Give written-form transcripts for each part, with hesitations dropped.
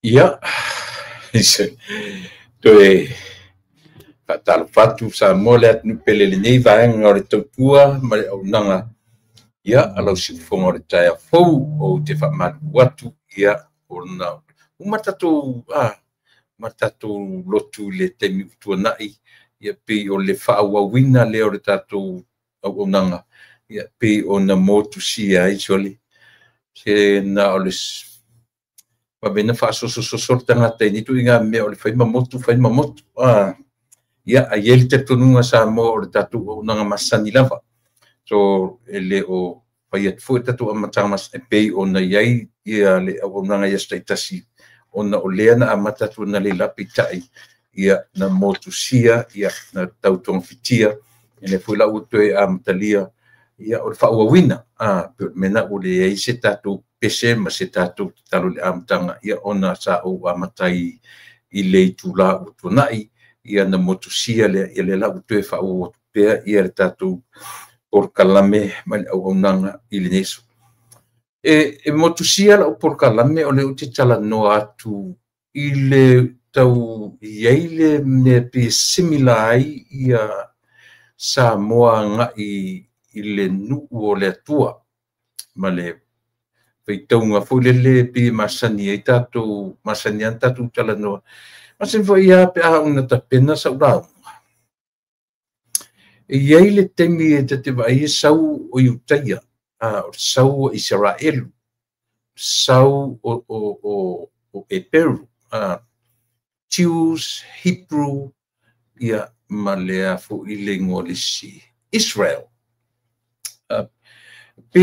Ia, toe whatalawhatu sa mole at nupelele nei vaenga o le tautua ma le aunaga. Ia, alau siufonga o le taia fou o te whamatu watu. Ia, ona umatatou matatou lotu le temi utuanai. Ia, pei o le whaawawina le o le tatou aunaga. Ia, pei o na motu sia ai soli. Se na o le pa bena fa so tangata ni tu inga me o le fai mamotu ia aiel te tununga sa mo o le tatu o nanga masani lava so ele o fai at fu tatu amata mas pei ona iai ia le o nanga ia staitasi ona o leana amata tu na le lapitai ia na motu sia ia na tautong fitia ele fu la utoe amtalia ia o fa wina mena o le ai se tatu pese ma se tatu talo le amtanga ia ona sa o amatai i le tula utunai ia na motusia le ia le la utoe fa o pe ia le tatu por kalame ma o nanga i le nesu e motusia la por kalame o le uti tala no atu i le tau iai le ne pe similai ia sa moa nga i le nu o le atua ma le peitaunga foi le pi masani ai tatu masani an tatu tala no masen foi ia pe a una tapena sa ura iai le temi e te vai sau o iutaia o sau Israel sau o Peru Jews Hebrew ia malea fo i le ngolisi Israel pe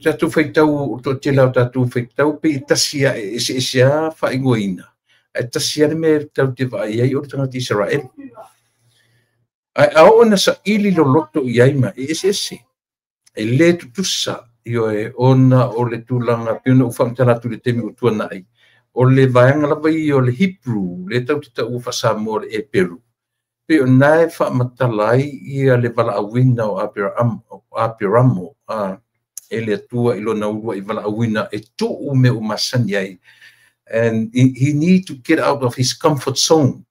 tatu feitau to tela tatu feitau pe tasia sia fa ingoina tasia me tau te vai ai o tanga ti Israel ai ona sa ili lo loto iai ma ese e le tusa io e ona o le tulanga pina u famtala tu le temi utuana ai o le vaenga lava i o le Hebrew le tau te tau fa Samoa e Peru pe ona fa matalai ia le vala awina o Abramo ele tua ilona urua I vala awina e tu me o masani ai and he need to get out of his comfort zone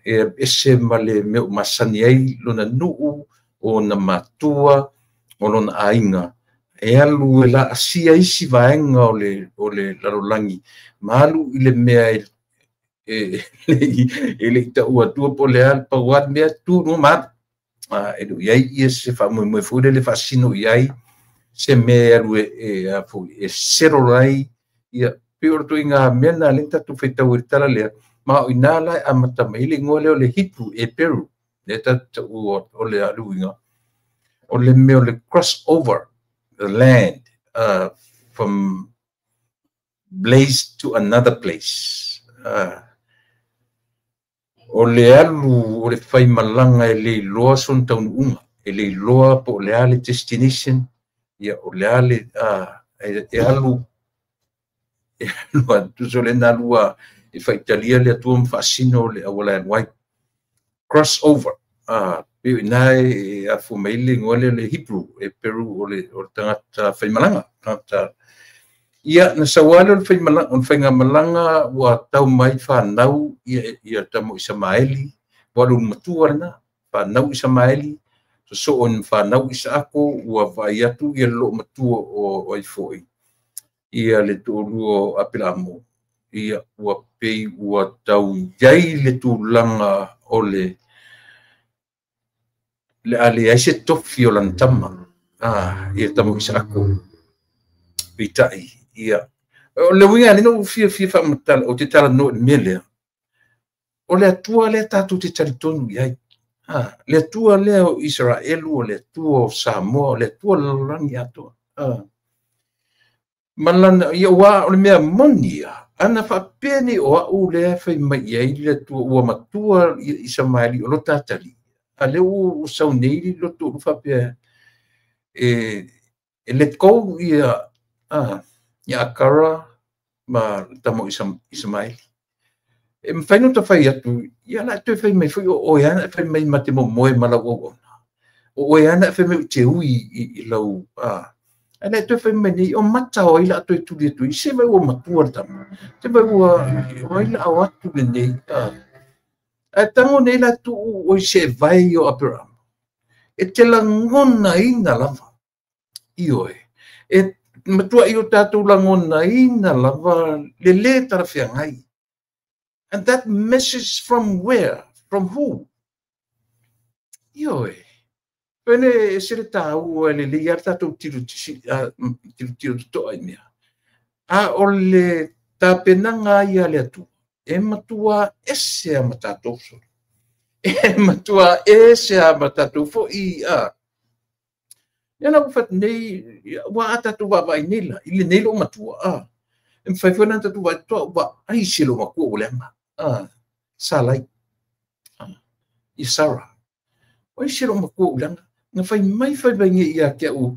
ese male me o masani ai lona nuu o na matua o lona ainga e alu la asia isi vaenga o le larolangi malu I le mea ele ta ua tua po le al pa wat mea tu no mat edu iai se fa mo fu le fascino iai se me alu e serorai ia pior tu inga mena lenta tu feita urtala le ma inala amata maile ngole o le Hebrew e Peru le ta o le alu inga o le me o le cross over the land from place to another place o le alu o le fai malanga e le loa son taun unga e le loa po le ale destination ia o le ale e alu lua tu so le na lua e faitalia le atua mafasino le awala and white crossover pe nai a fu maili ngole le Hebrew e Peru o le tangata faimalanga tangata ia na sawalo le faimalanga on fainga malanga wa tau mai whanau ia tamo Isamaeli walu matua na whanau Isamaeli so on whanau Isaako ua vai atu ia lo matua o ifoi ia le tolu apilamo ia ua pei ua tau jai le tulanga o le ale aise tofi o lantama ia tamo Isaako pitai ia o le winga ni no fia fa matal o te tala no mele o le atua le tatu te talitonu ia le atua le o Israel o le atua o Samoa le atua langi atua malana ia wa o le mea monia ana fa peni o au le fai mai ai le atua ua matua Isamaeli o lo tatali ale o saunei lo tu fa pe let go ia akara ma tamo Isamaeli e mawhainu ta whai atu ia la tu whai mai whai o eana whai mai mate mo moe mala o eana whai mai te ui i lau ana tu whai mai ni o mata o ila atu e tuli atu i se mai o matua tamo te mai o ila au atu le nei a tango nei la tu o se vai o Abraham e te langona ina lava ioe e matua i o tātou langona ina lava le le tarawhiangai. And that message from where? From who? Ioe. Pene sere tāu e le iar tātou tiru toa i mea. O le tāpenanga ia le atu. E matua ese a matātou so. E matua ese a matātou fo i Ia na ufat nei, wa tātou wawai nila. Ile nilo matua E mwhaiwhana tātou wai toa wa ai silo makua o leanga. Salai. I Sarah. Wai silo makua o leanga. Nga whai mai whai nge ia kia o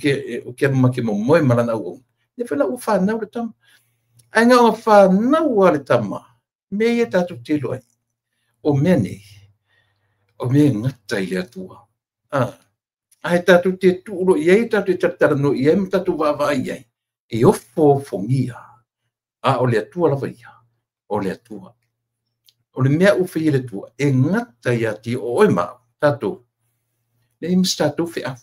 kia make mo moe marana au. Ia whai la u whanau le tama. Ai ngā o whanau le tama. Me ia tātou te loai. O mea nei. O mea ngata i atua. Ai tātou te tuuro iai tātou te taratara no iai ma tātou wawai iai. E ofo fongia. O le atua lava ia. O le atua. O le mea uwhi le tua. E ngata ia ti o oi maa. Tātou. Le imis tātou whi af.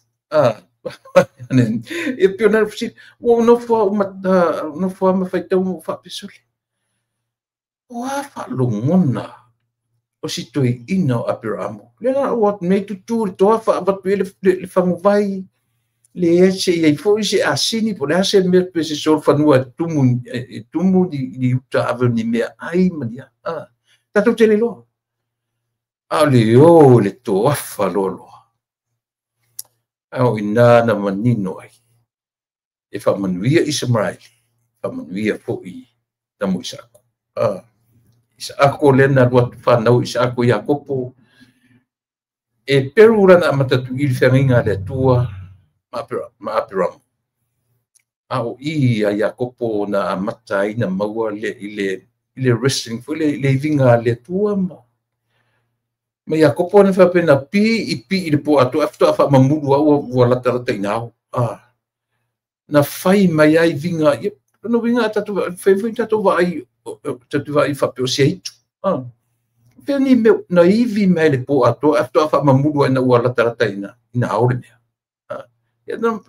E pio nara whi. No fua ma whai tau mo whapisuri. O a whalongona. O si toi ina o Abiramo. Le nga o at mei tutu le toa whaapatu le whanguvai. Le ese ia fo ese asini po le ase me pese sol fanua tumu ni uta aveni me ai mania tato tele lo ale o le to afa lolo au ina na manino ai e fa manuia Isamaeli fa manuia fo I na mo Isako Isako le na lo fa na Isako Iakopo e peru na matatu il feringa le tua ma Abraham. O I a Iakopo na amata ina maua le wrestling fu le vinga le tua ma. Ma Iakopo na whapena I le po atu afto afa mamuru au wala tarata inao. Na whai mai ai vinga, no vinga tatu vai whapeo se hitu. Peni meu na ivi mai le po atu afto afa mamuru ina wala tarata ina aure mea.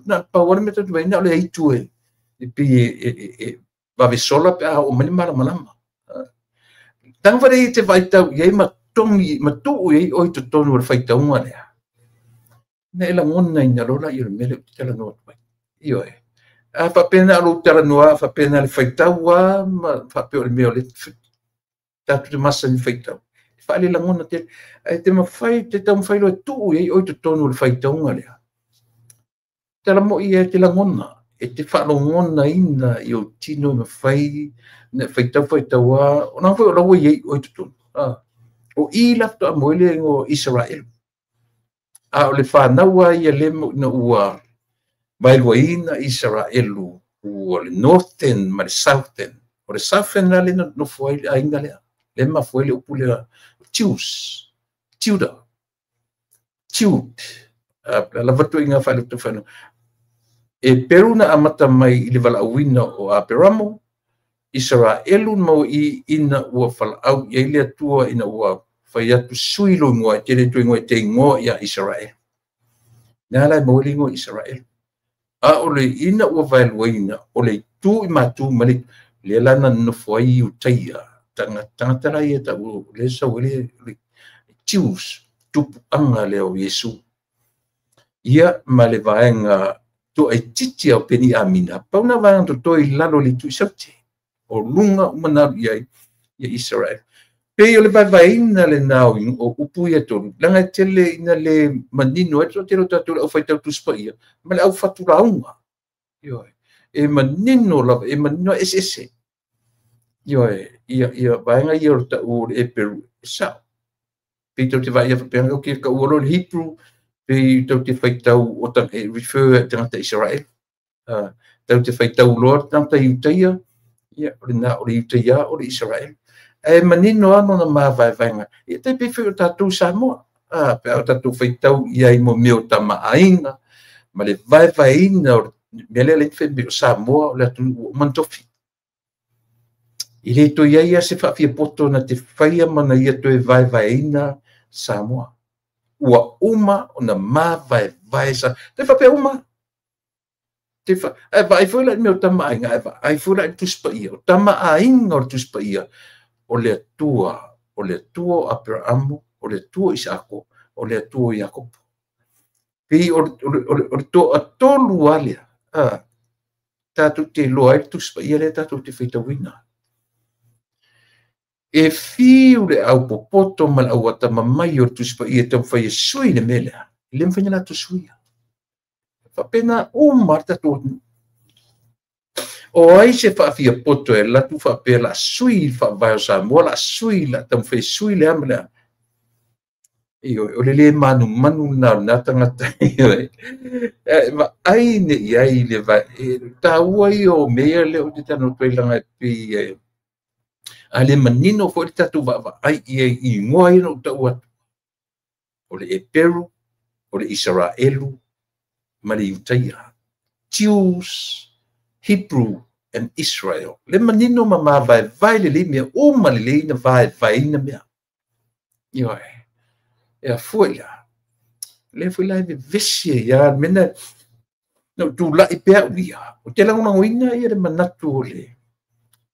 Na pawar me tatu vai na le hitu e vave sola pe o mani malama. Tang vare te vai tau iai ma tongi ma tu iai oi to tonu le vai tau ngale. Na ela ngona ina lola I le mele tela no vai. Io fa pena lo tela no fa pena le vai tau ma fa pe o le meo le tatu te masa ni vai tau. Fa le ngona te ma fai te tau fai lo tu iai oi to tonu le vai tau ngale. Tela mo ia te langona e te whalongona ina I o tino me whai na whaitau o nā whai o rawa iei o tutun o I lafto a moele o Israel o le whanaua ia le mo na ua mai lua ina Israel o le northern ma le southern o o le safena le no foi ainga le ma foi le upule tiuda la vatu inga fa le tofano e peruna amata mai i le valauina o Aperamo Israelu mo i ina ua falau ia le atua ina ua fai atu suilo ngoa tele tu ngoa te ngoa ia Israel na la mo lingo Israel a ole ina ua valuina ole tu i matu mali le lana no foi u taia tanga tara ia ta u le so le tius tu anga le o Yesu ia male vaenga tu ai titi au peni amina pauna vaenga to toi lalo li tu sauti o lunga umana ia Israel pe yo le vaina le nau o upu ia tonu langa tele ina le manino e to telo tatu au fai tau spaia male au fatu launga yo e manino la e manino ss yo ia vaenga ia ta o e peru sa pe to te vai ia penga ke ka o lo Hebrew pe tau te whaitau o tang e refer tangata Israel. Tau te whaitau loa tangata Iutaia, o le nā o le Iutaia o le Israel. E manino ano na mawaivainga, e te pewhi o tātou Samoa. Pe au tātou whaitau iai mo meo ta maainga, ma le vaivaina o mele le whi o Samoa o le atu mantofi. I le to iaia se whawhia poto na te whaia mana ia to e vaivaina Samoa. Ua uma o na vai sa te fa pe uma te fa vai foi la meu tama ainga ai foi la tu spaia o tama ainga o tu spaia o le tua Abraham o le tua Isako o le tua Jacob pe o to lualia tatu te loa tu spaia le tatu te feita wina e fiu le au popoto mal au ata mamai o tu spaia te fai sui le mele le mfanya na tu suia fa pena marta to o ai se fa fia poto e la tu fa pela sui fa vai sa mola sui la tam fai sui le amla o le manu na tangata ma ai ne ai le va ta uai o me le o te tano pelanga pe ale manino fo tatu va ai i ngoa no tau o le Peru o le Israelu ma le Iutaia Jews Hebrew and Israel le manino ma vai le me o ma le na vai na me yo e fuila le fuila de vesia ya mena no tu la i pe via o te la una wina ia le manatu le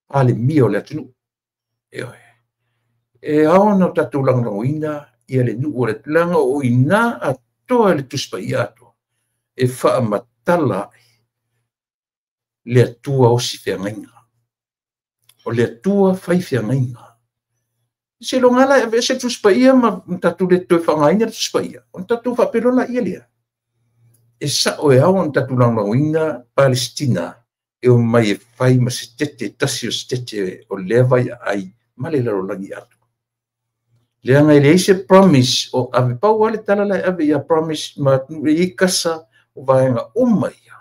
ale mio le tunu e aona tatu langa wina ia le nu o le langa o ina a toa le tuspaiato e wha matala le atua o si whiangainga o le atua whai whiangainga se lo ngala e se tuspaia ma tatu le toi whangaina tuspaia on tatu whapelona ia lea e sa o e aona tatu langa wina Palestina e o mai e whai ma se tete tasi o se tete o lewai ai male laro langi atu. Leanga i leise promise o ave pau ale tala lai ave ia promise ma i kasa o vaenga uma ia.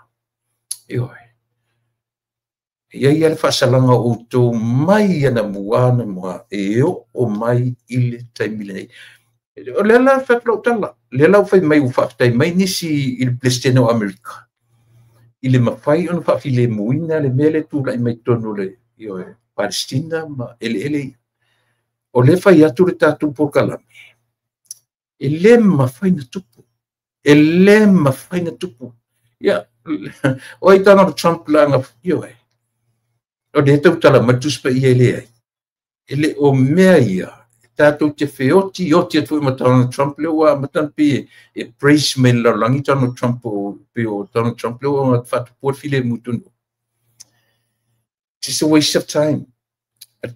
Ioi. Ia ia le whasalanga o tō mai ana muana mua e o mai ile taimile nei. O lela whaklau tala. Lela whai mai u whaktai mai nisi i le Palestina o Amerika. I le mawhai ono whawhile muina le mele tūla i mai tono le ioi. Palestina ma ele o le fai atu le tātou pokalami e le mawhai na tupu ia o i tana Trump langa ioi o le tau tala matuspa ia ai ele o mea ia tātou te whioti atu i matana Trump leo wa matan pi e praise men la langi tana Trump o tana Trump leo o whatu porfile mutunu. It's a waste of time.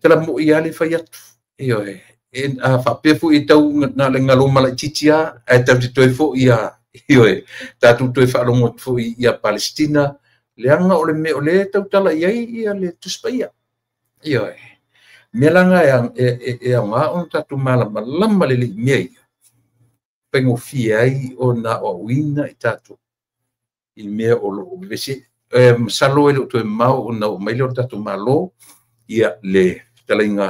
Tala mo ia le fai atu. Ioi. E whapefu i tau na le ngalo mala titia, e tau te toi fo ia. Ioi. Tātou toi whaalongo fo ia Palestina. Leanga o le me o le tau tala iai ia le tuspaia. Ioi. Melanga e anga on tātou malama le mea ia. Pengo fiai o na o wina i tātou. I mea o lo vese. Salo e lo toi mau o na o maile o tātou malo. ia le talainga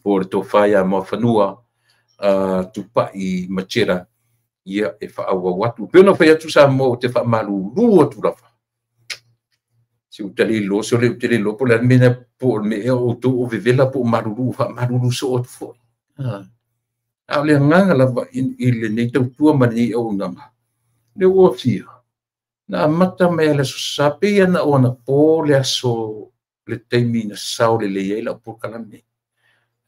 por to faya mo fanua tupa I machera ia e fa awa watu pena fa tu sa mo te fa malu lu tu la si o tele lo so le tele lo por la mena por me o to o vivela por malu fa malu so o fo a le nga la il ne to tu mani o ngama le o fia na mata me le so sape na ona po le so le teimi na sao le la por kala me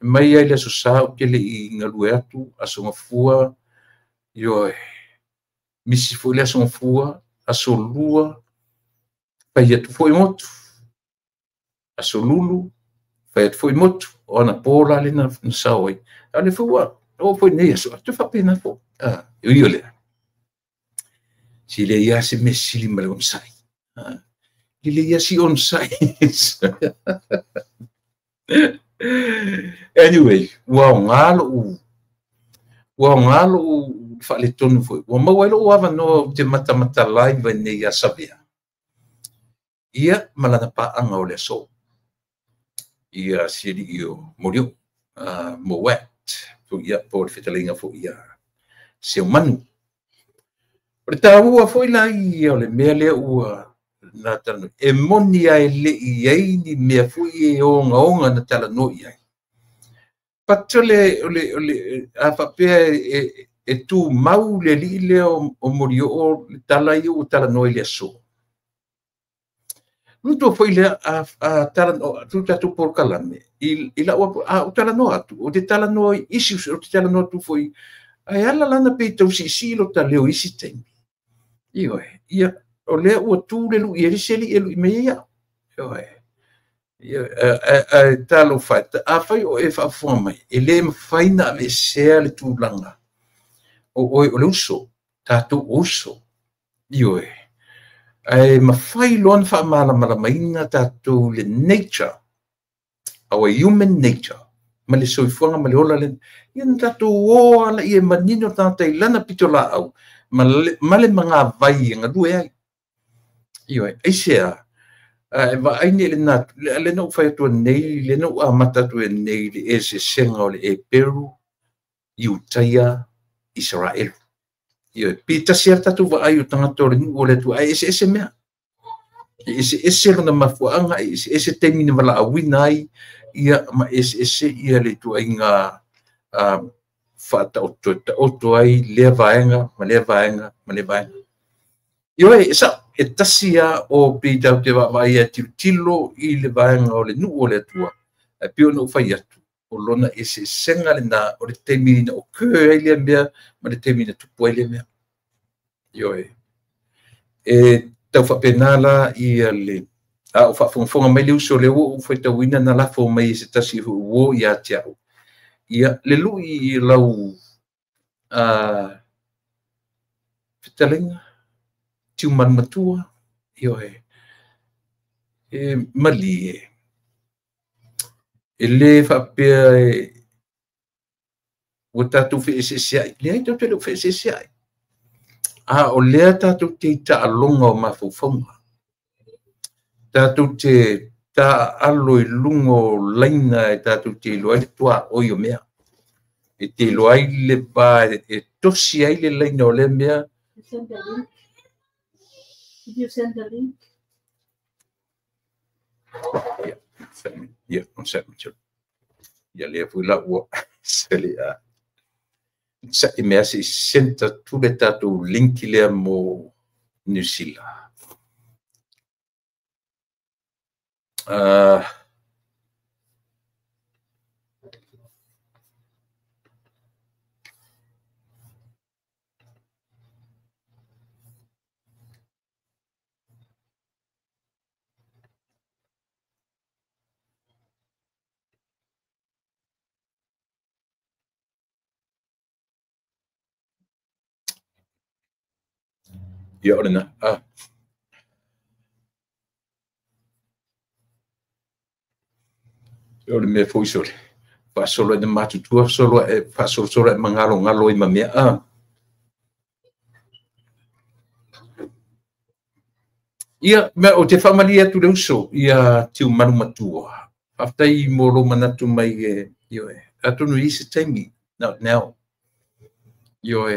mai ai le so sao ke le I ngalu atu aso ngafua yo misi foi le aso ngafua aso lua pa ia tu foi motu aso lulu fa foi motu ona pola le na sao ai ale fua o foi nei aso tu fa pena fo yo le si le ia se mesili male on sai le ia si on sai anyway wa ngalo fa le tonu foi wa ma welo wa no te mata live nei ia sabia ia malana pa anga o le so ia siri io morio mo wet fu ia por fitalinga fu ia se manu Perta ua foi la ia le mea lea ua na tala e moni ai le iai ni mea fui e onga na tala no iai. Patole ole a papea e tu mau le li le o mori o tala i o tala no ile so. Nuto foi le a tala no tu tatu por kalame. Ila o tala no atu o te tala no isi o te tala no tu foi ai ala lana pe tau si lo tala o isi temi. Ia o le ua tu le lu ia riseli e lu meia ia talo fai a fai o e fa forma e le fai na ve se le tu langa o le uso tato uso io ai ma fai lon fa mala maina tato le nature our human nature ma le soifuanga ma le ola le ia tato o ala ia manino tata ilana pitola au male mga vai nga due ai io ai sia va ai ne le no fai to nei le no amata to nei le ese senga le e Peru Utaya Israel io pita certa tu va ai tanga to ni o le tu ai ese mea ese na mafuanga ese termine vala awinai ia ma ese ia le tu ai nga fata o ai le vaenga ma le vaenga io esa e tasia o pita te vai a tilo I le vaenga o le nu o le tua e pio no fai atu o lona ese senga le na o le termine o ke ai le mea ma le termine tu poi le mea io e tau fa penala I le o fa fonga mai le uso le o foi tau ina na la fo mai se tasi o ia tiao ia le lui lau fitalinga tiu man matua io mali le fa pe o tatu fe ese le ai tatu fe ese o le tatu te ta alonga o mafofonga tatu te ta alo I lungo laina e tatu te loai tua o io mea e te loai le pa e tosi ai le laina o le mea. Did you send the link? Yeah, on sent me to. Ja le fu la wo seli a. Sa e mea si senta tu le tatu link le mo New Zealand. Ja, ordena. Yo me foi sole. Fa solo de matu tua solo e fa solo ngalo I mamea. Ia me o te family tu le uso ia tiu manu matua. Aftai moro manatu mai yo atunu isi taimi now yo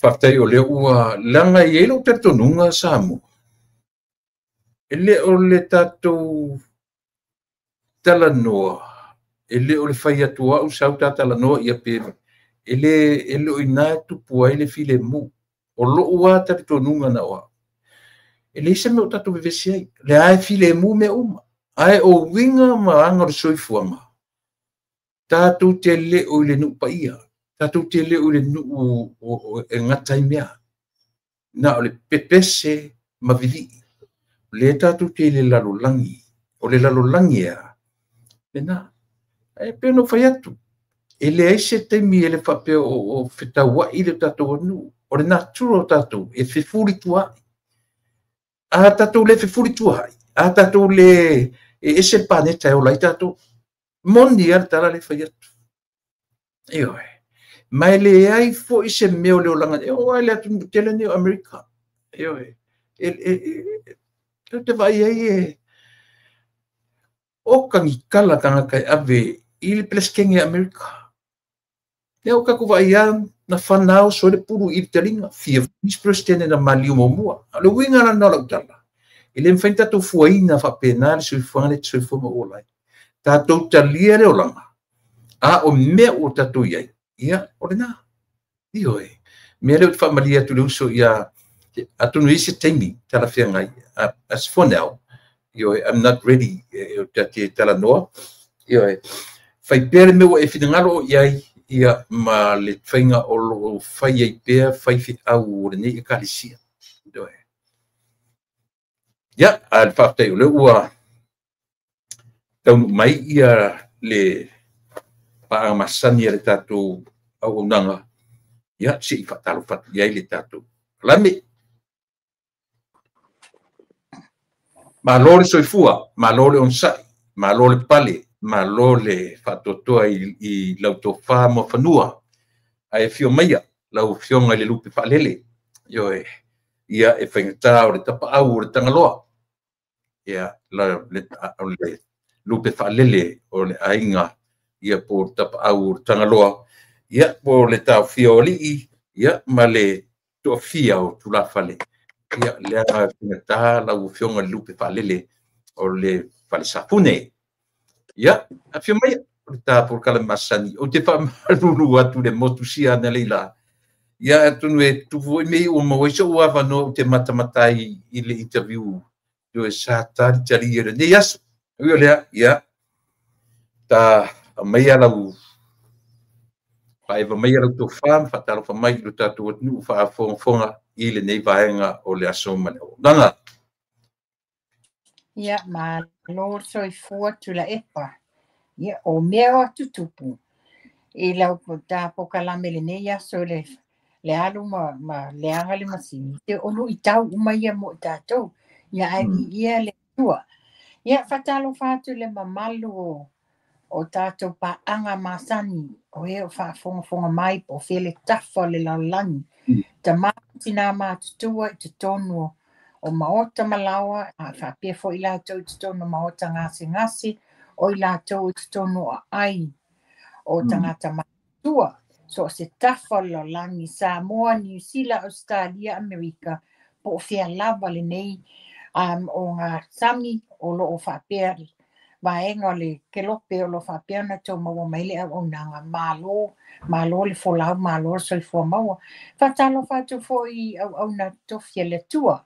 aftai o le ua langa yelo tatonunga samu ele o le tatou talanoa ele o le fai atua usau talanoa ia pe ele o ina tupu ai le file mu o lo ua tatonunga na wa ele se me o tatou vevesi ai le ai file mu me uma ai o winga ma anga o soifuanga tatou te le o le nu paia tatou te le o le nu o ngatai mea na o le pepese ma vivi le tatou te le lalolangi o le lalolangi pena e peno fai atu ele ai se temi ele fape o fetaua i le tatou anu o le naturo tatou e fefuri tua a tatou le fefuri tua a tatou le ese paneta e o lai tatou moni al tala le fai atu io mai le ai fo i se meo le olanga o ai le atu tele ne Amerika io te vai ai o kangi kala kanga kai ave il pleskenge Amerika ne o kaku vai na fanao so le puru i telinga fia vice-president na maliu momua le winga na no tala ele mfenta to fuaina fa penal so fane so fo mo olai tatou talia le olanga a o me o tatou ia ia orena io me le familia tu luso ia atunu isi temi tala fia ngai as for now io I'm not ready te tala noa io fai pere me o e finangalo ia ma le fainga o lo fai ai pe fai fi au ni e kalisia io ia al fafte le ua tau mai ia le pa masani le tatu au nanga ia si fatalo fat ia le tatu lami malole soifua malole onsai malole pale malole fatotoa i lautofa mo fanua ai fio maia lau fionga le lupe falele yo ia e fengta o le tapa au o le tangaloa ia la le lupe falele o le ainga ia por tapa au tangaloa ia po le tau fioli ia ma le to fia o tula fale ia le ta la fionga lupe falele o le fale sapune ia a fio mai ta por kala masani o te fa lulu atu le motusia na leila ia tunu e tu voi me o mo so wa va no te matamatai i le interview do sa ta tali ia ne yas ia ta mai ala u pai va mai ala to fam fatalo fa mai lu tatu nu fa fonga i le nei vaenga o le aso mane nanga ia ma lor so i fu tu la epa ia o mea tutupu e lau ta po kala melene ia so le alu ma le anga le masini te onu i tau uma ia mo tatou ia ai ia le tua ia fatalo fatu le mamalu o tatou pa anga masani o e o fa fonga mai po fele tafa le laulangi ta matina matutua i te tonu o maota malawa a fa pe fo i latou i te tonu maota ngasi o i latou i te tonu ai o tangata matua so se tafa lo langi Samoa, New Zealand, Australia, Amerika po fia lava le nei o ngā sami o lo o whapea vaenga le kelope o lo whapea na tau maua maile au nanga malo le folau malo so i fua maua whatalo whatu fo i au na tofia le tua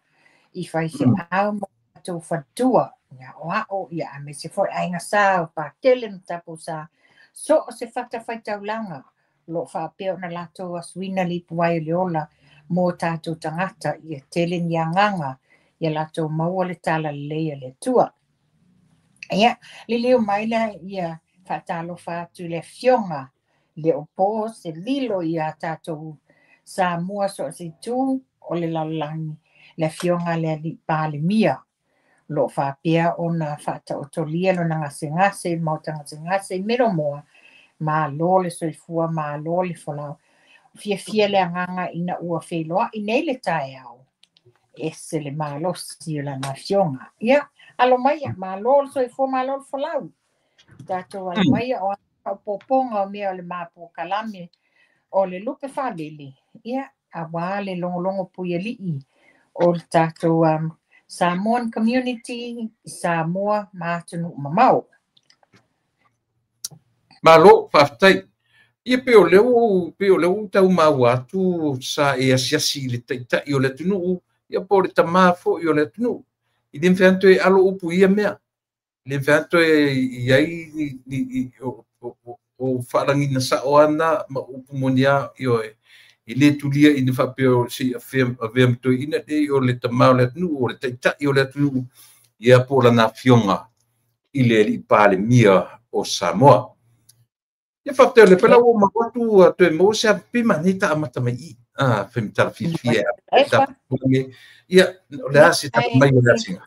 i whai se au mo tau whatua nga o ia me se fo ainga sa pa tele mtapo sa so se fata whaitaulanga lo whapea na lato aswina li puai le ola mo tātou tangata i tele ni anganga ia lato maua le tala leia le tua. Ia, le leo maila ia whatalo whatu le fionga le opo se lilo ia tātou Samoa so se tū o le lalangi le fionga le li pāle mia. Lo whapea o na whata o tolia lo na ngase mautanga ngase mero moa ma lo le soifua ma lo le folau. Fia le anganga ina ua wheloa i nei le tae au. ese le malosi o lana fionga. Ia, alo mai malol soifua malol folau. Tatou alo mai o poponga o mea o le mapo kalame o le lupe whalele. Ia, a wale longo puia lii o le tatou Samoan community, Samoa matunu mamau. Malo, whaftai. Ia pe o leo tau mau atu sa e asiasi le taita i o le tunu. Ia po le tamā fo i o le tunu. I le mwhanto e alo upu ia mea. Le mwhanto e iai o whalangina sa o ana ma upu monia i o e. I le tulia i ne whapeo si a whea mto ina e o le tamā o le tunu o le taita i o le tunu. Ia po la na fionga i le li pāle mia o Samoa. Ia whapteo le pela o mawatu a tue mo se a pima ni ta amata mai i. Whemitara fifia. Ia, le asi ta mai o le asinga.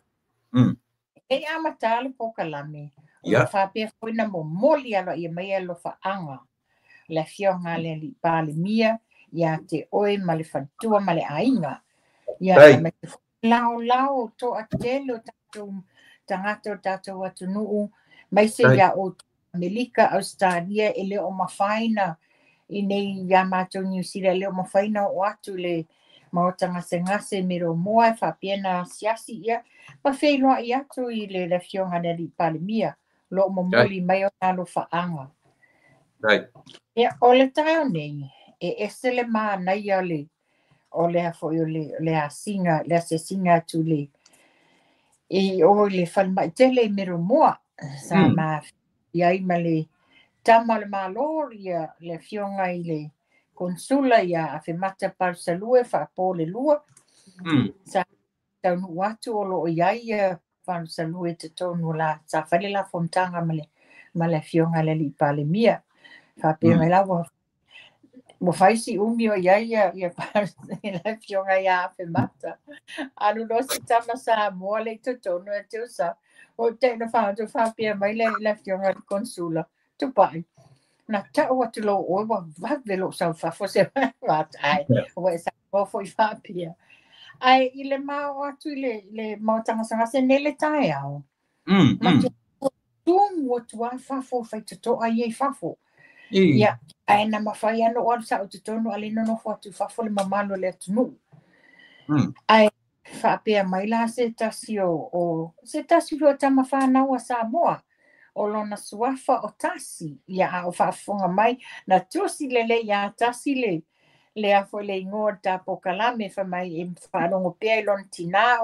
E amata le pokalame. Ia. Whapea fuina mo moli alo i mai alo whaanga. Le fionga le li pāle mia. Ia te oe ma le whantua ma le ainga. Ia me te lao to a telo tatou tangata o tatou atu nuu. Mai se ia o Melika Australia e le o mawhaina i nei ia mātou New Zealand le o mawhaina o atu le maotanga se ngase mero moa e whapiena siasi ia ma whailoa i atu i le fionga na li palemia lo momoli mai o nalo whaanga. Ia o le tae o nei e ese le maa nai o le hafo i le a singa le se singa atu le e o le whalmai tele mero moa sa maa iai ma le tama le maloria le fionga i le konsula ia a whemata parsalue whapo le lua. Sa taunu watu o lo iai parsalue te tonu la sa whale la fontanga ma le fionga le li pale mia. Whape me la mo whaisi umi o iai ia la fionga ia a whemata. Anu no si tama sa mua le te tonu e te usa. O tēna whātu whapea mai le fionga le konsula. Tupai. Na tau atu lo o wa velo sa fafo se vat ai. O e sa fo I whapea. Ai I le mau atu le mautanga sanga se nele tae au. Ma te tungu o tua fafo fai te to ai e fafo. Ia. Ai na mawhai ano o sa o te tonu ale no fo atu fafo le mamalo le atunu. Ai whapea mai la se tasi o tama whanau a Samoa o lona suafa o tasi ia o whafonga mai na tusi lele ia tasi le afo le ingoa tapo kalame mai e whanongo pia I lona tina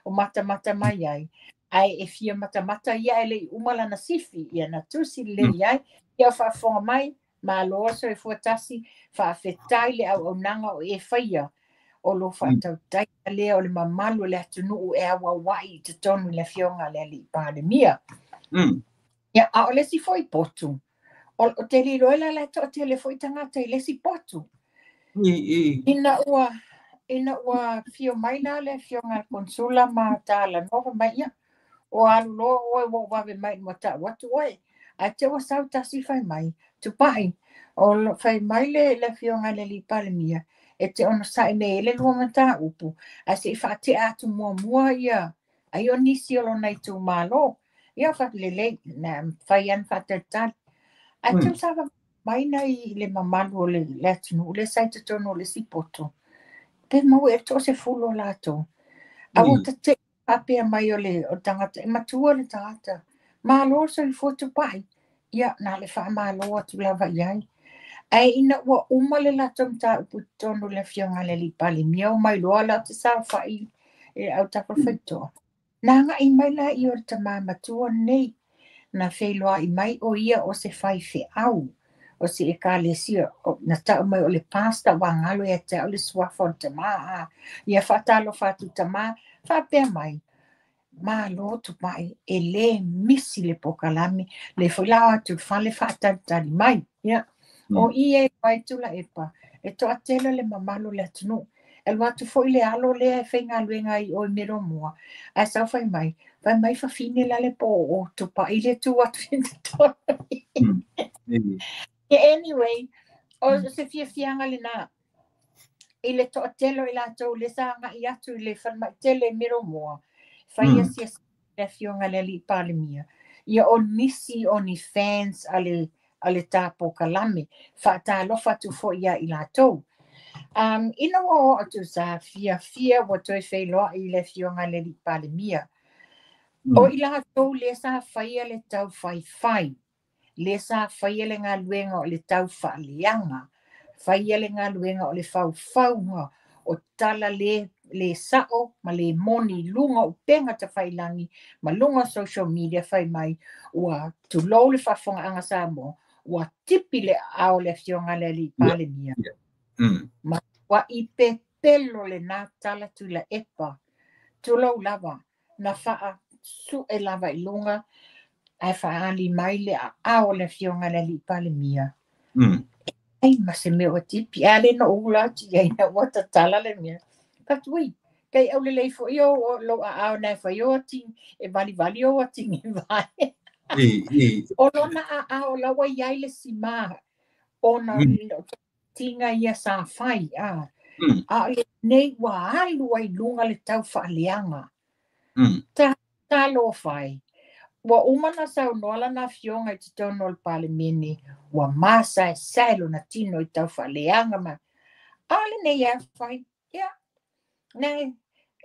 o mata mai ai e fia mata ia ele umala na sifi ia na tusi le ia whafonga mai ma loa so e fuatasi whawhetai le au nanga o e whaia o lo whaatau tai lea o le mamalu le atunu e awa wai te tonu le fionga le li pandemia. Ia a o lesi foi potu. O te li roela le to te le foi tangata I lesi potu. Ina ua fio maina le fionga konsula ma tala nova mai ia. O alu lo o e wawe mai mo ta watu oe. A te wa sau tasi fai mai. Tupai. O fai mai le fionga le li pandemia. E te ono sai me ele lua mata upu. A se whaate atu mua ia. Ai o nisi o lo nei tu malo. Ia whaat lele na whaian whaatatan. A te sawa mai nei le mamalu o le atunu. Le sai te tono le sipoto. Pe mau e to se fulo lato. A o te apea mai o le o tangata. E matua le tangata. Malo so I fotu pai. Ia na le wha malo atu lava iai. Ai ina ua umale la tomta uputono le fionga le li pali mia o mai loa la te sa whai e au tako whaitoa. Nanga I mai la I o te matua nei na whailoa I mai o ia o se whai whi au o se e ka le sia na tau mai o le pasta wangalo e te o le swafa o te maa ia whatalo whatu te maa whapea mai ma lo tu mai e le misi le pokalami le whailawa tu whale whatatari mai ia o ie mai tula epa e to atela le mamalo le atunu e watu foi le alo le e whainga luenga I o mero mua a sau whai mai whafine la le po o tupa I le tu atu finta anyway o se fianga le na I le to telo I latou le sanga I atu I le whanma tele miro moa. Whaia sia le fionga le li palemia. Ia o nisi o ni fans ale tapo kalame. Whata lofa tu fo ia I latou. Ina o atu sa fia wa toi whailoa I le fionga le li palemia. O I latou le sa whaia le tau whai. Le sa whaia le ngā luenga o le tau whaalianga. Whaia le ngā luenga o le whauwhaunga o tala le sao ma le moni lunga o penga ta whailangi ma lunga social media whai mai ua tulou le whafonga anga sa mo ua tipi le ao le fionga le li palemia. Ma ua I pe pelo le nā tala tu la epa tulou lava na wha su e lava I lunga ai whaali mai le ao le fionga le li palemia. Ai, ma se mea tipi, ale na ula ti ai na wata tala le mea. Katui, kai au le leifo I o lo a au na whai o ting, e vali o ting I vai. O lo na a au la wa iai le si maa, o na tinga ia sa whai, a le nei wa alu ai lunga le tau whaalianga. Ta lo whai. Wa umana sau noala na fionga I te tono le palemini, wa masa e sailo na tino I tau whaaleanga ma. Ale nei e whai, nei,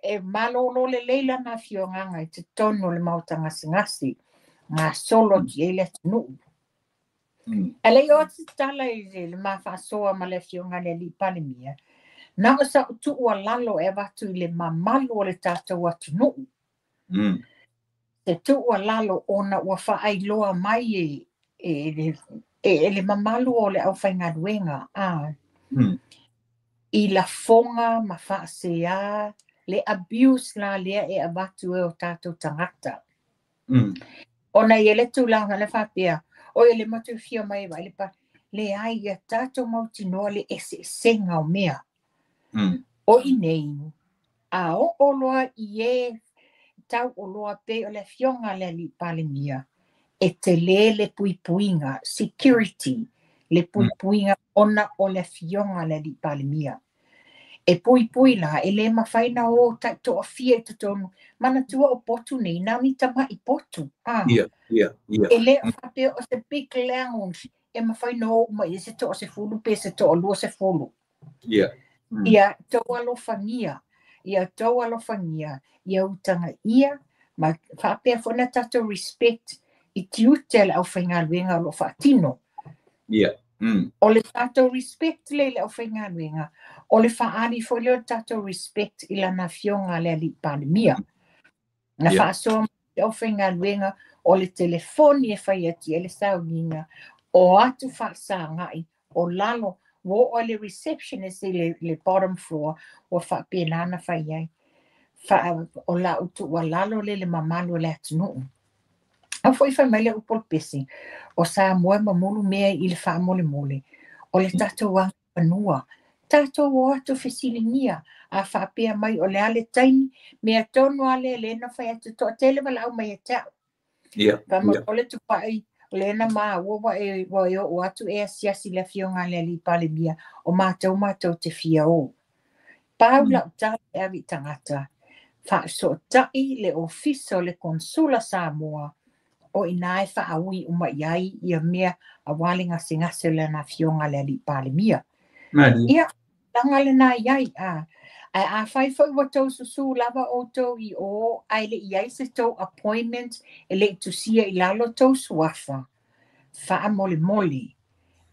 e malolo le leila na fionga I te tono le mautanga ngasi, ngā solo ti e le tunu. Ele I o te tala I le mawhasoa ma le fionga le li palemia, na o sa utu ua lalo e watu I le mamalu o le tātou atunu. Te tu ua lalo ona ua whaailoa mai e le mamalu o le au whaingaruenga. I la fonga ma whaasea le abuse la lea e abatu e o tātou tangata. Ona I ele tūlanga le whapea, o ele matu fia mai wa le ai a tātou mauti noa le senga o mea. O I nei, a o oloa I tau o loa pe o le fionga le li palemia e te le puipuinga security le puipuinga ona o le fionga le li palemia e puipuila e le mawhaina o to fia te tonu mana tua o potu nei na mi tama I potu e le whape o se big lounge e mawhaina o mai se to o se fulu pe se to o lua se fulu ia tau alofangia ia tau alofangia ia utanga ia, ma whapea whona tato respect I tiute le au whaingaruenga lo whaatino. O le tato respect le au whaingaruenga, o le whaari wholeo tato respect I lana fionga le li palemia. Na whaasoa au whaingaruenga o le telefoni e whai ati e le sauninga, o atu whaasangai, o lalo, wo o le receptionist le bottom floor, o whapea nana whai ai. O la utu wa lalo le mamalu le atunu. A foi mai le upol pesi. O sa moe mamulu mea I le wha mole. O le tato wa anua. Tato o atu fesilingia. A whapea mai o le ale taini. Mea tonu ale le na whai atu to tele wala au mai e tau. O le tupai. O le na maa wa e o atu e asiasi le fionga le li palemia. O mātou te fia o. Paula tau e avi tangata. Whaasotai le ofiso le konsula Samoa o inae whaaui umaiai ia mea a walinga singase le na fionga le li palemia. Ia, langa le na iai a whaifau wa tau susu lava o tau I o ai le iai se tau appointment e le tusia I lalo tau suafa. Wha mole.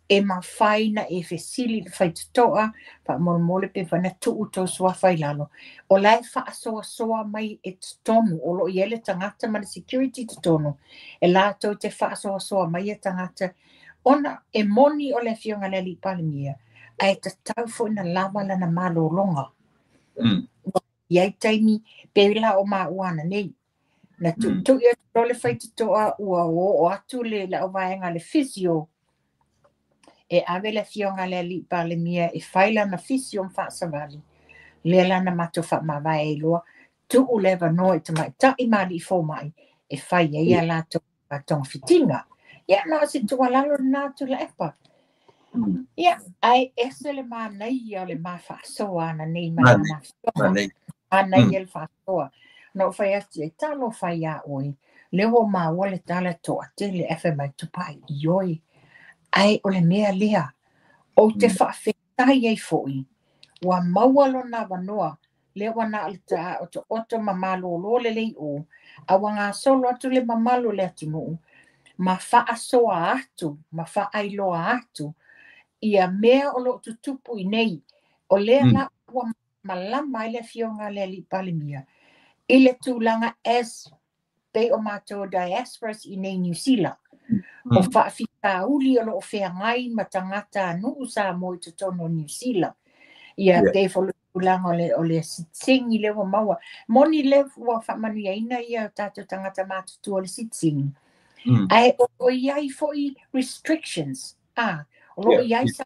E ma whaina e fesili le whaitutoa, wha mole pe whana tuu tau sua whailano. O lai wha soa mai e tonu, o lo I ele tangata ma le security tonu. E la tau te wha soa mai e tangata. Ona e moni o le fionga le li palemia, ai te tau fo ina lava lana malo longa. Iai taimi, pēla o maa uana nei. Na tu ia tau le whaitutoa ua o atu le la o vaenga le physio, e ave le fionga le li palemia e whaila na fisio mwhaasawali. Le lana mato wha mawai e loa, tu u lewa no e tamai tai mali I fō mai, e whai e ia lato a tonga fitinga. Ia na se tua lalo nā tu la epa. Ia, ai esele mānei o le mawhaasoa ana nei Mane, malama mane. anei el whaasoa. No whai ati e talo whai a oi. Leo māua le tala toa te le efe mai tupai i oi. Ai o le mea lea. O te whaafetai ei foi. Wa maua lo na wanoa. Leo wana alita o te oto mamalo lo le lei o. A wanga solo atu le mamalo le atu no. Ma whaasoa atu. Ma whaailoa atu. Ia mea o lo tutupu i nei. O lea la ua malama i le fionga le li palimia. I le tūlanga as pei o mātou diasporas i nei New Zealand. O whaafita uli o lo o whea ngai ma tangata nuu sa mo i te tono New Zealand. Ia pei folo tūlanga o le sitsingi le wa maua. Moni le wa whamanu iaina ia tātou tangata mātutu o le sitsingi. Ai o iai fo i restrictions. O lo iai sa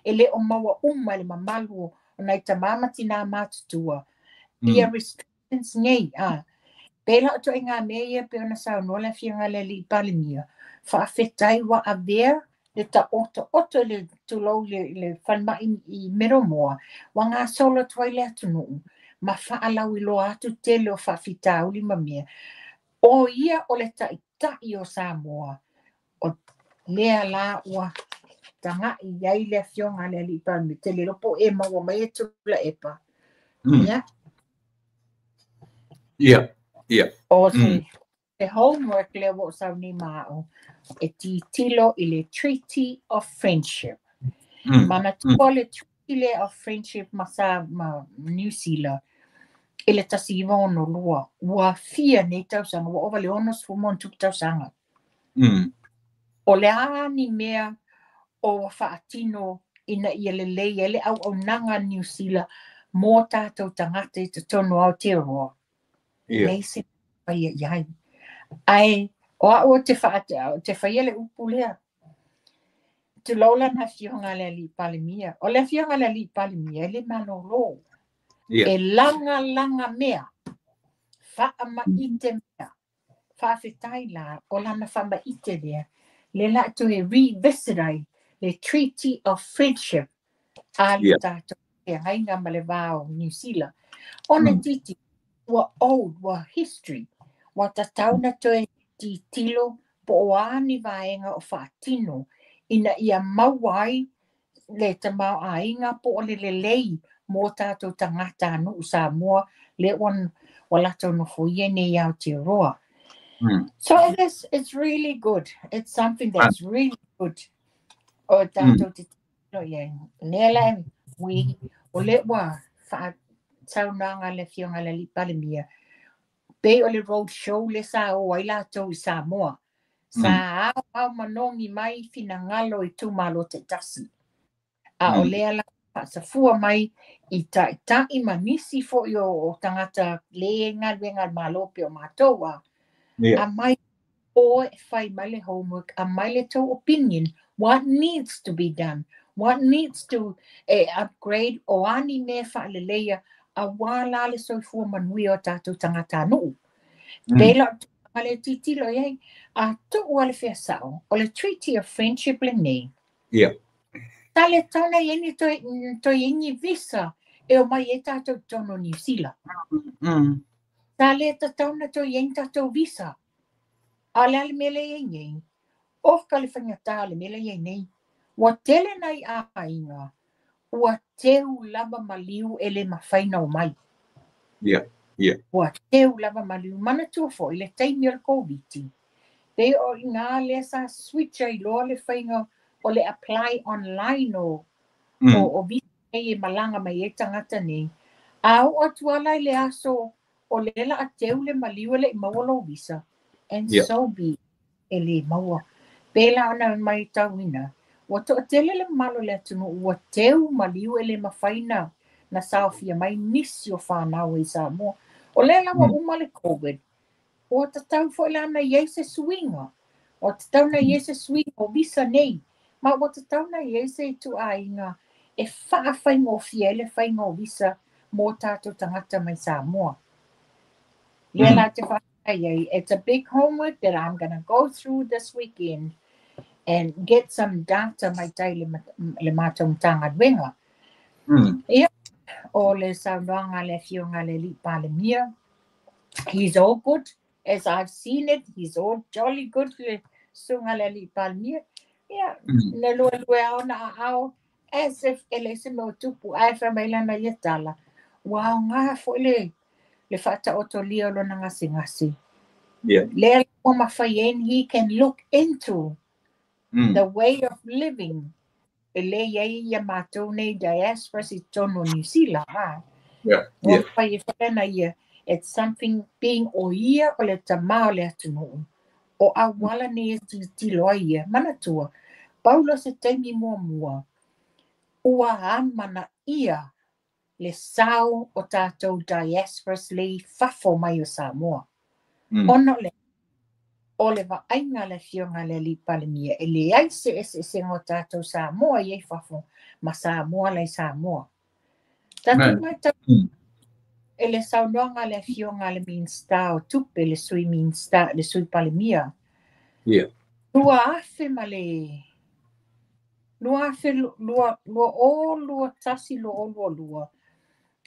e le o maua le mamalu o nai tamamati nā mātutua. Ia restrictions nei. Pela o to e ngā mea ia pe ona sa nola fianga le li palimia. Whaafetai wa a vea le ta oto le tulou le whanma i mero moa. Wa ngā solo tuai le atunu. Ma whaalau i lo atu te leo whaafita uli ma mea. O ia o le tai o Samoa. O lea la ua tanga i iai le fionga le li palmi. Te le lopo e maua mai e tula epa. Ia? Ia. O se homework le wo sa ni mao. E ti tilo i le Treaty of Friendship. Mana tua le Treaty le of Friendship ma New Zealand. E le tasi ono lua. Ua fia nei tausanga. Ua ova le onos fu mon tuk tausanga. O le ani mea o whaatino ina ia le lei ele au nanga New Zealand mō tātou tangata i te tono Aotearoa. Nei se whaia iai. Ai, o te whaia le upu lea. Te lola na fionga le li palimia. O le fionga le li palimia le malolo. E langa mea. Whaama ite mea. Whaafetai la o lana whaama ite lea. Le la to e revisitai le Treaty of Friendship ali tātou e hainga ma le wāo New Zealand. Ona titi, wa old, wa history, wa tatauna to e ti tilo po o ani vaenga o whaatino ina ia mauai le te mau ainga po o le lei mō tātou tangata anu Samoa le on walato no fuie ne i Aotearoa. So it's really good. It's something that's really good. O tātou te tino iai. Nela o le wa wha taunanga le fionga le li palimia. Pe o le road show le sa o ai lātou I Samoa. Sa au manongi mai fina ngalo I tūmalo te tasi. A o lea la sa fua mai I tai manisi fo o tangata leenga wenga malope o mātoa. A mai o e whai mai le homework, a mai le tau opinion, what needs to be done, what needs to upgrade o ani me whaaleleia a wala le soifua manui o tātou tangata nuu. Pela o le titilo iei, a tu ua le whiasao, o le Treaty of Friendship le nei. Ta le tauna ieni to ieni visa e o mai e tātou tono New Zealand. Ta le tauna to ieni tātou visa. Ale mele ye nei. O California le mele ye nei. Wa tele nai a inga. Wa teu lava maliu ele mawhaina o mai. Wa teu lava maliu. Mana tua fo ile taimi o le COVID. Pe o inga le sa switch ai loa le whainga o le apply online o visa e malanga mai e tangata nei. Au atuala le aso o le la a teu le maliu ele mawalo visa. And so be ele maua. Pela ana mai tauina. Wa to tele le malo le tunu wa teu maliu ele mawhaina na saofia mai nisi o whanau I Samoa. O le lawa umale COVID. O tatau fo lana iese swinga. O tatau na iese swinga o visa nei. Ma o tatau na iese tu ainga e whaafai o fiele whainga o visa mo tātou tangata mai Samoa. Lela te whaafai. It's a big homework that I'm going to go through this weekend. and get some data mai tai le mātou tanga wenga. Ia, o le saunoanga le fionga le li palemia. He's all good, as I've seen it. He's all jolly good le sunga le li palemia. Yeah, ne lua au na au, as if ele se mo tupu ai fa mai lana ia tala. Wow, ngā fo le whata oto lia lo na ngasi. Le o mawhaien, he can look into the way of living. Le iei ia mātou nei diaspora si tono New Zealand. It's something being o ia o le tamao le atunu. O a wala ne ti loa ia. Manatua, Paulo se teimi mua. Ua amana ia le sao o tātou diasporas le fafo mai o Samoa. Ono le o le vaainga le fionga le li palemia. E le aise se ngō tātou Samoa iei fafo ma Samoa le Samoa. Tātou mai tātou e le saunoanga le fionga le minsta o tupe le sui minsta, le sui palemia. Lua afe ma le... Lua afe lua tasi lua.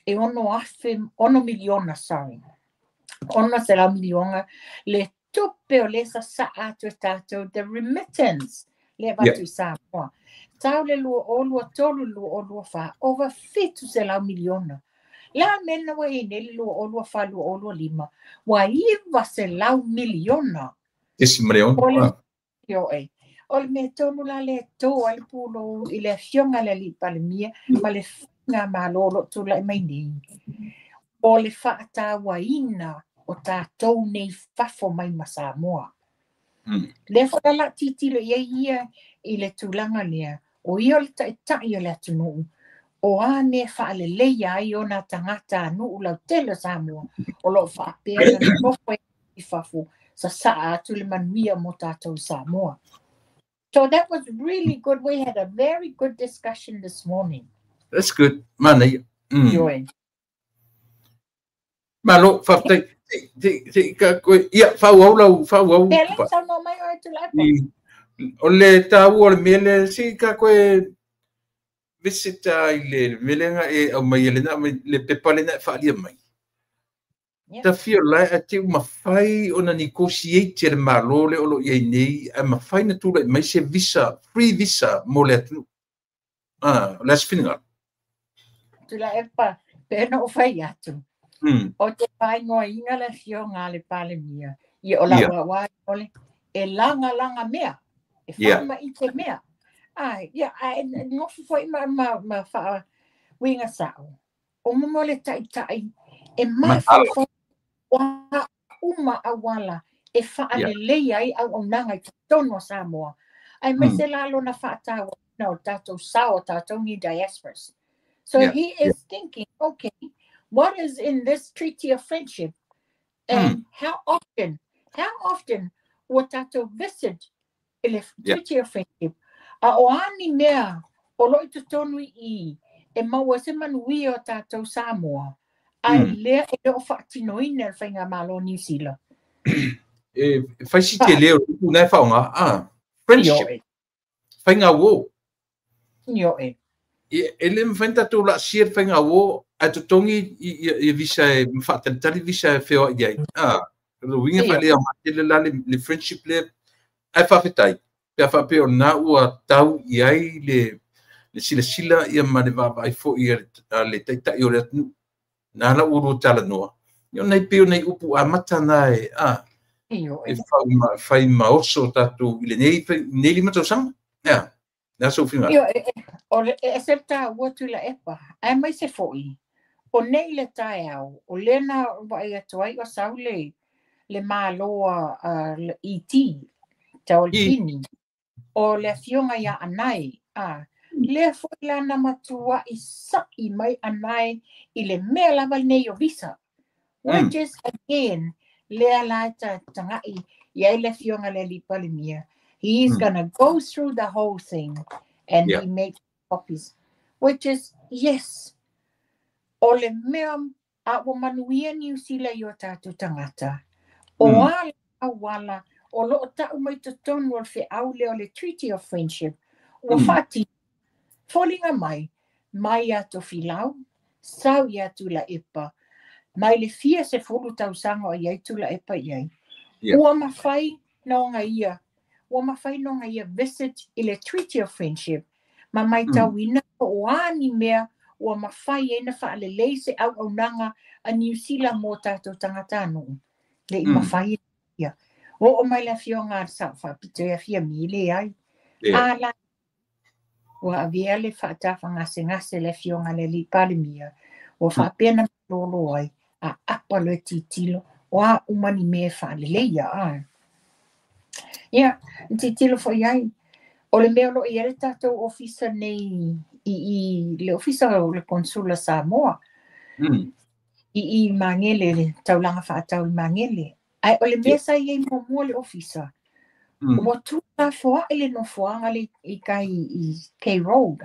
E ono afe, ono miliona, sorry. Ono se la miliona le tupe o le sa atu e tātou, the remittance le watu Samoa. Tau le lua tolu lua wha, over fitu se la miliona. La mena wa e nele lua wha lua lima. Wa iwa se la miliona. Isi miliona. O le me tonu la le tō ale pulo i le fionga le li palemia, ma le whinga malolo tu lai mai nei. O le whaata waina o tātou nei fafo mai ma Samoa. Le whaala titilo ia i le tūlanga lea, o ia le tai o le atunu, o ane whaale leia ai o nā tangata anu u lau tele Samoa, o lo whaapea na nofo i fafo, sa atu le manuia mo tātou Samoa. So that was really good. We had a very good discussion this morning. That's good. Mana. Malo, whaftai. Ia, whauau. Pele, sa no mai o tu lapo. O le tau o le mele, si ka koe visita i le melenga e au mai ele na, le pepale na whaalia mai. Ta fio lai a te mawhai o na negotiate le malo le olo iei nei, a mawhai na tūra mai se visa, free visa mo le atu. Let's finish up. Tula e pa, pena o whai atu. O te pai ngoa inga le fio ngā le palemia. I o la wawai ole, e langa mea. E whama i te mea. Ai, ngofu fwoi ma wha winga sao. O mo le tai, e mai fwoi wa uma awala e whaale lei ai au o nanga i tono Samoa. Ai mai se lalo na whaatawa na o tātou sao tātou ni diasporas. So he is thinking, okay, what is in this treaty of friendship? And how often will tātou visit the treaty of friendship? A o ani mea o loi tu tonu I e maua se manui o tātou Samoa. Ai lea e o whaatinoina e whainga malo New Zealand. Whaisi te leo, unai whaonga, friendship. Whainga wo. E le mwhainta tō la sier whainga wo, a tu tongi I visa e mwhaatalitari visa e whio iai. Winga whalea matele la le friendship le, ai whawhetai. Pea whapeo nā ua tau iai le sila ia mare wāwa ai fo I le taitai o le atunu. Nala uru tala noa. Yo nei peo nei upu a mata nai e whai maoso tatu I le nei lima tau sama. Nā so whima. O e septa watu la epa. Ai mai se foi. O nei le tae au. O lena wai atuai o sau le māloa E.T. Tau Alpini. O le fionga ia anai. Le foi lana matua I saki mai anai I le mea lava nei o visa. Which is, again, lea la tangai ia le fionga le li palemia. He's gonna go through the whole thing and he makes copies. Which is, yes, o le mea a o manuia New Zealand I o tātou tangata. O ala wala o lo ta mai to ton wal fe au le Treaty of Friendship o fati fallinga mai ato filau sau ia tu la epa mai le fia se fulu tau sanga o iai tu la epa iai ua mawhai no ia visit i le Treaty of Friendship ma mai tau ina o ani mea ua mawhai ena wha le leise au nanga a New Zealand mo tātou tangata no le i mawhai ia o mai la fionga sa wha pito ia fia mile ai ala ua avea le whaatafa ngase le fionga le li palimia o wha pena lolo ai a apa le titilo o a umani me wha le leia ai ia titilo fo iai o le mea lo i ele tātou ofisa nei i le ofisa o le konsula Samoa i mangele le taulanga whaatau i mangele ai o le mea sa iei mo le ofisa o tu ka foa ele no foanga le i kai i K Road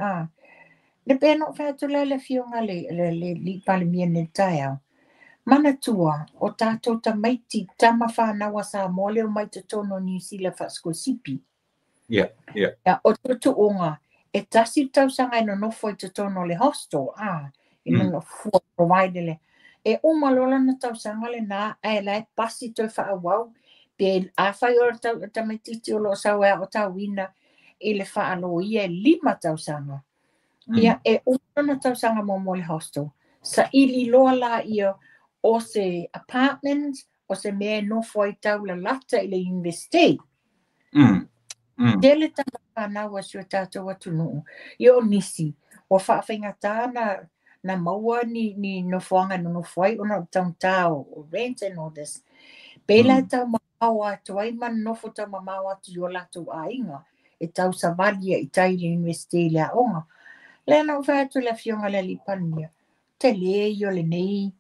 le pena fa tu le fionga le li palimia ne taia mana tua o tato ta maiti tama fa na wasa mole o mai tono New Zealand fa sipi ya o tu onga e tasi tau sanga no foi tono le hostel no foi provide le e o malola na tau sanga le na e la pasi to fa wow pe a fa yo ta maiti o lo sa o ta wina ele fa alo ia lima tau sanga ia e una tau sanga mo le hostel sa ili loa la ia o se apartment o se mea no foi tau la lata i le investei dele tanga na wa sua tatou atu no ia o nisi o whaawhaingata na maua ni no foanga no foi ona tau o rent and all this pela tau maua tuai man no fo tau maua tu yo latu ainga e tau savalia i tai le investei le onga le na tu la fionga le lipania te le yo le nei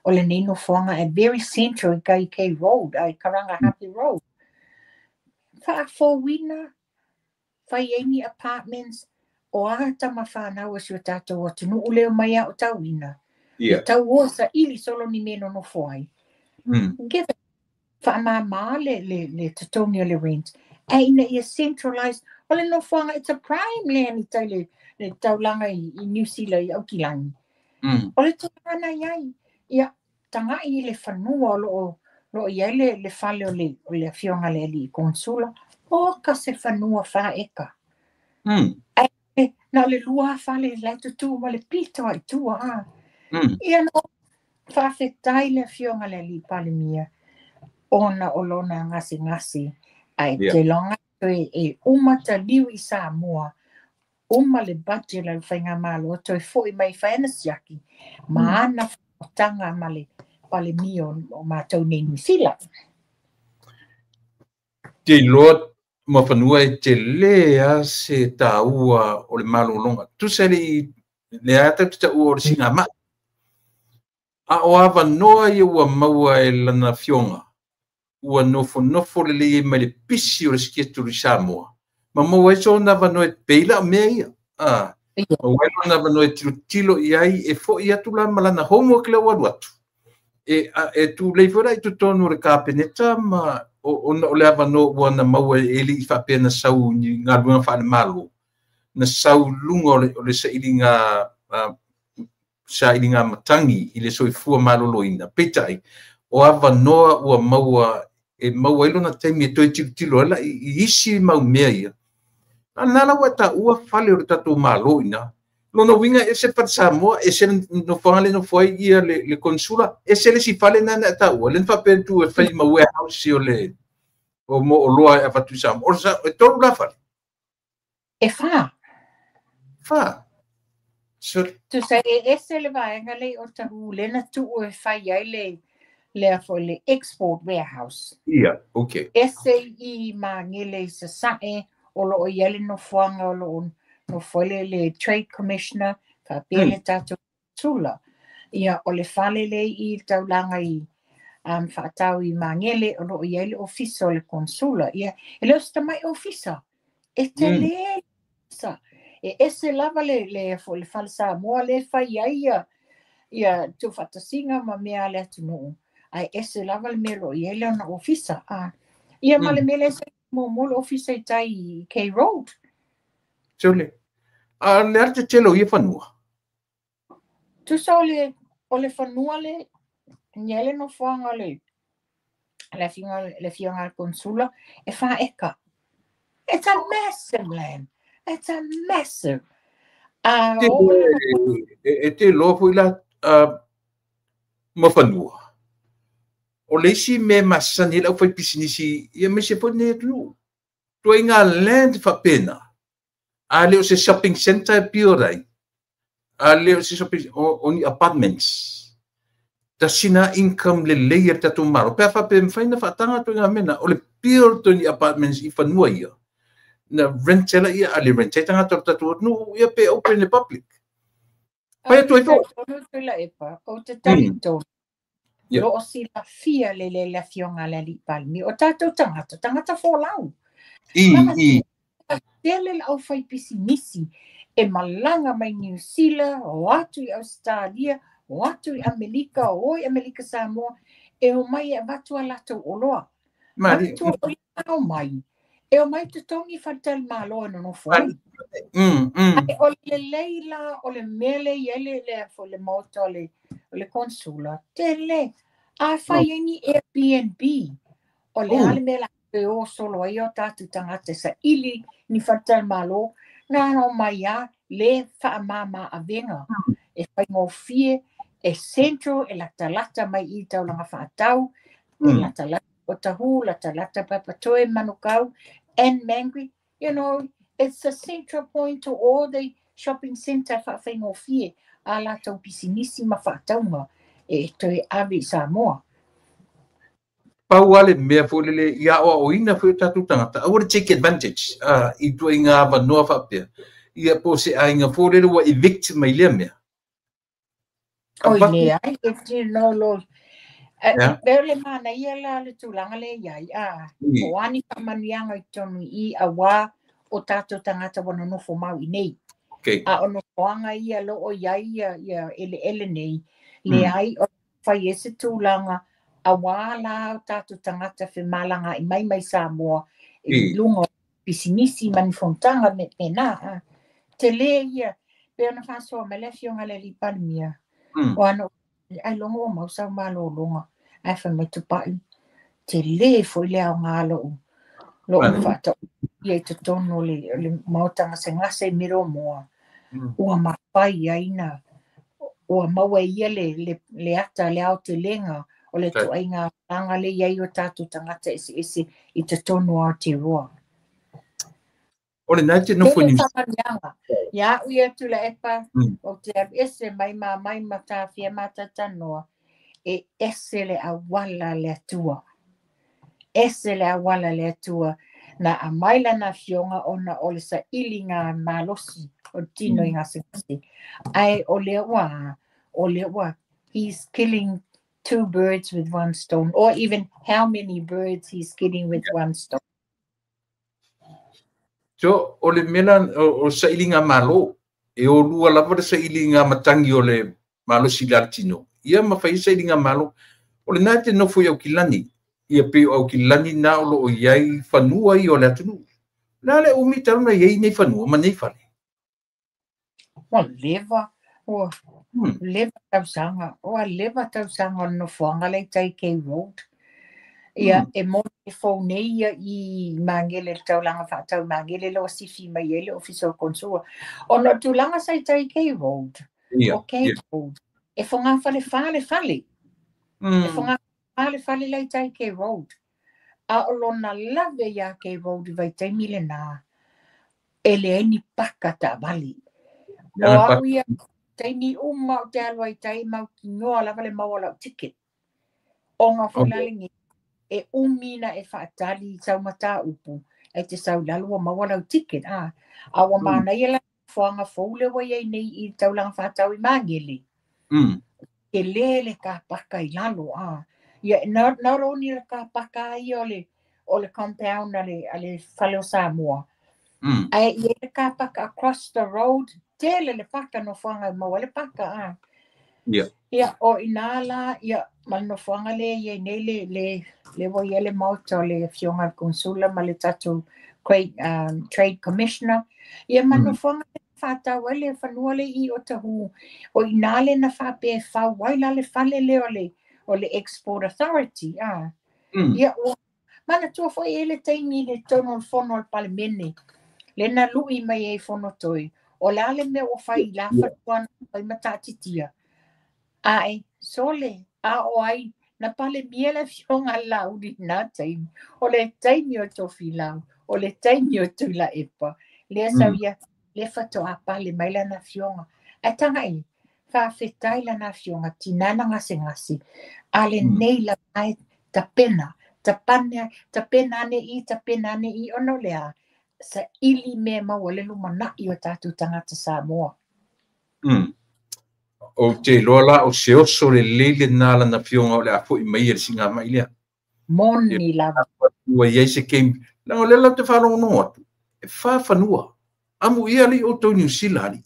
o le nei no foanga a very central i K Road ai Karanga Happy Road fa fo wina fa yeni apartments o ata mafana o sio tato o tunu ule mai o tau wina tau o sa ili solo ni meno no foi give fa mama le tatonga le rent ai na ia centralized o le no foanga it's a prime land i tai le taulanga i New Zealand i Auckland o le tana iai ia tanga i le fanua lo ia le fale o le fionga le li konsula o ka se fanua fa eka ai na le lua fale le tu ma le pito ai tu ia no fa fetai le fionga le li palimia ona olona ngasi ai te longa e umata liu i Samoa uma le budget le whainga malo toi foi mai whaenasiaki ma ana tanga male pale mio o mātou nei New Zealand. Te loa mawhanua e te lea se tā ua o le malo longa. Tu se le ata tu ta ua o le singa ma. A o awa noa i ua maua e lana fionga. Ua nofo le le mai le pisi o le skietu li Samoa. Ma maua e so na wanoe peila o mea ia. Ma wailo na wanoe tilo i ai e fo i atu la malana homework le wadu atu. E tu leifora i tu tonu le kāpeneta ma o le awano ua na maua e li i whapea na sau ni ngā luanga whaane malo. Na sau lunga o le sa ili ngā matangi i le soifua malo loina. Petai, o awanoa ua maua e maua ilo na teimi e toi tilo ala i isi mau mea ia. Nala wa ta ua fale o tatou malo ina. Lona winga e se pat Samoa e se no fangale no foi ia le konsula e se le si fale na ta ua len fa pentu e fai ma warehouse o le o mo o loa e fatu Samoa o sa e tolu la fale e fa so tu sa e se le vai ngale o ta hule na tu o fai ai le for le export warehouse okay SAE ma ngele se sa o lo yele no fuanga o lo no fole le trade commissioner ka pele tato tula ia o le fale le I taulanga I whaatau I mangele o lo yele ofisa o le konsula ia e leo sta mai ofisa e te le sa e se lava le fole fale Samoa le fai ia tu whatasinga ma mea le atu no ai se lava le me lo yele na ofisa Ia male mele se mo molo office ai tai K Road. Sole. Le arte telo ia fanua. Tu sa ole fanua le nyele no fanga le fionga consula e fa eka. It's a massive land. It's a massive. Te lo foi la ma fanua. O le si me masani la foi pisinisi ia me se pone tu. Tu inga land fa pena. Ale o se shopping center piorai. Ale o se shopping on apartments. Ta sina income le layer ta tumaro. Pe fa pe mfaina fa tanga tu inga mena. O le pure to ni apartments I fanua ia. Na rentela ia ale rentela tanga to tatu no ia pe open the public. Pa tu ito. O te talito. Lo o sila fia le la fionga le li palmi. O tato tangata folau. Tele au fai pisinisi e malanga mai New Zealand, o atu I Australia, o atu I Amerika, o I Amerika Samoa, e o mai e watu alato oloa. Watu o mai. E o mai te tongi fatal malo no fuai. O le leila, o le mele, yele le fo le moto, o le consula. Tele, a fai ni Airbnb. O le ale mela e o solo ai o tatu tangata sa ili ni fatal malo. Nga no mai a le wha mama a venga. E whai ngō fie, e central, e lata mai I taulanga whaatau, e lata o tahu, lata papatoe manukau, and Mangry. You know, it's a central point to all the shopping center whai ngō fie. A lata o pisinisi ma whaataunga, e toi avi Samoa. Pau ale mea folele ia o ina foi tatu tangata. I would take advantage. I tu inga va no fa pe. Ia po se ainga folele wa evict mai le mea. Oi ne ai e no lo. Bele mana ia la le tulanga le ia. O ani ka manianga I tonu I awa o tatu tangata wana no fo mau I nei. A ono foanga ia lo o ia ele nei. Le ai o fai ese tulanga a wala tatu tangata fe malanga I mai Samoa I lungo pisinisi manifontanga me pena te le ia pe ona faso me le fionga le li palmia o ano ai longo o mausa malo longa ai fa me tupai te le foi le au ngalo lo fato ia te tono le mautanga se ngase miro moa o mapai aina o maua ia le ata le au te lenga o le tuainga anga le iai o tatu tangata ese I te tono a te roa. O le nai te no fo ni. Ia uia tu la epa o te ese mai mata fia mata tanoa e ese le awala le atua. Ese le awala le atua na a maila na fionga ona o le sa ilinga malosi o tino I ngase. Ai o le wa he's killing 2 birds with 1 stone, or even how many birds he's killing with 1 stone. So, o le mena o sa ilinga malo, e o lua lava sa ilinga matangi o le malo silartino. Ia mawhai sa ilinga malo, o le nai te nofo I au kilani. Ia pe au kilani na o lo o iai whanua I o le atunu. Nā le umi taruna iai nei whanua, ma nei whale. Well, leva tausanga. O leva tausanga no fuanga le tai K Road. Ia e mo e fo nei I mangele taulanga whaatau mangele lo sifi mai ele official consua. O no tulanga sai tai K Road. O K Road. E fonga fale. E fonga fale le tai K Road. A o lona lave ia K Road vai tai milena. Ele ni pakata vali. O au ia taini uma o te alua I tai mau ki ngoa lava le mawala o ticket. O ngā whulalingi e umina e whaatali sau mata upu e te sau lalua mawala o ticket. Awa mana ia la whanga whaule wa iei nei I taulanga whaatau I mangele. E lele ka paka I lalo. Ia not only le ka paka I o le compound ale whale o Samoa. Ai ia le ka paka across the road. Tele le paka no whanga maua le paka. Ia o inala ia mal no whanga le ia nei le le wo yele mauta le fionga konsula ma le tatu trade commissioner ia manofonga fata wale fanua le I o tahu o inale na fa pe fa waila le fale le o le export authority ia o mana tua foi ele taimi le tono fono al palemene le na lui mai e fono toi o la le me o fai la fatuan pai matatitia ai sole o ai na pale miele fionga laudi na taimi o le taimi o tofi lau o le taimi o tula epa le sauia le fatoa pale mai la na fionga e tangai fa fetai la na fionga tinana ngase ale nei la mai tapena ne I ono lea sa ili me mawale lumana I o tatu tangata Samoa. O te lola o se oso le lele nala na fionga o le apo I mai e singa mai lea. Moni lava. Ua iei se keim. Lango lela te whanau no atu. E whanua. Amu ia li o tau New Zealand.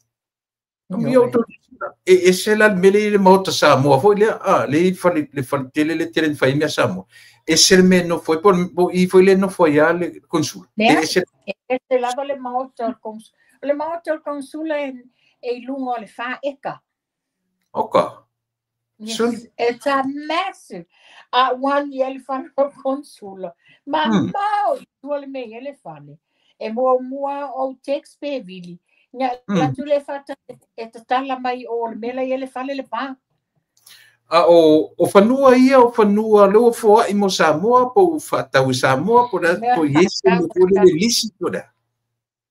Amu ia o tau New Zealand. E se la mele le maota Samoa. Foi lea, le fale tele le tele fai mea Samoa. E se me no foi po I foi le no foi a le consul. E se lava le maota o consul. Le maota o consul e lungo le fa eka. Oka. Yes, it's a massive. One elephant o consul. Ma mau tuole me elefante. E mua o tex pe vili. La tu le fata e tala mai o le mela elefante le pa. O whanua ia, o whanua leo fōa I mo Samoa, po whatau Samoa, po da, po yese mo tole le lisi to da.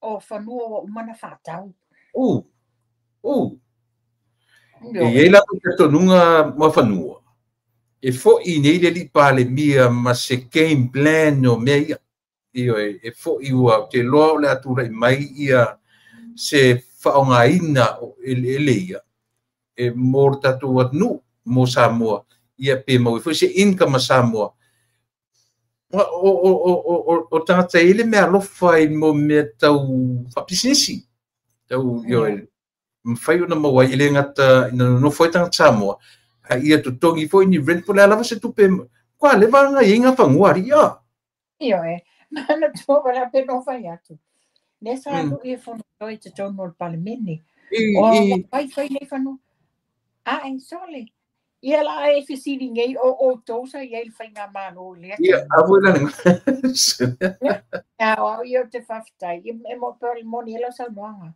O whanua o umana whatau. E iela po te tonunga ma whanua. E fo I nei le li pale mia ma se game plan o mea ia. E fo I ua te loa le atura I mai ia se whaongaina o ele ia. E mor tatu atnu. Mo Samoa ia pe mo foi se inka ma Samoa o tata ele me alofa I mo me tau fapisisi tau yo mfai ona mo ile ngata no foi tanga Samoa ia to tongi foi ni rent por ela você tu pe kwa le vanga inga fangua ia mana tu para pe no fai atu nessa no e fono toi te tono palemene o fai nei fano sole ia la e fisiri ngai o tosa ia il fai ngā mano le ia abuela ni o ia te faftai e mo per moni ela sa noanga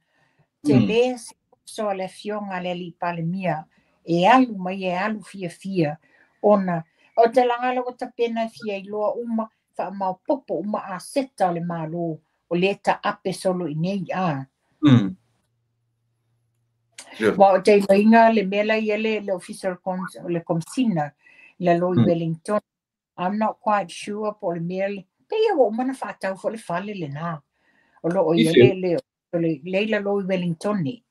te le so le fionga le li palemia e alu mai e alu fia ona o te langa lo ta pena fia I loa uma fa ma popo uma a seta le malo o le ta ape solo I nei Well, te inga le mela yele le official le comsina le Lloyd Wellington. I'm not quite sure por le mele. Pe o mana fatau fo le fale le na. O lo yele le la Lloyd Wellington ni.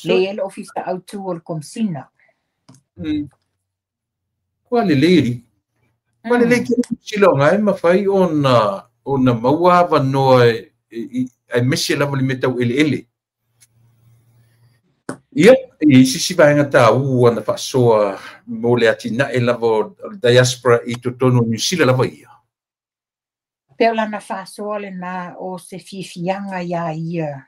Le yele official autu o le comsina. Kwa le lady. Kwa le lady silonga ma fai ona maua va no ai mesi la vole metau ele. Ia, I sisi vaenga tā ana whaasoa mo le atina e lavo diaspora I totono New Zealand lava ia. Peo lana whaasoa le nā o se fifianga ia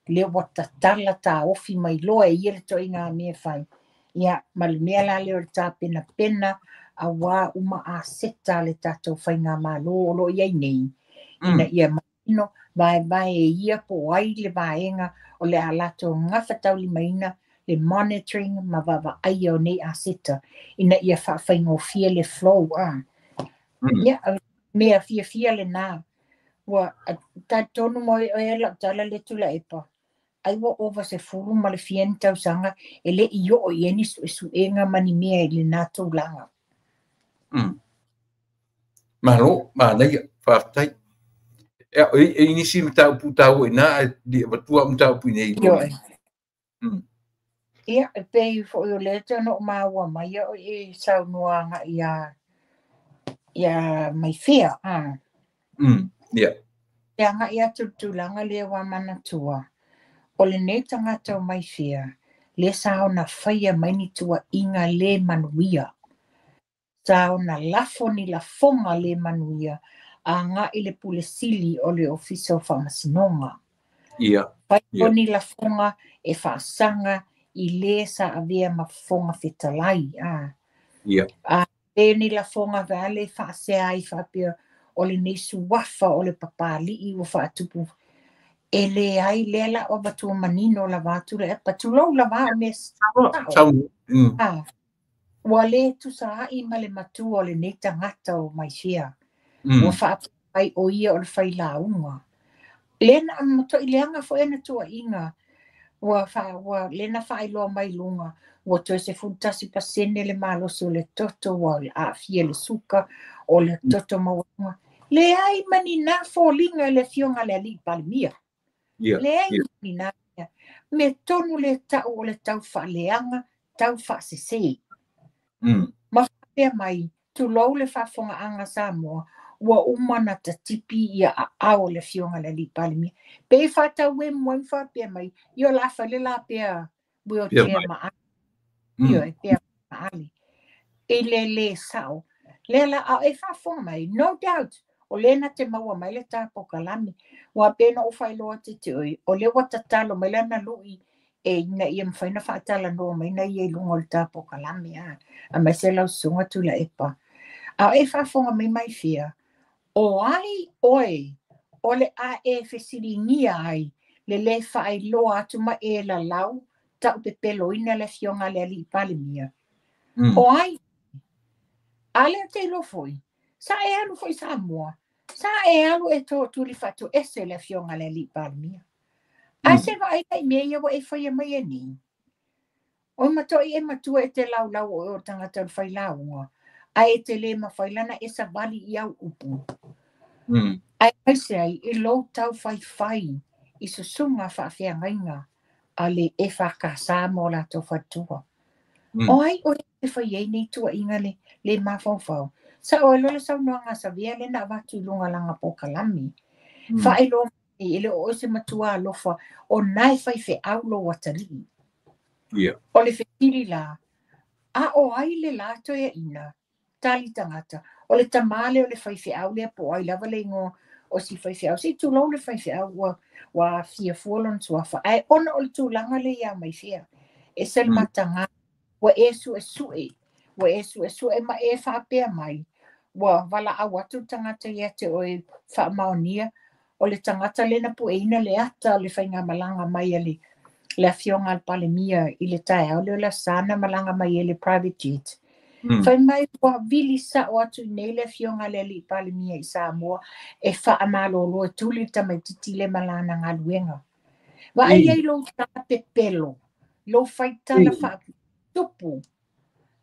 le wata tala tā ofi mai loa ia le toi ngā mea whai. Ia, ma le mea la leo le tā pena a wā uma a seta le tātou whai ngā mālo o lo iai nei. Ina ia maino vai e ia po ai le vaenga o le alato ngawhatau li maina le monitoring ma vava ai o nei aseta ina ia whaingo fia le flow ia mea fia le nā wa ta tonu mo e la tala le tula epa ai wa over se furu ma le fien tau sanga e le I o ieni su enga mani mea le nā tau langa Malo, nei whaatai. E inisi mtau putau ina di batua mtau pune Ia pe fo yo le no maua mai o e sau noanga ia mai fea ia nga ia tutulanga le wa manatua o le nei tangata o mai fea le sao na faia mai ni tua inga le manuia sa ona lafo ni la fonga le manuia a nga i le pulesili o le ofisa o whamasinonga. Ia. Pai oni la fonga e whaasanga i le sa avea ma fonga whetalai. Ia. E ni la fonga vale whaasea ai whapea o le nesu wafa o le papali i o whaatupu. E le ai lela o batua manino la vatu le patulau la vā mes. Wa le tu sa i ma le matu o le nei tangata o mai fia. Wa whaapai o ia o le whai launga. Lena amato i leanga fo ena tua inga. Wa lena whai loa mai lunga. Wa tu se funtasi pasene le malosi o le toto wa le afia le suka o le toto maunga. Le ai mani na fo linga le fionga le ali palmia. Le ai mani na. Me tonu le tau o le tau whaleanga, tau whasesei. Ma whapea mai, tu lau le whafonga anga Samoa, ua umana ta tipi ia a ao le fionga le li palimi. Pe whatau e mwai whapea mai, io la whale la pea wheelchair maali. Io e pea maali. E le sao. Le la a e whafonga mai, no doubt. O lena te maua mai le tāpo kalami. Wa pena o whailoa te te oi. O le watatalo mai lana lui. E ina ia mwhaina whaatala noa mai na ia ilunga o le tāpo kalami. A mai se lau sunga tu la epa. A e whafonga mai fia. O ai oi. O le a e whesiri ngia ai. Le whailoa atu ma e la lau. Tau pe pelo ina le fionga le ali palimia. O ai. Ale te lo foi. Sa e alu foi Samoa. Sa e alu e tō turi whatu ese le fionga le li palmia. A se wa ai kai mea wa e whai mai e ni. O matoi e matua e te lau o tangata whai launga. A e te le ma whai lana e sa wali i au upu. Ai se ai e lo tau whai i susunga whawhia ngainga. A le e whakasa mo la tō whatua. O ai o e whai e nei tua inga le ma whau. Sa o lo sa no nga sa via le na watu lunga langa po kalami. Fa e lo ele o se matua lofa o nai fai fe au lo watari. O le fetiri la. A o ai le lato e ina. Tali tangata. O le tamale o le fai fe au le po ai lava le ngo o si fai fe au. Si tu lo le fai fe au wa fia fuolon suafa. Ai ona o le tu langa le ia mai fia. E sel matanga. Wa esu e sue. Wa esu e sue ma e whapea mai. Wa wala a watu tangata ia te oi whaamaonia. O le tangata lena pu eina le ata le whainga malanga mai ali. Le fionga al palemia i le tae. O le sana malanga mai ali private jet. Whai mai wa vili sa o atu nei le fionga le ali palemia i Samoa. E whaamalo e tuli tamai titi le malana ngā luenga. Wa ai ai lo tape pelo. Lo whaitala wha tupu.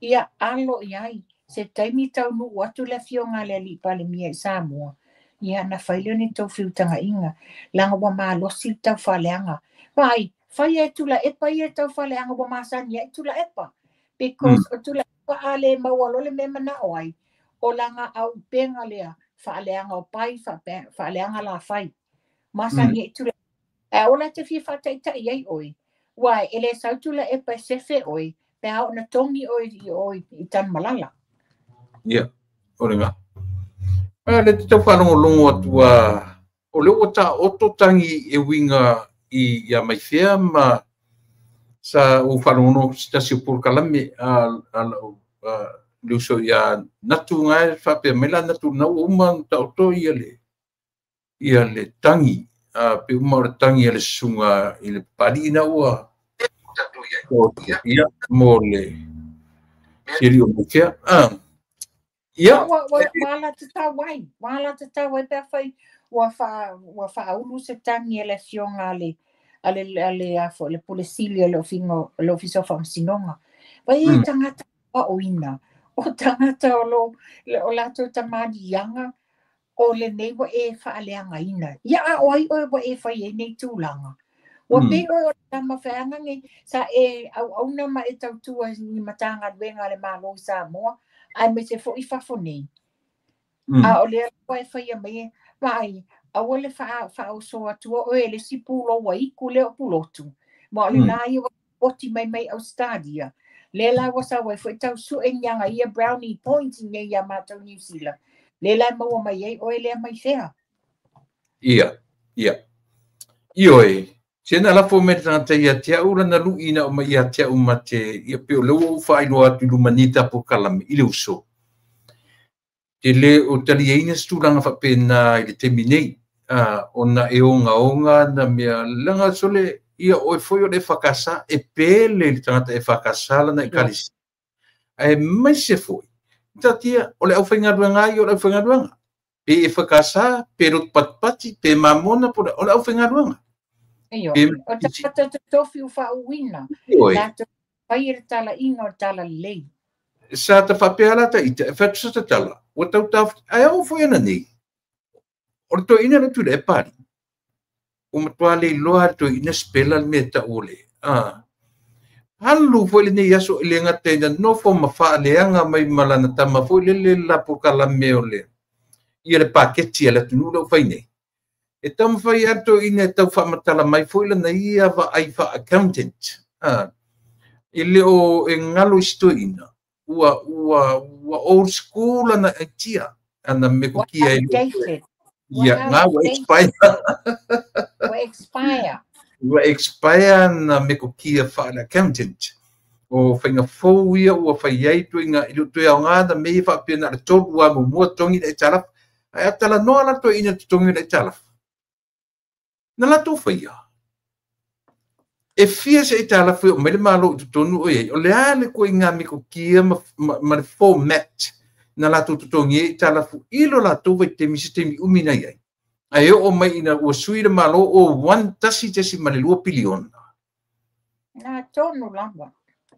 Ia alo i ai. Se taimi tau nu watu le fionga le ali palemia i Samoa. Ia na whaile ni tau whiutanga inga. Langa wa maa losi tau whaleanga. Vai, whai e tula epa i e tau whaleanga wa maa sani e tula epa. Because o tula epa a le mawalo le mema na oai. O langa au penga lea. Whaleanga o pai, whaleanga la whai. Maa sani e tula. E ola te fia whataita i ai oi. Wai, ele sau tula epa sefe oi. Pe hao na tongi oi i tan malala. Ia, orenga. Le te tau whanongo atua o leo ta ototangi e winga i ia mai whea ma sa o whanongo stasi o Purkalame leo so ia natu ngai whapea mela natu nau umang ta oto ia le tangi pe umar tangi ia le sunga i le pari na ua ia mo le siri o mukea ia wala te tawai pe fai wa fa ulu se tangi ele fionga ale afo le polisilia le ofiso fa sinonga vai tangata o ina o tangata o lato tamadi yanga o le nebo e fa aleanga ina ia o ai o e fa ye nei tulanga wa pe o tama fanga ngi sa e au na ma e tau tua ni matanga wenga le malo Samoa ai me se fo i fa foni a o le vai fa ia me vai a o le fa o so atu o ele si pulo wa i kule o pulotu ma le nai o ti mai au stadia Le la wasa wai fo tau su e nyanga ia brownie points nye ia mātou New Zealand. Le la maua mai ei o le mai fea. Ia. Ioi. Sena la fo meta te ia te ura na lu ina o mai ia te umate ia pe le o fa ilo atu lumanita po kalame ile uso. Te le o tali ina stulanga fa pena ile te minei. Ona e onga na mea langa sole ia o foi o le fakasa e pele le tangata e fakasa na e kalisi. Ai mai se foi. Tatia o le au whainga ruanga i o le au whainga ruanga. Pe e fakasa, pe rot patpati, pe mamona po o le au whainga ruanga. Eyo, o tata te tofi u wha uwina. Lato whaire tala inga o tala lei. Sa ta whapea la ta ita, e whatu sa tala. O tau tau, ai au foi ana nei. O le to ina le tu le e pari. O matua le loa to ina spela le me ta ole. Halu foi le nei aso le ngate na no fo mawha leanga mai malana tama foi le la po kala me ole. Ia le paketi ala tunu lo fai nei. E tam fai ato ina e tau whamatala mai foi le na ia wa ai wha accountant. Ile o e ngalo isto ina. Ua old school ana e tia. Ana me ko kia e lo. Ia, ngā wa expire. Wa expire na me ko kia wha an accountant. O whainga fau ia ua whai ai tu inga ilo tu au ngā na mei wha pia na tolu wa mua tongi na e talaf. Ai atala noa la to ina tongi na e talaf. Na la to whai ia. E fia se e talaf o mele malo tu tonu o iei. O le ale ko inga me ko kia ma le format. Na la to tongi e talafu ilo la to vai temi umina iei. Ai o mai ina ua sui le malo o 1 tasi ma le 2 piliona. Na tonu lamba.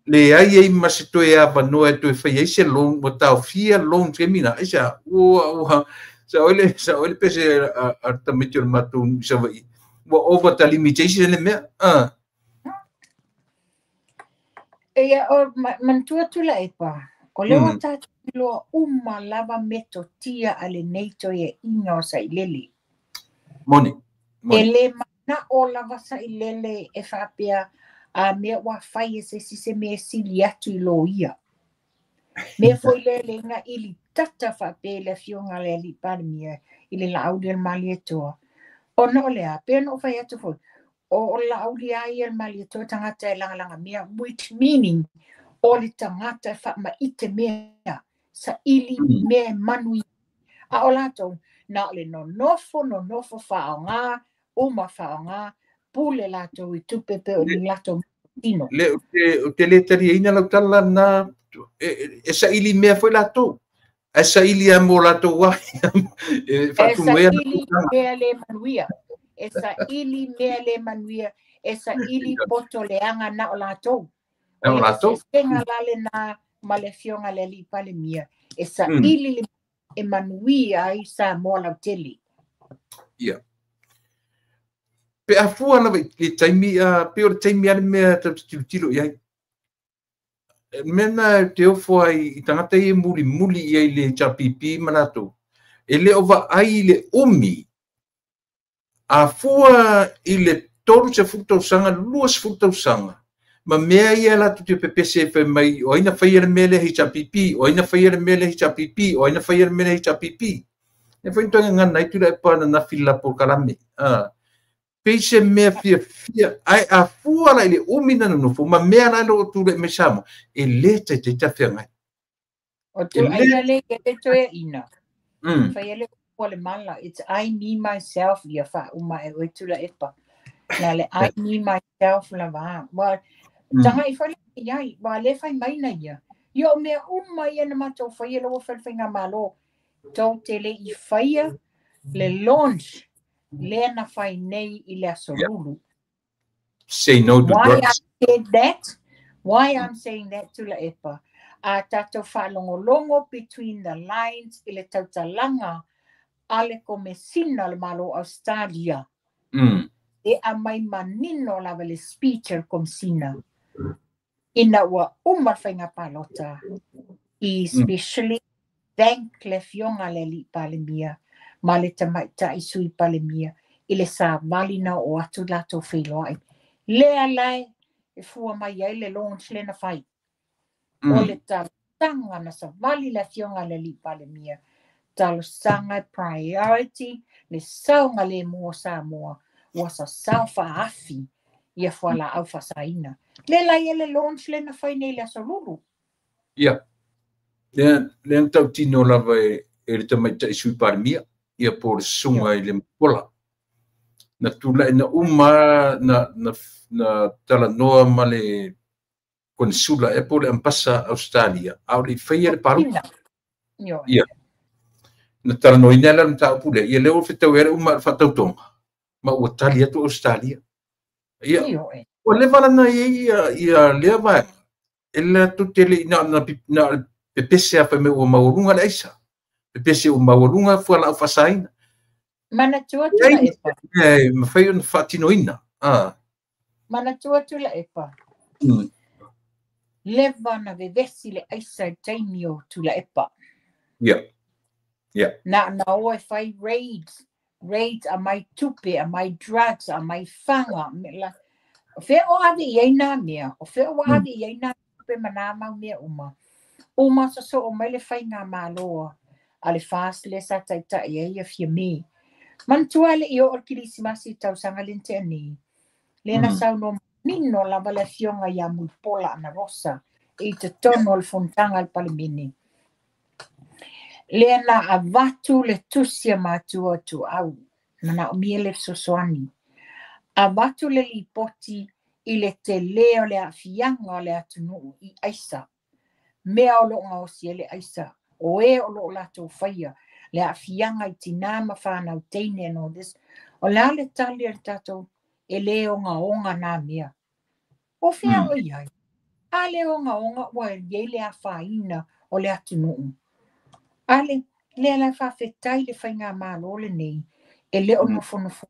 Le ai ei masito e ava no e to fai ese long o tau fia long ke mina isa o sa ole pese a tamitio matu sa vai o over the limitation le me Ia o mantua tula e pa. O leo tatu loa lava meto tia ale neito e inga o sa ilele. Moni. E le mana o lava sa ilele e whapea a mea wa whai e se mea sili atu I lo ia. Mea foi le nga ili tata whape le fionga le li parimia ili la audi al mali e toa. O no le a, pēr no whai atu foi. O la audi ai al mali e toa tangata e langa mea, which meaning o le tangata e wha ma ite mea sa ili mea manui. A o lato, na le no nofo whaonga, uma whaonga, pule lato I tupepe o ni lato tino. Le o te letari ina lau tala na e sa ili mea foi lato. E sa ili a mo lato wa. E sa ili mea le manuia. E sa ili mea le manuia. E sa ili poto le anga na o lato. Na o lato. Se senga lale na ma le fionga le li pale mia. E sa ili e manuia I sa mo lau teli. Ia. Pe a fua na le taimi pe o taimi ale mea tilo iai. Mena te ofo ai tangata I muli iai le chapipi manato. E le ova ai le umi. A fua I le toru se futau sanga, luas futau sanga. Ma mea ia la tu te pepese fe mai, o ina whaia le mele hi chapipi, o ina whaia le mele hi chapipi, o ina whaia le mele hi chapipi. E whaintonga ngana, I tula e pana na fila po karame. Peise mea fia, ai a fua la ile umina nufu, ma mea la lo tule me samo, e le te tawhia ngai. O tu aina le ke te toe ina. Whaia le le mala, it's I, me, myself, ia wha uma e tula epa. Na le I, me, myself la wa. Wa, tanga I whale iai, wa le whai maina ia. Ia o mea uma ia na mato whaia lo whalwhinga malo. Tau te le I whaia, le launch, le na whai nei I le asorulu. Say no to drugs. Why I'm saying that tula epa. A tato whalongolongo between the lines I le tautalanga ale ko mesina le malo Australia. E a mai manino la le speaker kom sina. Ina wa whainga palota. Especially thank le fionga le li palemia. Ma le tamaita I sui palemia. I le sa malina o atu lato wheloai. Le alai e fua mai ai le launch le na whai. o le tanga na sa vali la fionga le li pale mia. Talo sanga priority le saunga le mua sa mua wasa saufa afi ia fala au fasaina. Le la ia le launch le na whaine le asalulu. Ia. Le tau tino lava e le tamaita i sui pare mia. Ia por sunga i le mpola. Na tula ina uma na tala noa ma le konsula e por le ampasa Australia. Au le whaia le paru. Ia. Na tala noa ina la mta upule. Ia leo fitau ere uma whatautonga. Ma ua tali atu Australia. Ia. Ua le vala na ia lea vai. Ela tu tele na pepese a me o maurunga le aisa. Pepese o maurunga fu la fasaina. Mana tua tula epa. Ma fai un fatino ina. Mana tua tula epa. Leva na vevesi le aisa taimio tula epa. Yeah. Yeah. Na oe fai raids. Raids a mai tupe, a mai drugs, a mai fanga. Fe o ave ieina mea. O fe o ave ieina pe manama mea uma. Uma so o mai le fai ngā māloa. A le fast le sa taita ia fia me. Mantua le i o kirisimasi tau sanga lente ani. Lena sau no mino lava le fionga ia muipola ana rosa. I te tono le fontanga al palimini. Lena a vatu le tusia matua tu au. Nana o miele sosoani. A vatu le lipoti i le te leo le a fianga le atunu i aisa. Mea o lo ngā osia le aisa. O e o lo lato whaia. Le a fianga i tinama whanau teine and all this. O la le tali al tato e le o ngā onga nā mea. O whia o iai. A le o ngā onga wa e le a whaina o le atunu. A le la whawhetai le whainga mālo le nei. E le o nofonofo.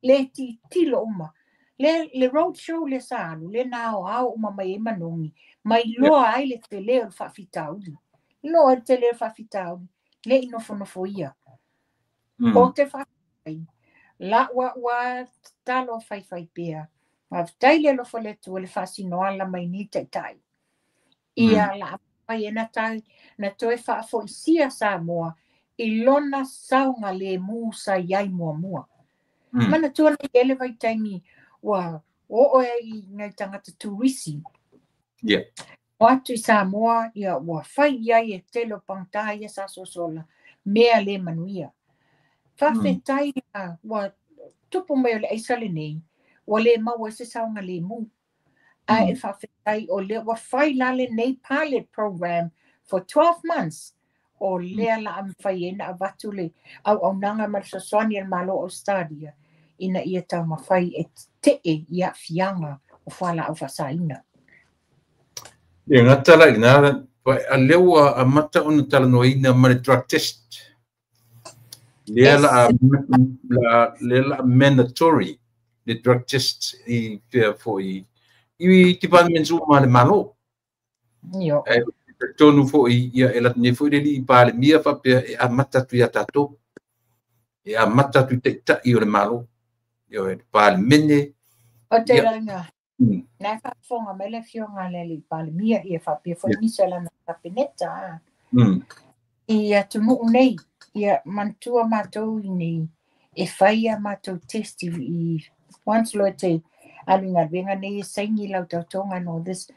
Le ti tilo uma. Le road show le sālu. Le nāo au uma mai e manongi. Mai loa ai le te leo whawhitauli. Loa te leo whawhitauli. Le inofo ia. O te whawhitai. La wa talo whai pia. Whawhitai le lofo le tua le whasinoala mai ni tai. Ia la mai e na tai na toe whaafo i sia sa moa. I lona saunga le mūsa iai mua. Mana tua na ele vai taimi wa o i ngai tangata tuisi. Yeah. O atu i Samoa, ia wa whai iai e telo pangtai e sa sosola, mea le manuia. Whawhetai wa tupu mea le eisale nei, wa le maua se saunga le mu. A e whawhetai o le wa whai lale nei pilot program for 12 months. O lea la am whai ena a watu le au nanga marisoswani al malo o stadia. Ina ia tau mawhai e tee ia fianga o whala au whasaina. E ngatala i nara, a lewa a mata o na tala noina ma le drug test. Lea la mandatory, le drug test i fea fo i department ma le malo. Yo. Tonu fo i ia elat ne fo i li pa le mia fa pe a mata tu ia tato. E a mata tu te ta i o le malo. Yo e pa le mene. O te ranga. Nā whaafonga mele fionga le li pale mia i e whapia fo nisa la na kapineta. I tunu nei, i mantua mātou i nei, e whaia mātou test i once lo te alunga venga nei e saingi lau tautonga and all this.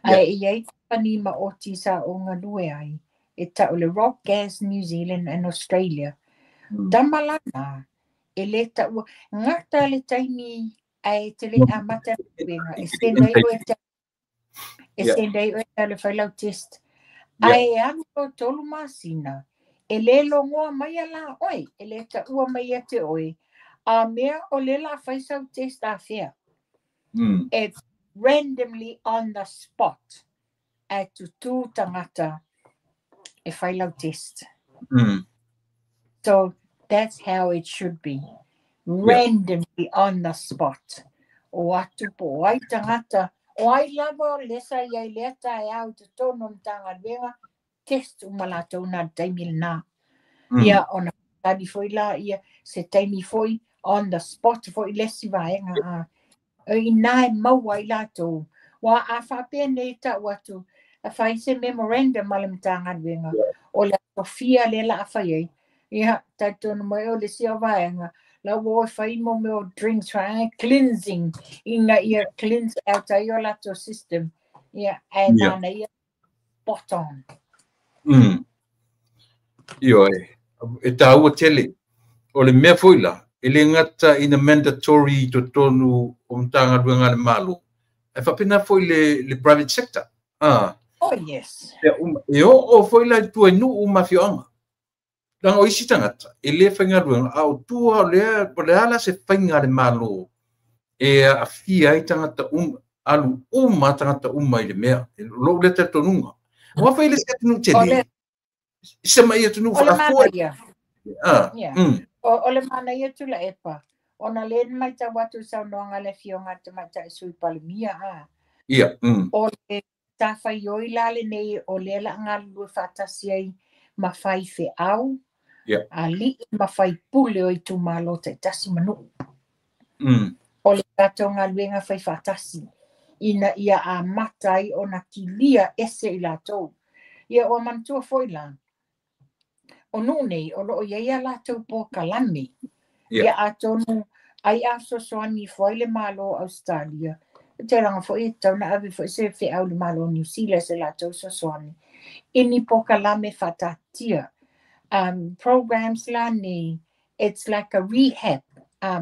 I ei pani ma oti sa o ngā lue ai, e tau le Rock Gas New Zealand and Australia. Damalana, e le tau, ngata le taimi ai te le amata venga e sendai o e le whailau test ai anko tolu masina e le longoa mai ala oi e le ta ua mai te oi a mea o le la whaisau test a whea it's randomly on the spot e tu tangata e whailau test so that's how it should be. Randomly on the spot. O atu po ai tangata. O ai lava lesa iai leta e au te tono mtanga venga. Test umalato na taimil na. Ia ona tani foi la ia se taimi foi on the spot foi lesi vaenga. I nai maua i lato. Wa a whape nei ta watu. a whai se memorandum ma le matanga wenga o le Sofia le la whai ia taitona mai o le sia vaenga la wo whai mo me o drinks whai cleansing inga ia cleanse out ai o lato system ia e mana ia spot on Ioi, e tāua tele, o le mea foila, e le ngata ina mandatory to tonu o mtanga duenga le malo. E whapena foi le private sector. Oh yes. E o foila i tua inu o mafioanga. Langa o isi tangata, e le whainga duenga, au tua o le ala se whainga le malo. E a fia i tangata alu tangata i le mea. E lo le te tonunga. Wa whaile se tunu tele. Isa mai atu nu whaafoa. O le mana ia tu la epa. O na len mai ta watu sau noanga le fionga te mai ta sui palimia. Ia. O le ta whaioi la le nei o le la ngā lua whatasi ai ma whai whi au. A li ma whai pule o i tu malo te tasi manu. O le tato ngā luenga whai whatasi. Ina ia a matai o na kilia ese i la tau. Ia o mantua foi la. O nune, o loo ia la tau po kalami. Ia a tonu, ai a sosoani foi le malo Australia. Te ranga foi tau na avi foi se fe au le malo New Zealand se la tau sosoani. Ini po kalame fatatia. Programs la ni, it's like a rehab.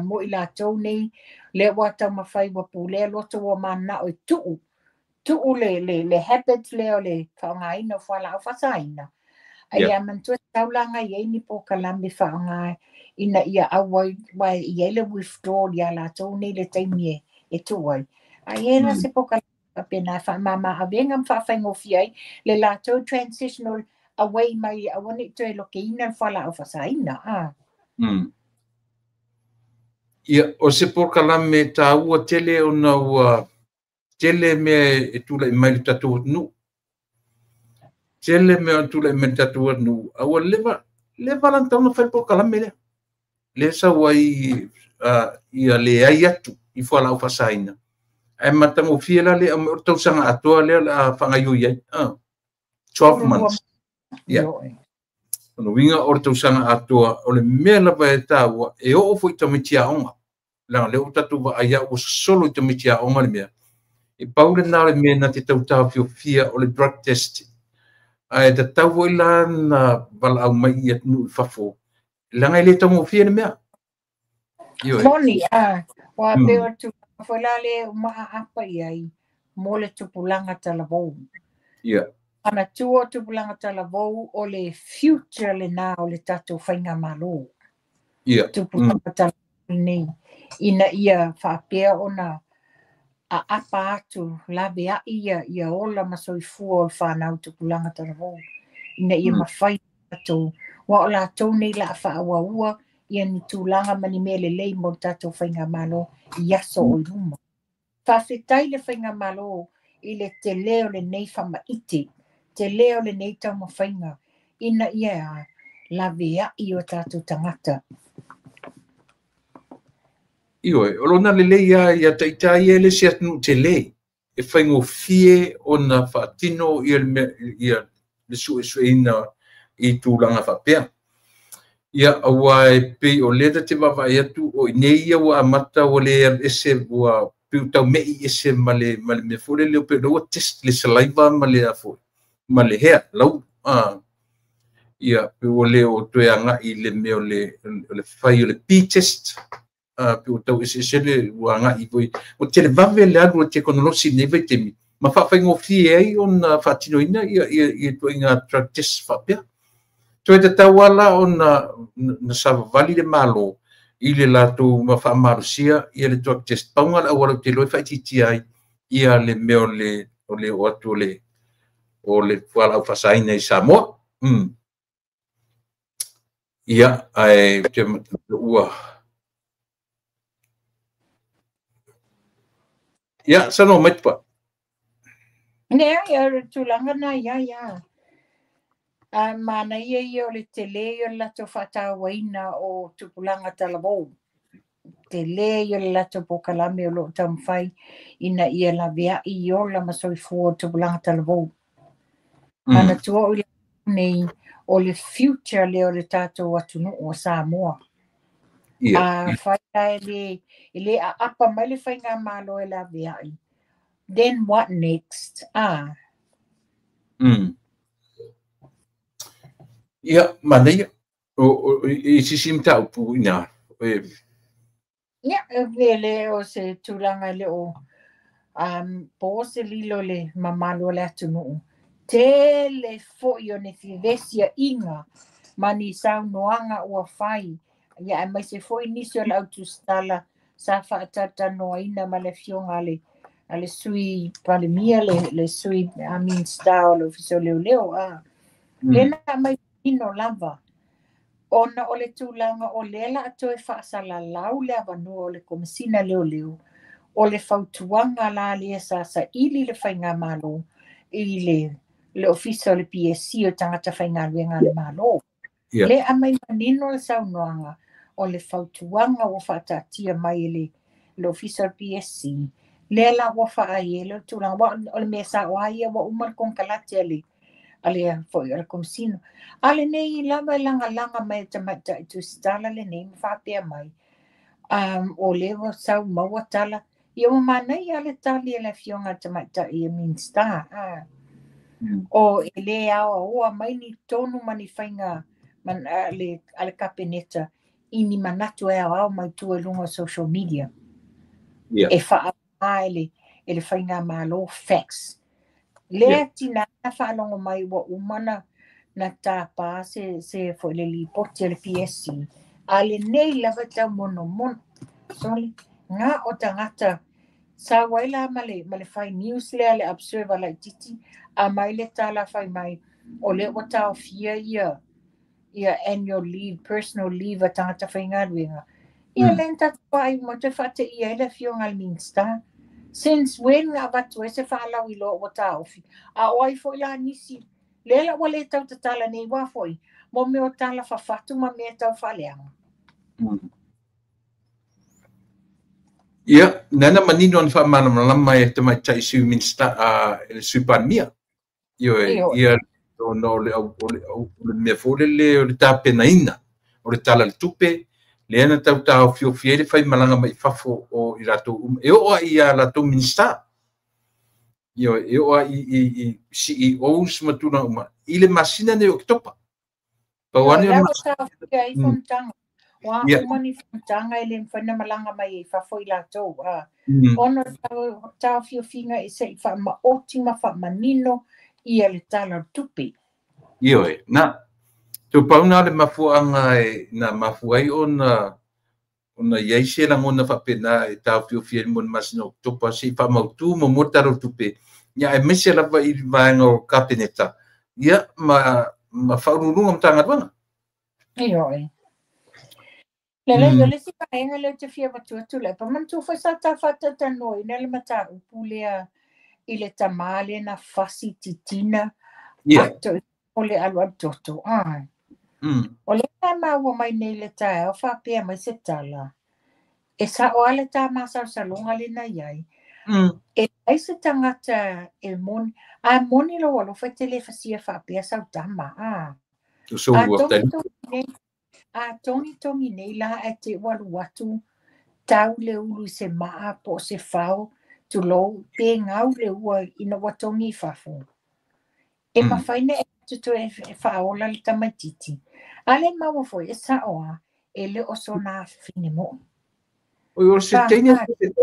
Mo i la tau nei, le wata mawhai wapu, le loto wa mana o tuu. Tuu le habits le o le whaongaina whala au whasaina. Ia mantua taulanga ia ni po kalame whaonga ina ia awai wai ia le withdraw ia la tau nei le taimie e tuai. Ia na se po kalame pena mama avenga whawhaingofi ai le la tau transitional away mai awani tue loke ina whala au whasaina. Ia o se po kalame ta ua tele o na ua tele me e tula i mai le tatu nu. Tele me o tula i mai le tatu nu. Aua leva lantau na whai po kalame le. Le sa wai ia le ai atu i whala au whasaina. E matango fiela le o tausanga atoa le a whangaiui ai. 12 months. Ia. Ono winga o tausanga atoa o le mea lava e tāua e o fo i tamitia onga. Langa le o tatu wa aia o solo i tamitia onga le mea. E paule nā le mea na te tautau fia o le drug test. E te tau i la na wala au mai i atunu i whafo. Langa i le tango fia le mea. Moni, wa peo tu whala le maa apa i ai mo le tupulanga talavou. Ia. Ana tua tupulanga talavou o le future le nā o le tatu whainga malo. Ia. Tupulanga talavou nei. Ina ia whapea o na a apa atu la bea ia ola masoifua o whanau tupulanga talavou. Ina ia mawhai atu. Wa o la tau nei la whaaua ua ia ni tūlanga mani mele lei mo tatou whainga malo i aso o luma. Whawhetai le whainga malo i le te leo le nei whama iti, te leo le nei tau ma whainga, ina ia la vea i o tatou tangata. Ioi, o lona le leia ia taitai e le si atunu te le, e whaingo fie o na whaatino ia le suesueina i tūlanga whapea. Ia awai pe o leda te wawa i atu o nei ia wa amata o le ese wa piu tau mei ese male me fore leo pe loa test le saliva male a fore male hea lau ia pe o leo toe anga i le meo le whai o le p-test pe o tau ese le wa anga i voi o te le vave le adu o te konolosi neve temi ma whawhaingo fie ai o na whaatino ina ia to inga drug test whapea. Toe te tauala o na savavali le malo i le lātou ma whaamarusia ia le drug test paunga la awara te loi whaititi ai ia le meo o le o atu o le whala au whasaina i Samoa. Ia ai te ua. Ia sano maitpa. Nea ia tūlanga na ia. Mana ia o le tele o lato whatawaina o tupulanga talavou. Tele o le lato pokalame o lo tamwhai ina ia la vea i o la masoifua o tupulanga talavou. Ana tua o le nei o le future le o le tātou atunu o Samoa. Whaia ele a apa mai le whainga malo e la veai. Then what next? Ia, mana ia. I sisim tau pu ina. Ia, vele o se tūlanga le o po se lilo le mamalo le atunu. Tele fo i o ne fivesia inga mani sau noanga ua whai. Ia, e mai se fo i nisi o le autustala sa whaatata noa ina ma le fionga le sui palimia le sui amin stao le fiso leo. Lena mai ino lava. Ona o le tūlanga o lela ato e whaasala lau le avanua o le komisina leo. O le fautuanga la le sa ili le whainga malo i le ofisa o le PSC o tangata whainga luenga le malo. Le amai manino le saunoanga o le fautuanga o whaatatia mai le ofisa o le PSC. Le la wa whaai le tūlanga o le mesa o aia wa umar kong kalate ale foi al komisino. Ale nei lava langa mai tamata tu stala le nei whapea mai. O lewa sau maua tala. Ia manai ale tali e la fionga tamata i minsta. O ele awa mai ni tonu mani whainga man ale kapeneta i ni manatu e au mai tu e lunga social media. E wha ele whainga malo facts. Lea tina whalongo mai wa umana na tāpā se fo le lipoti le PSC. Ale nei lava tau mono. Soli, ngā o tangata sa waila male whai news le observer la titi a mai le tala whai mai o le o tau fia ia annual leave, personal leave a tangata whai ngā ruenga. Ia len tatu whai mo te whate ia ele fionga minsta. Since when nga watu e se whaalau i lo o ta ofi. A oi fo la nisi. Lela wale tau te tala nei wa foi. Mo me o tala whawhatu ma me tau whaleanga. Ia, nana manino an whamanama e te mai tai sui minsta e sui panmia. Ia, no le me fole le o le tāpena ina. O le tala le tupe. Le ana tau fio fiere fai malanga mai fafo o i rato e o ia rato minsta. E o i CEOs matuna uma. I le masina ne o kitopa. Pawane o masina. Wa umani fontanga ele mfana malanga mai fafo i rato. Ono tau fio finga i se fa ma otima fa manino i le tala tupe. Io na. So pauna le mafuanga na mafuai ona yaise la ngona whapena e tau fio mon masina o topa si whamautu mo motaro tupe. Ia e mese lava i vaenga o kapeneta. Ia ma whaururunga mtanga tuanga. Ioi. Lele yo le si paenga le te fia watu le. Pa mantu whaisata whatata noi. Nele mata upulea i le tamale na fasi titina. Ato o le alua toto. O le maua mai nei le tae o whapea mai se tala. E sa o ale tā masau salonga le na iai. E ai se tangata e moni. A moni lo walo whai te le whasia whapea sau tama. A tongi nei la e te walu watu. Tau le ulu se maa po se whao. Tu lo pe ngau le ua ina watongi whafo. E mawhaine e tutu e whaola le tamatiti. Ale maua foi e sa oa e le oso na fine mo. O se teni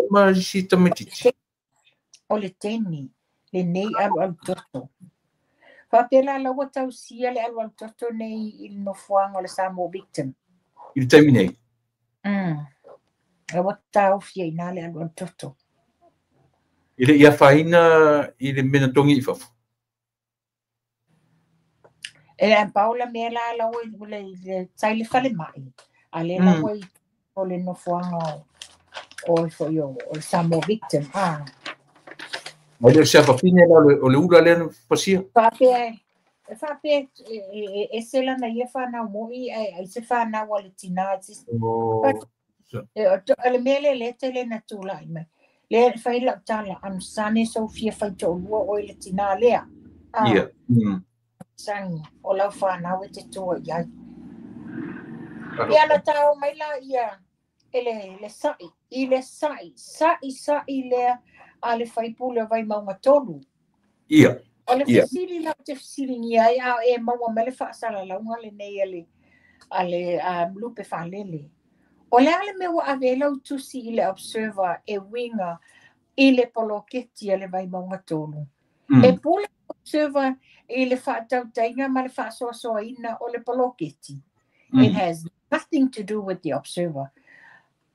ma si tamatiti. O le teni le nei alu toto. Whapela la wa tau sia le alu toto nei il no fuang o le Samoa victim. Il taimi nei. La wa tau fia ina le alu toto. Ile ia faina ile mena tongi fafu. E Paula me la le sai le fale mai. Ale la wa o le no fuang o o Samoa victim. Ma le se fapine la o le ula le pasia. Fape e se la na ia fa na mo ai se fa na wa le tina le mele le tele na tula mai. Le fai la tala am sane Sofia fai to lua o le tina lea. Ia. sangi o lau whanau e te tua iai. Ia na tau mai la ia ele sai, i le sai lea a le whaipule vai maunga tolu. Ia. O le fisiri la te fisiri ni ai a e maua mele whaasala launga le nei ale lupe whalele. O le ale me wa avela utusi i le observer e winga i le poloketi ale vai maunga tolu. E pule observer i le whaatau tainga ma le whaasoasoa ina o le poloketi. It has nothing to do with the observer.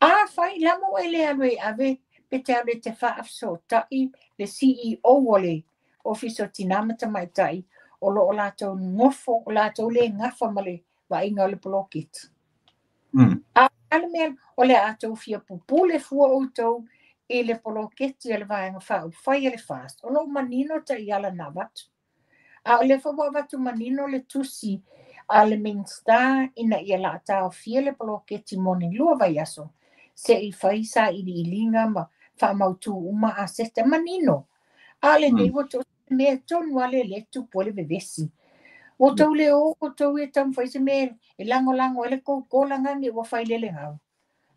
Fai lamo e le alwe ave pete ale te whaafso tai le CEO o le Office o Tinamata mai tai o lo o lātou ngofo o lātou le ngafa male wa inga o le poloketi. Ale mea o le atou fia pupule fua o tau i le poloketi ale vaenga whau whai ale fast. O lo manino ta i ala na watu. O le whawa watu manino le tusi a le Minsta ina i ala atao fia le poloketi moni lua vai aso. Se i whai sa i linga ma wha mautu uma a sete manino. Ale nei wato mea tonu ale le tupu le vevesi. O tau le o tau e tam whai se mea e lango ele ko langangi wa whai lele ngau.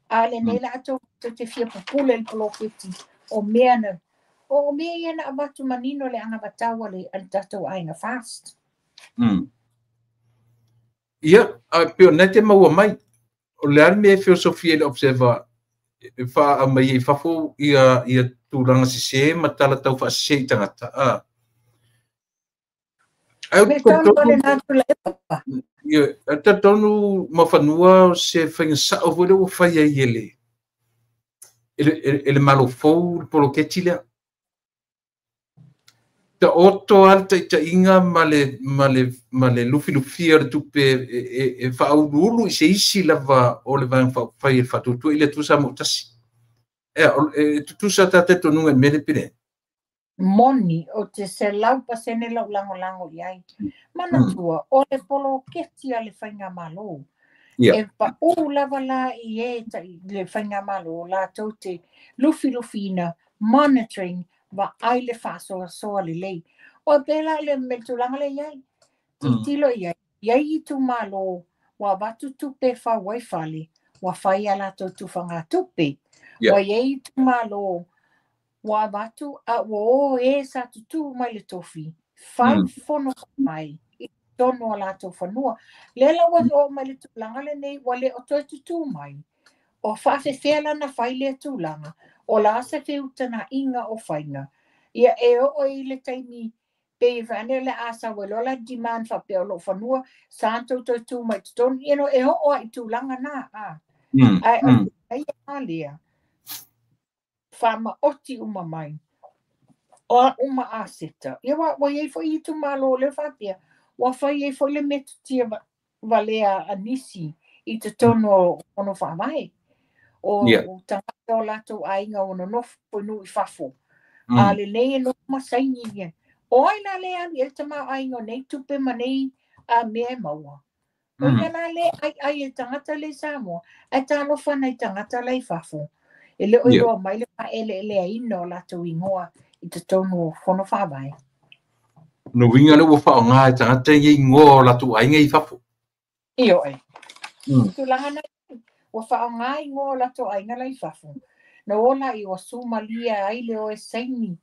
Ale nei la ato te fia pupule le poloketi o mea na. O mea iana abatu manino le anga watawa le antatou ainga fast. Ia, pio nete maua mai. O le ari mea filosofia le observer fa mai e fafo ia tūranga sise ma tala tau fa sise i tangata. Ta tonu mawhanua se whainga sao vore o whaia i ele. Ele malo fau poloketi lea. Ta oto alta i ta inga male lufi ar tupe e whaurulu i se isi lava o le vang whai e whatutu i le tusa motasi. Tusa ta te tonunga mele pire. Moni o te se laupa sene lau lango iai. Mana tua, o le poloketi a le whainga malo. E pa o lava la i e le whainga malo la tau te lufi-lufina monitoring wa ai le whaasoa le lei. O pela le meltulanga le iai. Titilo iai. Iai i tu malo wa watu tupe wha waifale wa whai ala tau tufanga tupe. Wa iai i tu malo wa watu a wo e sa tutu mai le tofi. Whau fono mai. I tono ala tau whanua. Lela wa o mai le tulanga le nei wa le o toi tutu mai. O whawhewhela na whai le tulanga. O la se whiutana inga o whainga. Ia e o i le taimi pe vane le asa welo la demand fa pe lo whanua santo tu mai ton e o i tulanga na ai alia fama oti uma mai o uma aseta ia wa ye fo i tu malo le fatia wa fa ye fo le metia valea anisi i te tono ono fa mai o tangato lato ainga ono no fo no i fafo ale nei no masaini ia oi na le ani el tama ainga nei tupe manei a me maua oi na le ai el tangata le samo e tano fana i tangata le fafo ele oi ro mai le pa ele ai no lato ingoa i te tono fono fa vai no winga le wo fa nga tangata i ngo lato ainga i fafo io ai tu lana wo fa nga ngo lato ainga le fafo no ola i o sumalia ai le o e saini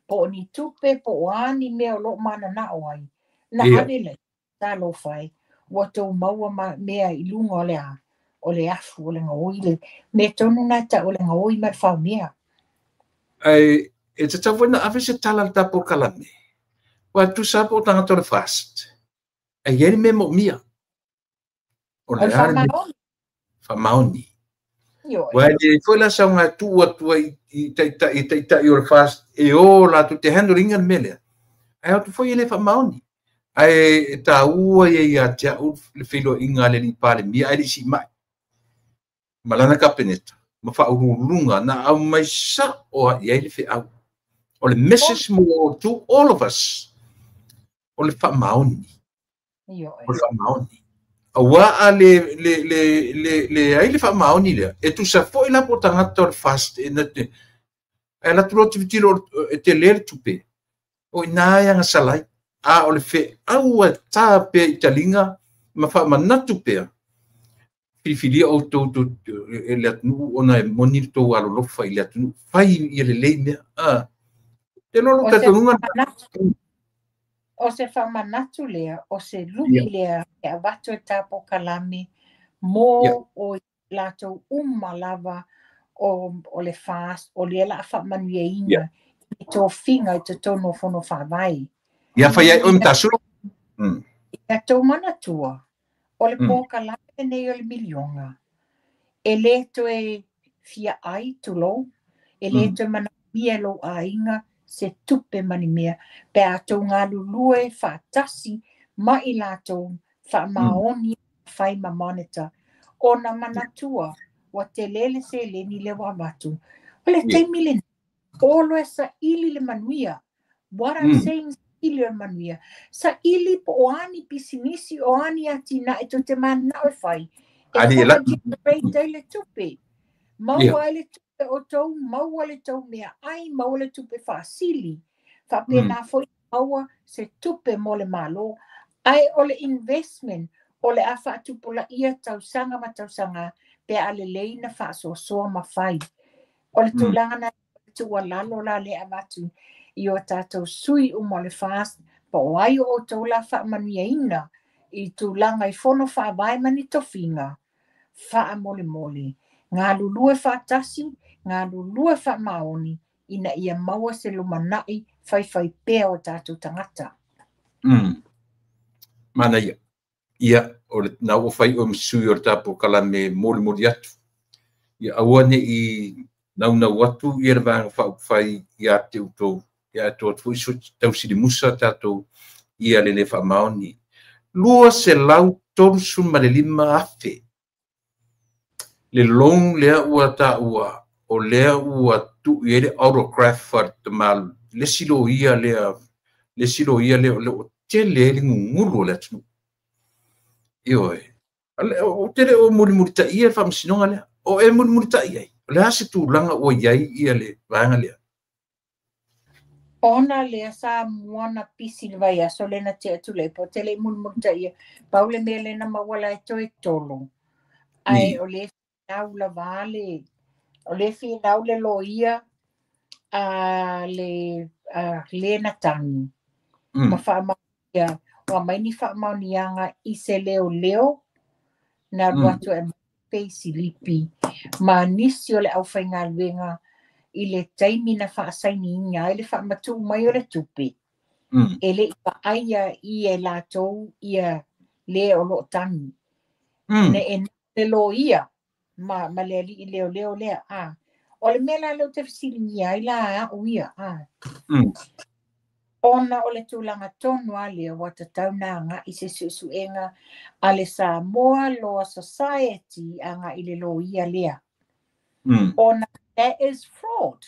po ni tupe po ani me o lo mana na o ai na avele ta lo fai wato maua mea i lunga o le afu o le ngaoi me tonu na ta o le ngaoi ma fa mea ai e te tau na ave se tala ta por kalame wa tu sa po tanga to fast ai ele me mo mia o le fa mauni wa e foi la sa nga tu i ta your fast e o la tu te handling al mele ai tu foi ele fa mauni ai ta ua ye ya ja u le filo inga le ni pale mi ai si mai malana kapeneta ma fa urulunga na au mai sa o ye le fe au o le message mo to all of us o le fa mauni o le fa mauni awa le ai le fa mauni le e tu sa foi la potanga tor fast e na te e la troti vitilo e te le tupe o ina ya salai a o le fe au a tā pe i talinga ma wha manatu pea. Whiwhiria o tō e le atunu ona e moni tō alolofa i le atunu. Whai i le lei mea. Te lolo tatunga. O se whamanatu lea, o se luki lea e a watu e tāpo kalame mō o lātou lava o le fast, o le la whamanuia inga i tō whinga i te tono whono whawai. Ia whai ai o mtasu. Ia tō manatua, o le pō kalame nei o le milionga. E le to e fia ai tulo, e le to mana mia lo a inga, se tupe mani mea, pe a tō ngā lulue whātasi ma i lātou whamaoni whai ma monitor. O na manatua, wa te lele se le ni le wawatu. O le teimi le olo e sa ili le manuia. What I'm saying is ili le manuia. Sa ili po o ani pisinisi o ani ati na e to te mana o whai. E whakagira le tupe. Maua le tupe o tau, maua le tau mea ai, maua le tupe whaasili. Whapena foi maua se tupe mo le malo. Ai o le investment, o le a whaatupola ia tausanga ma tausanga, pe a le leina whaasoa ma whai. O le tūlanga na tua lalo la le amatu, i o tātou sui mo le fast, pa o ai o tau la whaamanuia ina, i tūlanga i whono whaawai mani tofinga, wha mole mole. Ngā lulue whaatasi, ngā lulue whaamaoni, ina ia maua se lumanai, whai pēa o tātou tangata. Mana ia. Ia, o le nau o whai o msui o tāpo kalame mori atu. Ia awane i nau atu, i era vanga whai i a te utou, i a tō tui so tau siri musa tātou i a lele whaamaoni. Lua se lau tōrusu ma le lima afe. Le long lea ua ta ua, o lea ua tu i ere autograph ar te mal, le silo ia lea o te le ngungulu le atu. Ioi. O tere o muri ta ia whamsinonga lea. O e muri ta ia. O le hase tūlanga o iai ia le vanga lea. Ona lea sa muana pisi vai aso lena te atu le po tele muri ta ia. Paule mea lena mawala e toi tolo. Ai o le finau la vale. O le finau le loia le lena tangi. Ma whaamaunia. Wa maini whaamaunianga i se leo na ruatu e peisi lipi. Ma nisi o le au whainga luenga i le taimi na whaasaini inga. I le whaamatu mai o le tupe. E le iwa aia i e lātou i a le o lo tangi. Ne e le lo ia. Ma le li i leo lea. O le mela leo te whasilingia i la o ia. Ona o le tūlanga tonu a lea wata taunanga i se susuenga a le Samoa Law Society anga i le lo ia lea. Ona, that is fraud.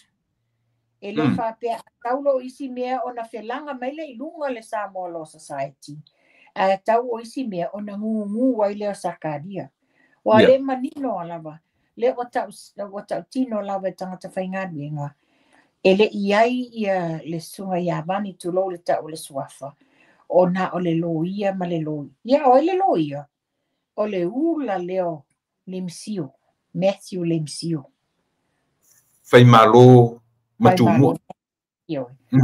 E le whapea taulo isi mea ona whelanga mai le ilunga le Samoa Law Society. Tau o isi mea ona ngungu wai leo sakaria. Wa le manino alawa. Le watau tino alawa tangata whaingaduenga. Ele iai ia le sunga ia vani tu lo le tau le suafa. O na o le loia ma le loia. Ia o le loia. O le ula leo lemsio. Matthew lemsio. Whai malo matumua.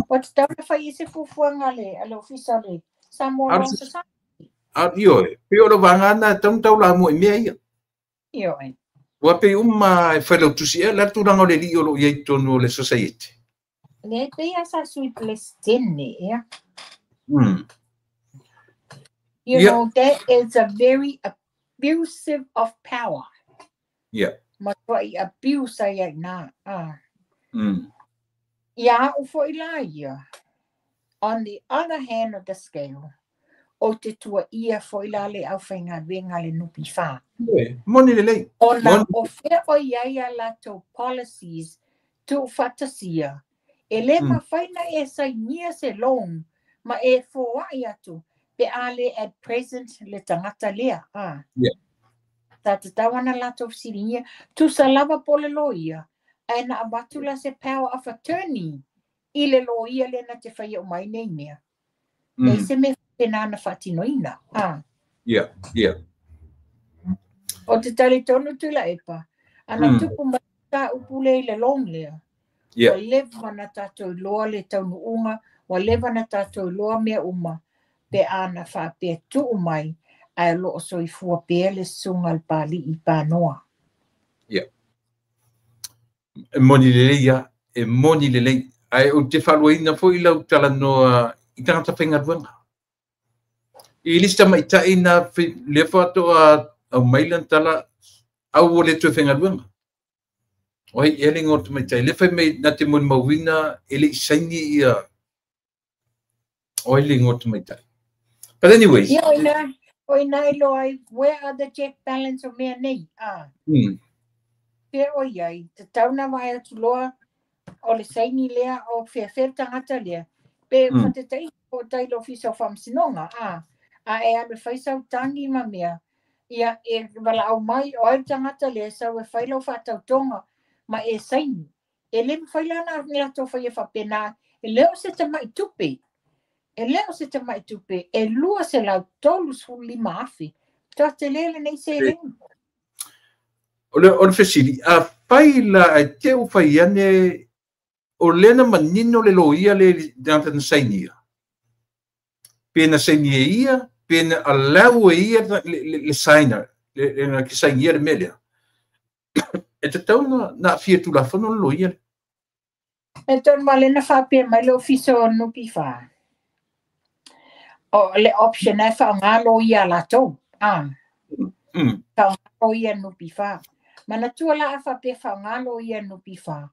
O te tau na whai ese fufuanga le, ale ofisa le. Samoa Law Society. Ioi. Pio lo vangana tau la mo mea ia. Ioi. Wa pe uma e whalau tusi e la tūranga o le li o lo iei tonu o le society. Le pe asa sui plestene, yeah. You know, that is a very abusive of power. Yeah. Matwai abuse ai na. Ya ufo ilaia. On the other hand of the scale, o te tua ia fo ilale au whainga wenga le nupi wha. Moni le lei. Ona o whea o iaia lato policies tu whatasia. E le ma whaina e sainia se long, ma e fōai atu, pe ale at present le tangata lea. Tata tawana lato fsiringia, tu sa lava po le loia, ai na abatula se power of attorney, i le loia le na te whaia o mai nei mea. E se me whenana whatinoina. Yeah, yeah. O te tali tonu tula epa. Ana tupu mata upule le long lea. Yeah. Wa lewa na tātou loa le taunu unga. Wa lewa na tātou loa mea uma. Pe ana whapea tuu mai. Ai loo soifua pea le sunga le pali I pānoa. Yeah. E moni lele. Ai o te whaluaina fo I lau tala noa I tangata whengaruanga. I lista mai tai na le whatoa au mailan tala au o le tue whengaruanga. Oi, ele ngot mai tai. Le whai mei na te moni mawina ele isaini ia. Oi, le ngot mai tai. But anyways. Yeah, oi nai lo ai, where are the check balance o mea nei? Pe oi ai, te tauna mai atu loa o le saini lea o whea tangata lea. Pe whatetai o tailo fisa o whamsinonga. A e ame whaisau tangi ma mea. Ia e wala au mai o ai tangata lea sau e whailo whatau tonga ma e saini. E lem whailana ngea to whaia whapena. E leo se te mai tupe. E leo se te mai tupe. E lua se lau tolu su lima afi. Ta te lele nei se lemu. O le whesiri, a whaila ai te u whaiane o lena manino le loia le danta na sainia. Pena sainia ia, pena alau ia le saina, le ki sainia le melea. E te tau na fia tu la whano le loia. E ton malena whapea mai lo fiso o nupi wha. O le option e wha ngā loia la tau. Ka ngā loia nupi wha. Mana tua la a whapea wha ngā loia nupi wha.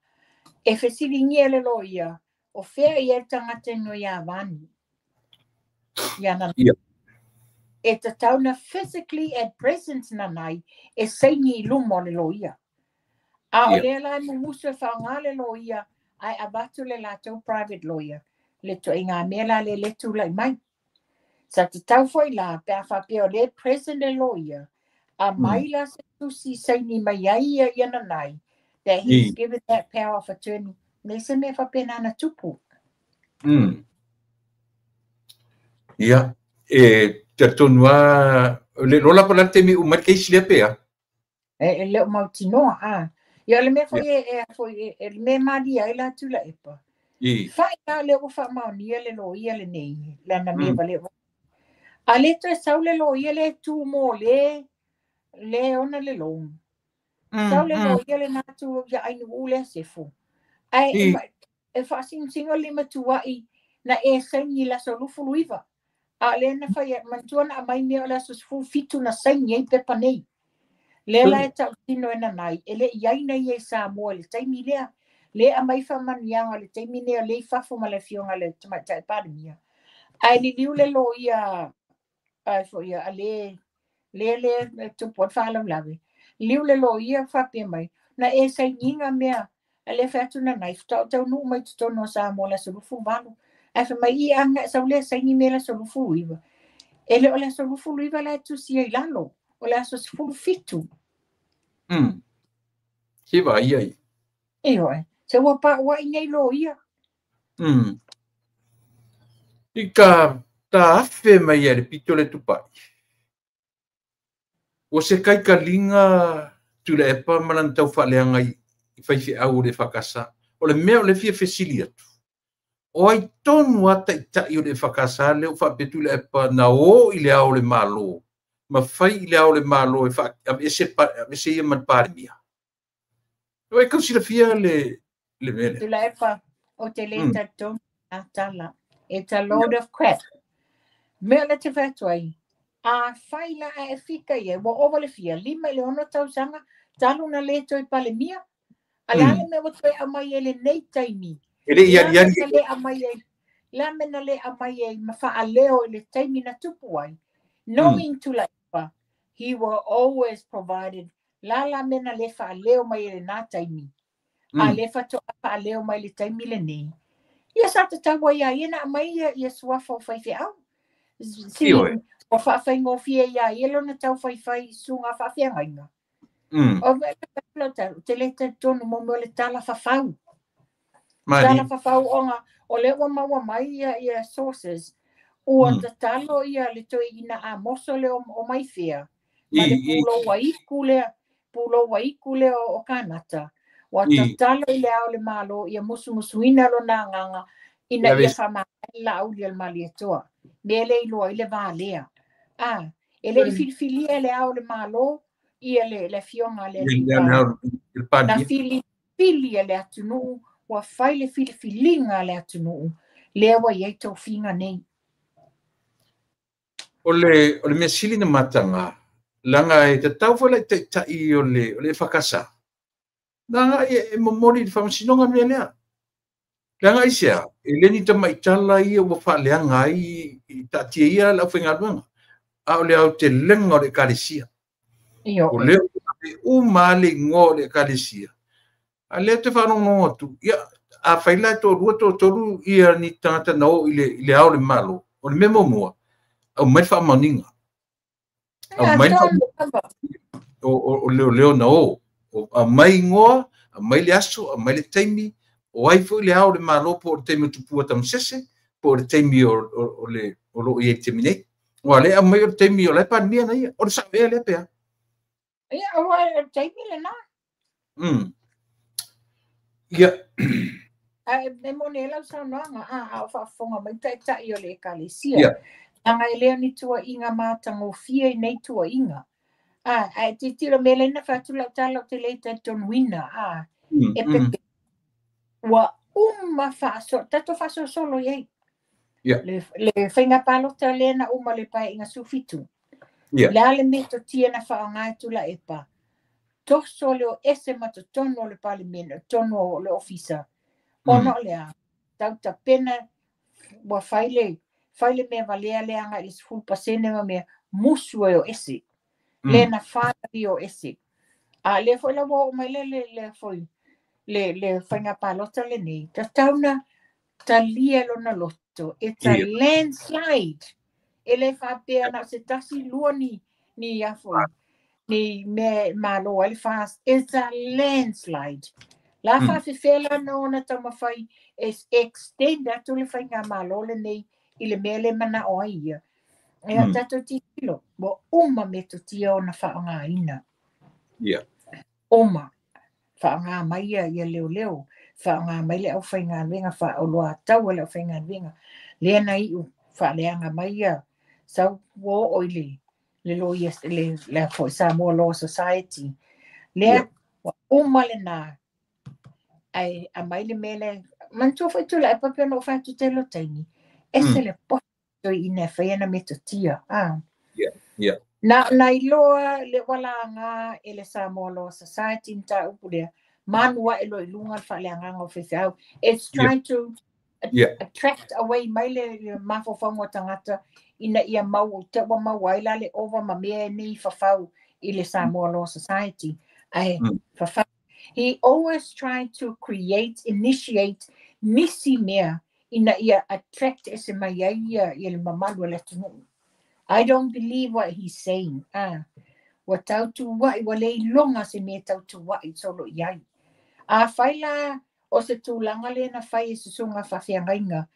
E whesiri ngia le loia, o whea I e tangata no ia wani. E te tauna physically at present na nai, e saini I lumo le loia. O lea lai muhusu e whaonga le loia, ai abatu le latou private lawyer, le to inga mea le letu lai mai. Sa te tau foi la, pe a whapea o le present le loia, a mai la se tusi saini mai ai iana nai, that he's given that power of attorney. Nei se me whapea nana tupu. Ia, e te tonua, le rola pala te mi umar keisi le pea. E leo mauti noa, Ia le me foi e me mali ai la tula epa. Fai na le o fa maunia le loia le nei, la na me vale. A le to sau le loia le tu mo le ona le long. Sau le loia le natu ya ai nu le sefu. Ai e fa singo le matua I na e sangi la solufu luiva. A le na fai mantuana mai me la solufu fitu na sangi ai pepa nei. Lela e tau tino ena nai, ele iai nei e sa mua le taimi lea, le a mai whamanianga le taimi lea, le fafo ma le fionga le tamaitai parimia. Ai li liu le lo ia, ai fo ia, a le tupot whalau lawe. Liu le lo ia whapia mai, na e sa inga mea, a le whatu na nai, tau nu mai tutono sa mua la solufu wano. Ai fa mai I anga sa le sa ingi mea la solufu uiva. Ele o la solufu uiva la tusi ai lalo. O le aso sifuru fitu. Hiwa iai. Eoi, se wapa wa inei lo ia. Ika ta afe mai e le pito le tupai. O se kai ka linga tu le epa manan tau whaleanga I whaifi au le whakasa. O le mea o le fia whesili atu. O ai tonu ata I tai o le whakasa leo whapetu le epa na o I le au le malo. Ma fai I le au le malo e se ia man parimia. O e kausira fia le mele. Tu la epa o te leta tonu a tala. It's a load of crap. Mea le te whatuai. A whaila a e whika ia, wa owa le fia, 5 le ono tausanga, talu na le toi pale mia. A lale me watoi a mai e le nei taimi. La mena le a mai e ma wha a leo e le taimi na tupu ai. Knowing tu la epa, he will always provided. La mena le wha a leo mai e le nā taimi. A le wha a leo mai le taimi le nei. Ia sa te taua ia ina mai ia suafa o whaiwhi au. Si o whawhai ngofia ia ilo na tau whaiwhai sunga whawhia ngainga. O te leta tonu mo le tala whawhau. Tala whawhau onga o le wa maua mai ia sources. ua tatalo ia le toi ina a moso le o mai fea. Ma le pulo waiku le o kanata. Wa tatalo i le au le malo ia musuina lo na nganga ina ia whamaila au le mali atoa. Mele i loa i le valea. Ele i filfilia le au le malo ia le fionga le na fili le atunu wa fai le filfilinga le atunu le wa ia tau finga nei. Ole me sili na matanga langa e te tau fole te tai ole whakasa. Langa e momori di whamasinonga mea lea. Langa i sea, e leni ta maitala ia wa whaleanga i tatia ia la whengaruanga. A ole au te lenga o le karesia. O leo o male ngo le karesia. A leo te whanongo atu. Ia, a whaila to ruato toru ia ni tangata nao i le au le malo. O le memo mua. Au mai whamaninga. Au mai o leo nao. A mai ngoa, a mai le aso, a mai le teimi. O ai fo le au le malo po o le teimi tupua tamasese. Po o le teimi o lo i e teminei. O le a mai o le teimi o le panmia na ia. O le sawea le pea. Ia, o le teimi le na. Ia. Me mone lau sa noanga, au whaafonga mai tai o le kalesia. Anga e lea ni tua inga mātango fia i nei tua inga. Te tira mele na whātula tala o te leita ton wina. E pepe. Wa whaaso, tato whaaso solo iei. Le whainga palota lena le pai inga sufitu. Le ale meto tia na whaangai tula epa. Toso leo ese mato tono le palimeno, tono le ofisa. Ono lea, tauta pena wa whaile mea valea leanga i sfulu pasene mea musu e o ese. Lena whaari o ese. Le foi la wo mai le foi. Le whainga palota le nei. Ta tauna ta lia lona loto. It's a landslide. Le whapea na se tasi lua ni a foi. Ni me malo ele fast. It's a landslide. La whawhewhela no na tamawhai is extend atu le whainga malo le nei i le mele mana o ia. Ea tato tilo. Bo me to tia o na whaanga ina. Oma. Whaanga mai ia leo. Whaanga mai le au whainga wenga wha o loa tau le au whainga wenga. Lea na iu. Whaaleanga mai ia. Sau wo oile. Le lo yes le for Samoa Law Society. Lea le na. Ai a mai le mele. Man tofa tu la pa no fa tu te lo taini. Ese le po i ne whaina me to tia. Na iloa le wala nga ele Samoa Law Society nta upulea. Manua elo ilunga whaaleanga ngā whiwhau. It's trying to attract away mai le mawhawhanga tangata ina ia mau te wa mawaila le ova ma mea ni whawhau i le Samoa Law Society. Whawhau. He always trying to initiate nisi mea ina ia attract ese mai ia le mamalu le tunu. I don't believe what he's saying. Wa tau tu wai wa le longa se me tau tu wai solo iai. Whaila o se tūlanga le na whai e susunga whawhiangainga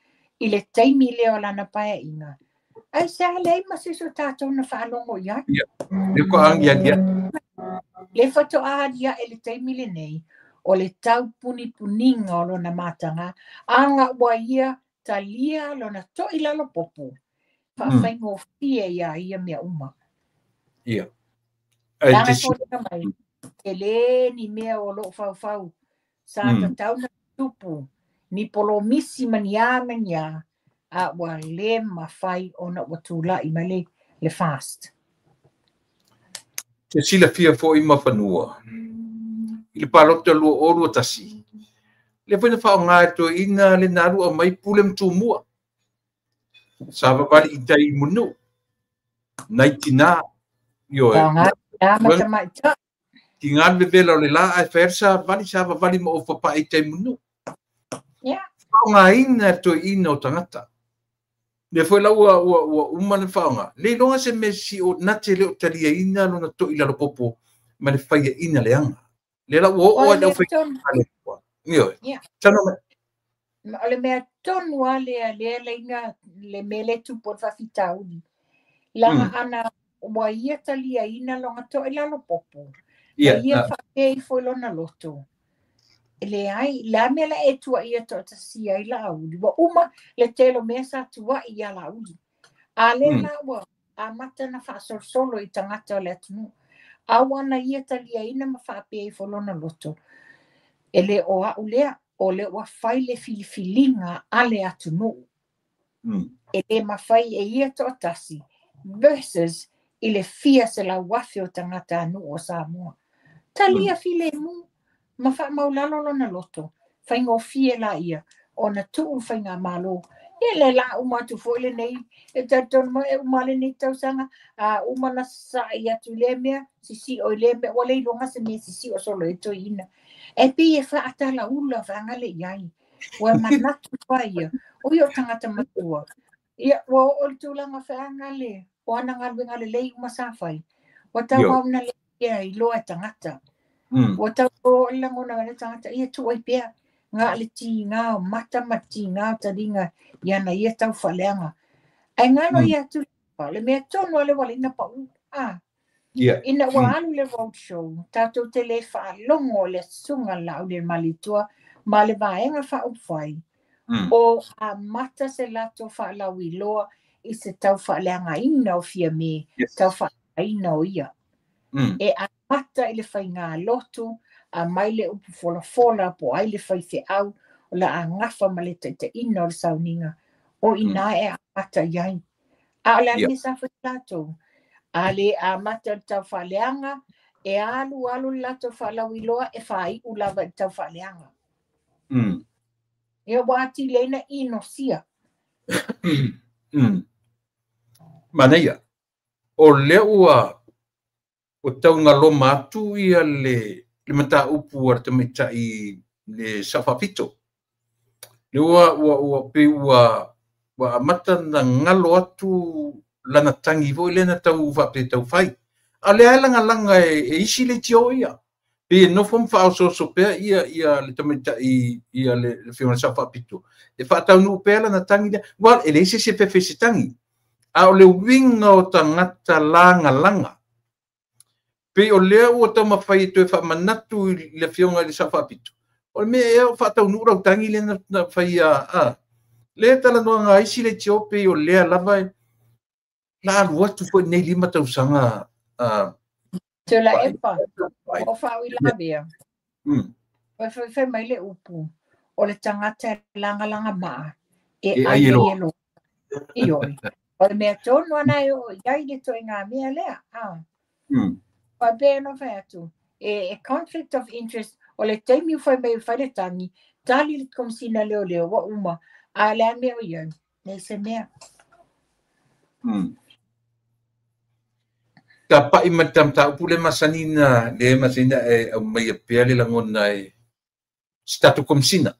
i le teimi leo lana pae inga. Ai sa le masi so tātou na whaalongo iai. Le ko angia dia. Le whato aadia e le teimi le nei o le tau puninga o lona matanga anga wa ia talia lona to ilalo popo. Whawhaingo fia ia mea uma. Langa kōrika mai. E le ni mea o lo fau. Sa tau na tupu. Ni polo misi mania. A wa le mawhai o na watula i male le fast. Te sila fia fo i mawhanua. I le palota lua orua tasi. Le whaina whao ngā to inga le naru a mai pulem tu mua. Sa wawari i tai munu. Nai tina. Ki ngā me vela o le la ai whaersa wali sa wawari ma o whapa i tai munu. Whao ngā ina to ina o tangata. Le foi la ua umana whaonga. Le longa se me si o nate leo taria ina lona to ila lo popo ma le whaia ina le anga. Le la ua oa leo whaia ina le popo. Tano me. ole mea tonu ale inga le mele tupo whawhitauri. Langa ana wa ia talia ina longa to e lalo popo. Ma ia whakei whoilona loto. Le ai, la mea la e tua ia to ta sia i la audi. Wa uma le telo mesa tua i a la audi. A le la wa, a mata na wha solo i tangata o le atunu. A wana ia talia ina ma whapei whoilona loto. Ele o a ulea. O le ua whai le filifilinga ale atu no. E le mawhai e ia to atasi versus i le fia se la wafi o tangata anu o Samoa. Talia file mu, ma wha maulalo lona loto, whai ngō fie la ia, o na tuu whai ngā malo. E le la umatu foile nei, e taton mo e umale nei tausanga, a umana sa i atu le mea, sisi o le mea, wale i longa se mea sisi o solo e to ina. E pi e wha atala ula whangale iai. Wa manatu whaia. O i o tangata matua. Ia, wa o tūlanga whangale. O ana ngale lei umasawhai. Wa tau mauna le ia i loa tangata. Wa tau o langona ngale tangata. Ia tu ai pia. Ngā le ti ngā o mata mati ngā taringa. Iana ia tau whaleanga. Ai ngano ia tu. Le mea tonu ale wale ina pa u. Ina wa anu le roadshow, tātou te le whaalongo le sunga lau le malitua, ma le vaenga whaupwhai. O a mata se lato whaalau i loa i se tau whaaleanga ina o fia me, tau whaaleanga ina o ia. E a mata i le whai ngā lotu, a mai le upu fola po ai le whai te au, o la a ngafa ma le te ina o le sauninga, o ina e a mata iai. A o la nisa whai lato. Ale a mata tau whaleanga, e alu lato whalau i loa, e whai ulawa tau whaleanga. E wāti leina ino sia. Manaia, o leua, o tau ngalo matu ia le mata upu ar te mita i le sawhapito. Leua ua pe ua mata na ngalo atu lana tangi vo lena tau vape tau fai. A le langa e isi le tio ia. Pe no fom fa so pe ia le tamita ia le fiona sa fa pitu. E fa tau no pe lana tangi le. Wal ele se pe fe tangi. A le winga o tangata langa. Pe o le o tama fai to fa manatu le fiona le sa fa pitu. O me e fa tau no ra tangi le na fai a. Le tala no nga isi le tio pe o le lava la watu foi nei lima tau sanga te la epa o fa ila bia o fa mai le upu o le tangata langa ma e ai yelo ioi o le mea tonu ana e o iai le to inga mea lea pa be no fa atu e conflict of interest o le taimi foi mai fa le tangi tali le komsina leo wa uma a le mea o iai nei se mea ta pa i matam ta pule masanina le masina e mai pe le langona e statu komsina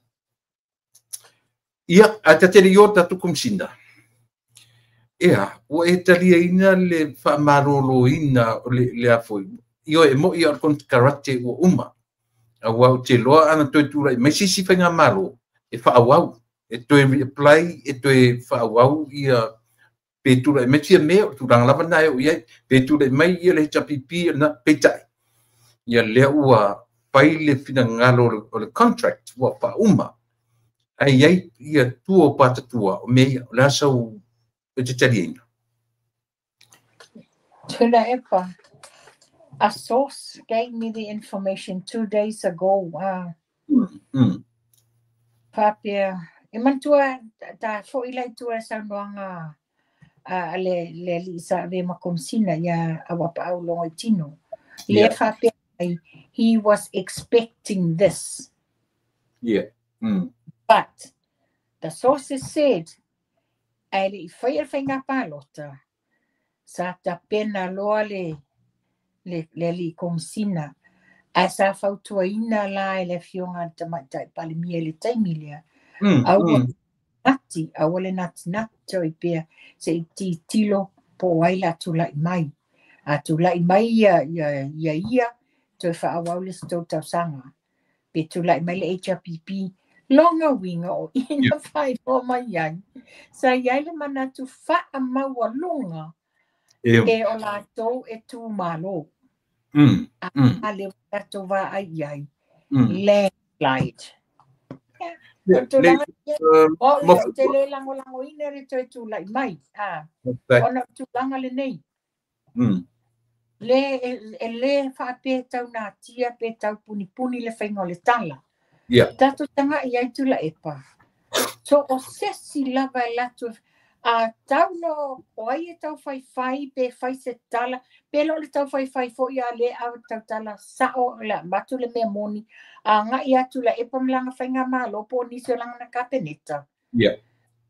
ia ata te io tatu komsina ia o italia ina le fa marolo ina le afoi io e mo ia con karate o uma a wa te lo ana to tu mai si fa nga malo e fa wa e to apply e to fa wa ia pe tu le metia me tu rang lava na o ia pe tu le mai ia le chapipi na petai ia le ua pai le fina ngalo o le contract wa pa uma ai ia tu o pata tua o me la so vegetarian tuna epa a source gave me the information 2 days ago papia e mantua ta fo ila tua sa noanga le lisa ve makomsina ya awapa au longo tino le fapia he was expecting this but the sources said ele foi finga palota sa ta pena loa le komsina asa fautua ina la ele fionga tamata palimia le taimilia nati awale nati toi pia se tilo po waila tulai mai tulai mai ia to fa awale sto sanga pe tulai mai le HPP Longa winga o ina whai o mai iai. Sa iai le manatu wha maua longa e o la tau e tū malo. A le watu wa ai iai. Landslide. O tu langa o le te le lango ina re toi tu lai mai. Ona tu langa le nei. Le wha pe tau nā tia pe tau puni le whaingo le tala. Tato tanga i ai tu la epa. So o sesi lava e latu a tau no o ai e tau whai pe whai se tala pe lo le tau whai fo ia le au tau tala sao la matu le mea moni a nga i atu la epa mlanga whainga malo po nisi o langa na kapeneta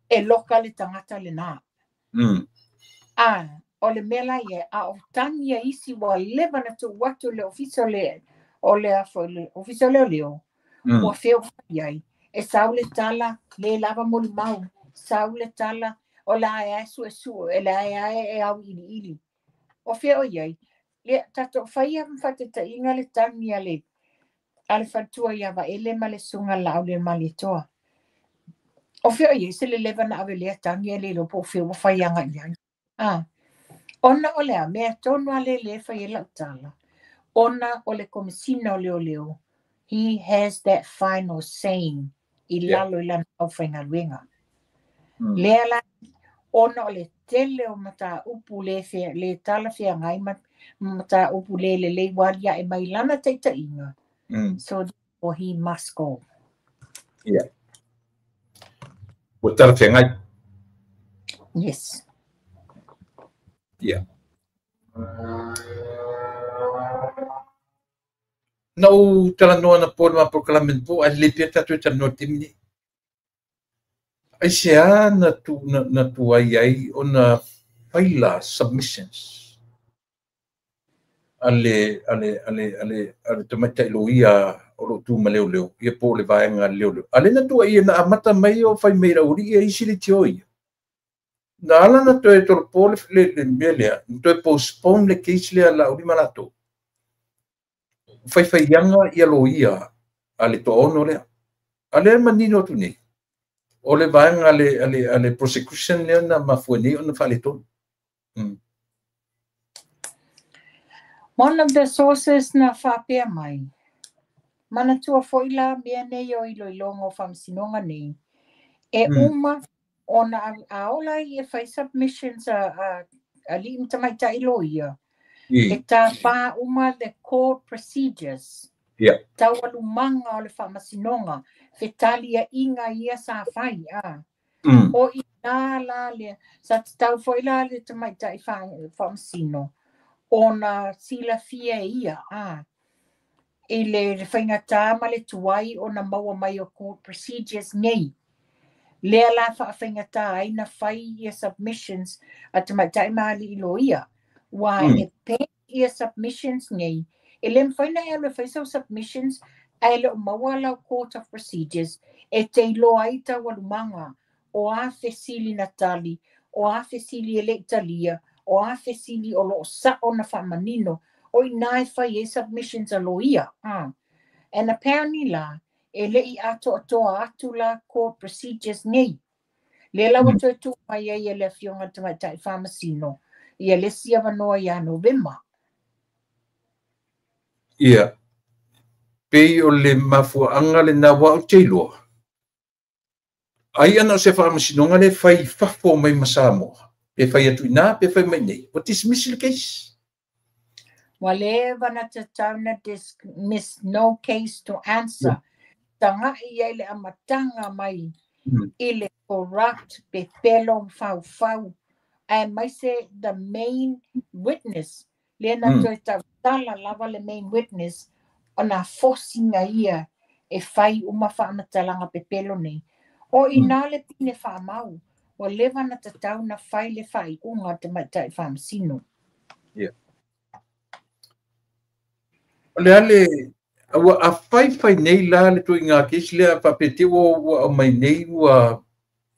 e loka le tangata le nā o le mela ia a o tani a isi wa leva na tu watu le ofisa le o le afo le ofisa le leo o feo iai e sau le tala le lava moli mau sau le tala o la e su e la e au ili o feo iai le tato whaia mwhate ta inga le tani ale fatua ia wa ele ma le sunga lau le mali toa o feo iai se le leva na ave le tani ale lo po feo whaia nga iai ona o lea mea tonu ale le whaia lau tala ona o le komisina o leo he has that final saying i lalo i lana au whainga luenga. Lea la, ona o le tele o mata upu le tala fia ngai mata upu le walia e mai lana teita inga. So he must go. O tala fia ngai? Yes. Nau tala noa na pōna ma proclamation po, a le pia tatu e tala noa timini. Ai sea na tu ai o na faila submissions. Ale tamaita iloia o lo tu ma leo. Ia po le vaenga leo. Ale na tu ai na amata mai o fai meira uri ia isi le tioi. Na ala na tu e tolpo le melea. Tu e postpone le case lea la uri malato. Fai yanga ia loia ale to ono lea. Ale manino tu nei. O le vaenga ale prosecution lea na mafuene o na fale tonu. One of the sources na whapea mai. Mana tua foila mea nei o ilo ilongo whamsinonga nei. E uma ona aola i e whai submissions a li imtamaita ilo ia. E ta wha uma the court procedures. Tau alumanga o le whamasinonga. Fetalia inga ia sa whai o i nā la le. Sa tau foila le tamaita i whamsino. Ona sila fia ia e le whaingata ma le tuai o na maua mai o court procedures nei. Lea la whaingata ai na whai ia submissions a te maitai maali ilo ia. Wa e pe ia submissions nei. E le mwhaina ia le whaisau submissions ai le o maua lau court of procedures e te ilo ai ta walumanga o a fesili Natali, o a fesili ele Italia, o a fesili o lo sa o na whamanino, o i nai whai e submissions a lo ia. And apparently la, e le i ato atu la court procedures nei. Le la wato tu mai e le fionga tamaita i whamasino, i le sia wanoa i a November. Pei o le mafuanga le na wa o teilo. Ai ana se whamasinonga le whai whafo mai masamo. Pe whai atu ina, pe whai mai nei. What is dismiss the case? Wale wana te tauna dismiss no case to answer. Tanga i ele amatanga mai. Ile corrupt pe pelo fau. And mai se the main witness. Le na toi tala lava le main witness. Ona fosinga ia e whai uma whaamatalanga pe pelo nei. O ina le pine whaamau. O lewa na te tau na whai le whai unga te maitai whaamsino. O le ale, a whai nei la le tui ngā kesi le a whapete o mai nei ua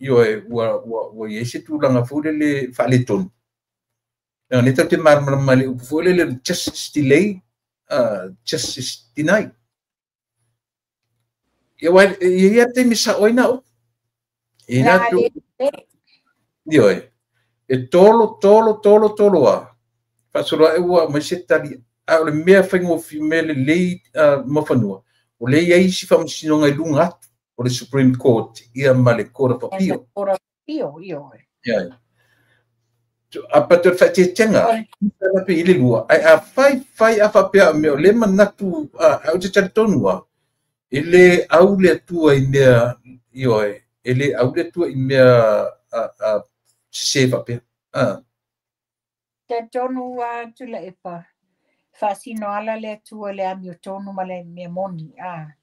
iese tūlanga fure le whale tonu. Nga neta te marama le upu fure le justice delay, justice denied. ia wai ia te misa oina o ina tu io e tolo a fasolo e ua mai se tali a le mea faingo fi mele lei mafanua o lei ai si famasino ngai lunga atu o le Supreme Court ia male Court of Appeal ia apa te whatetenga pe ile lua ai a fai a whapea me o le manatu au te taritonua ele au le atua i mea ioe ele au le atua i mea se whapea te tonu tu le epa fasino ala le atua le ami o tonu ma le mea moni ia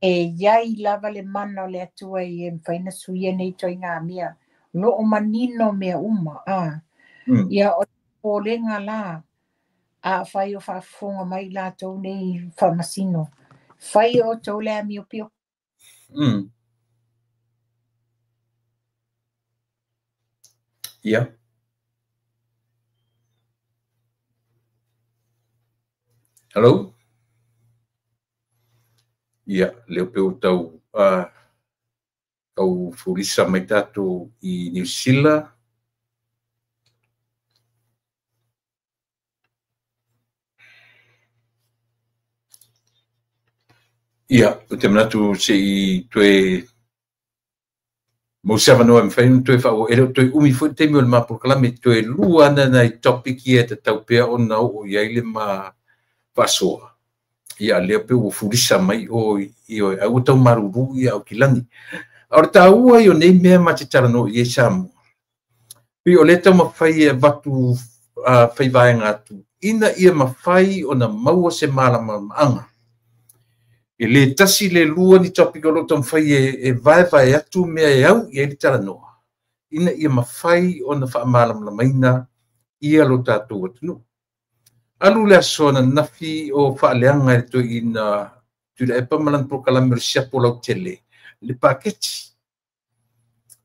e iai lava le mana le atua i e mwhaina suia nei toi ngā mea lo o manino mea uma ia o polenga la a whai o whafonga mai la tau nei whamasino whai o tau le ami o pio ia hello ia leo peu tau tau furisa mai tātou i New Zealand ia o te manatu se i toe mo sava no am fain toe fa o ele toe umi fo te mi o ma proclame toe lua ana nei topic ia te tau pea o na o ia ile ma pasoa ia le pe o furisa mai o i o au tau maruru ia o kilani ora ta ua i o nei mea ma te tarano i e samu pi o le tau ma fai e vatu fai vaenga atu ina ia ma fai o na maua se malama anga e le tasi le lua ni topic o loto mawhai e vai atu mea e au i e li taranoa. Ina ia mawhai o na whaamalam la maina ia lo tātou atunu. Alu le asona nafi o whaaleanga e to ina tula e pamalan prokalame siapo lau tele. Le paketi.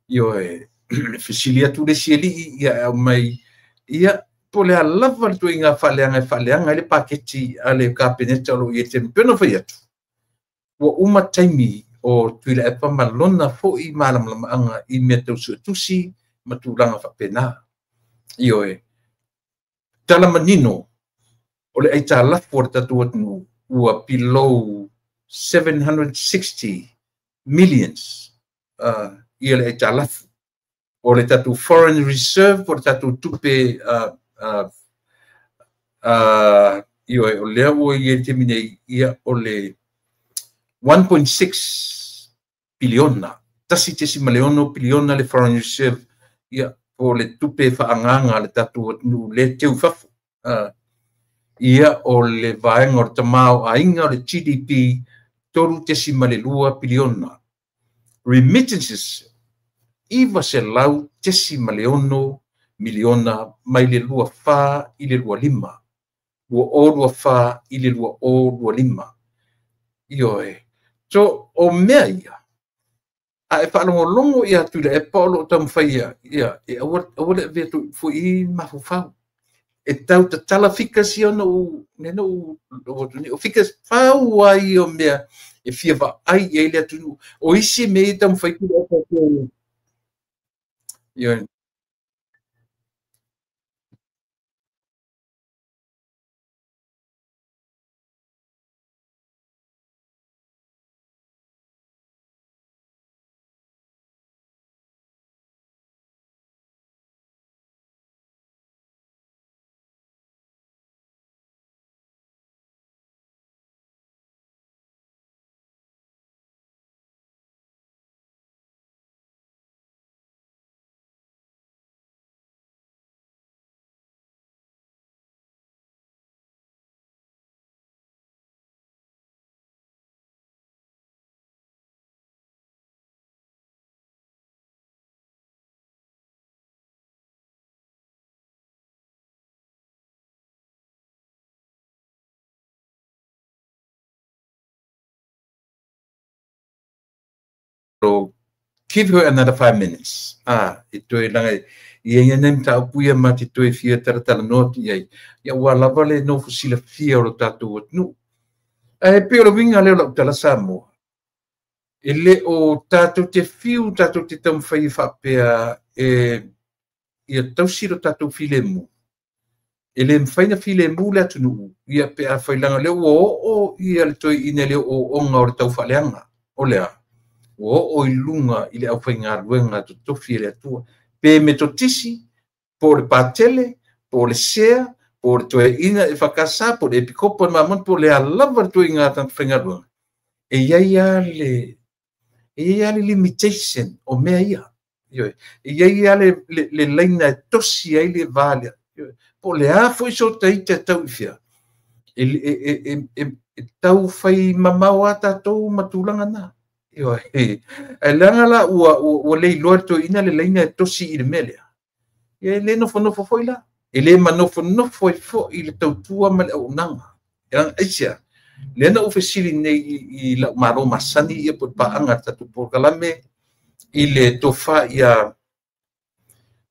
Io e fisilia tu le sieli ia au mai ia po le alava le to inga whaaleanga le paketi a le kapeneta lo i e te mpeno whai atu. Wa uma taimi o tuila e pamalona fo i malamanga i mea tausu tusi matulanga whapena. Io e tala manino o le aita lafu o tatu atunu ua below 760 millions i le aita lafu o le tatu foreign reserve o le tatu tupe io e o lea ua i e temine ia o le 1.6 biliona. Tasi tesi maleono biliona le foreign reserve ia o le tupe whaanganga le tatu atunu le teu fafu. Ia o le vaenga o tamao a inga o le GDP toru tesi malelua biliona. Remittances iwa se lau tesi maleono miliona mai le lua wha i le lua lima. Lua o lua wha i le lua o lua lima. Io e. So, o mea ia, a e whaalongolongo ia tula e paolo tamu whaia, ia, e awale vea tu fu i mafufau. E tau ta tala fika si ona u, nena u, o fika whau ai o mea, e fia wa ai e lea tunu, o isi mea tamu whai kura o kua. Ia, so give her another 5 minutes. Ito e langa, ia ia nem ta upuia ma te toe fia taratala noti ai. Ia ua lava le no fusila fia o lo tatu atunu. E pe o la winga leo la utala Samoa. ele o tatou te fiu tatou te taumawhai whapea ia tausiro tatou filemu. Ele mwhaina filemu le atunu ia pe a whailanga leo o ia le toi ine leo o onga o le tau whaleanga. O lea. O ilunga ile au whainga ruenga to tofi ele atua. Pe me to tisi, po le patele, po le sea, po le toi ina e whakasa, po le epikopo na mamon, po le alava toi ngā tan whainga ruenga. E ia le limitation o mea ia. E ia le leina e tosi ai le vale. Po le a foi so tai te tau fia. E tau fai mamau ata tau matulanga na. E langa la ua lei loa to ina le leina e tosi i le mele. E le nofo foi la. E le manofo fo i le tau tua ma le au nanga. E lang aisia. Le na ufesili nei i la maro masani ia po paanga tatu po kalame i le tofa ia.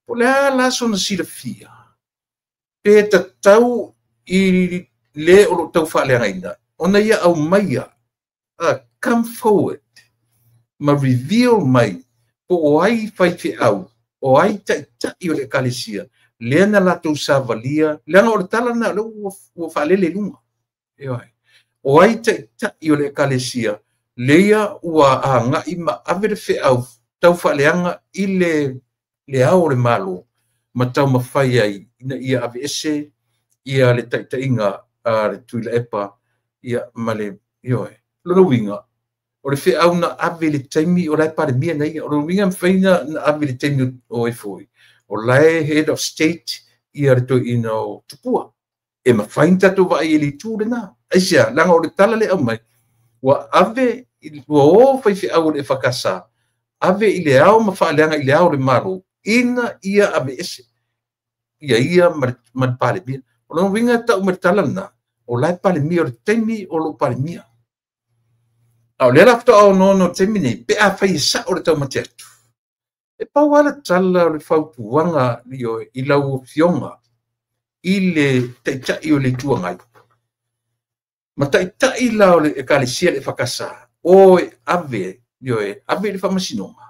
Po le a la so na sila fia. Pe ta tau i le o tau whale ngaina. Ona ia au maia. Come forward. Ma reveal mai. Po o ai whaife au. O ai ta i o le kalesia. Le na la tau sa valia. Le anga o le tala na le o whale le lunga. O ai ta i o le kalesia. Leia ua a nga ima avere fe au. Tau whale anga i le au le malo. Ma tau mawhai ai. Ina ia ave ese, ia le taitainga le tuila epa, ia male, lono winga. O le whea au na ave le taimi o lai pare mia na ia, o lono winga mwhaina na ave le taimi o e foi. O lai head of state, ia le toi ina o tupua. E mawhain tato wa ai e li tūre na. Aisia, langa o le tala le au mai. Wa ave, wa o whai whea au le whakasa. Ave i le au mawhaaleanga i le au le maro. Ina ia ave ese. Ia man pale mia. O lono winga ta umertala na. O lai pale mia o le temi o lo pale mia. Au le lafta au no temi nei. Pe a whai sa o le tau mateatu. E pau ala tala o le whautuanga i lau fionga. I le taitai o le tuangai. Ma taitai la o le kalesia le whakasa. O e ave. Ave le whamasinonga.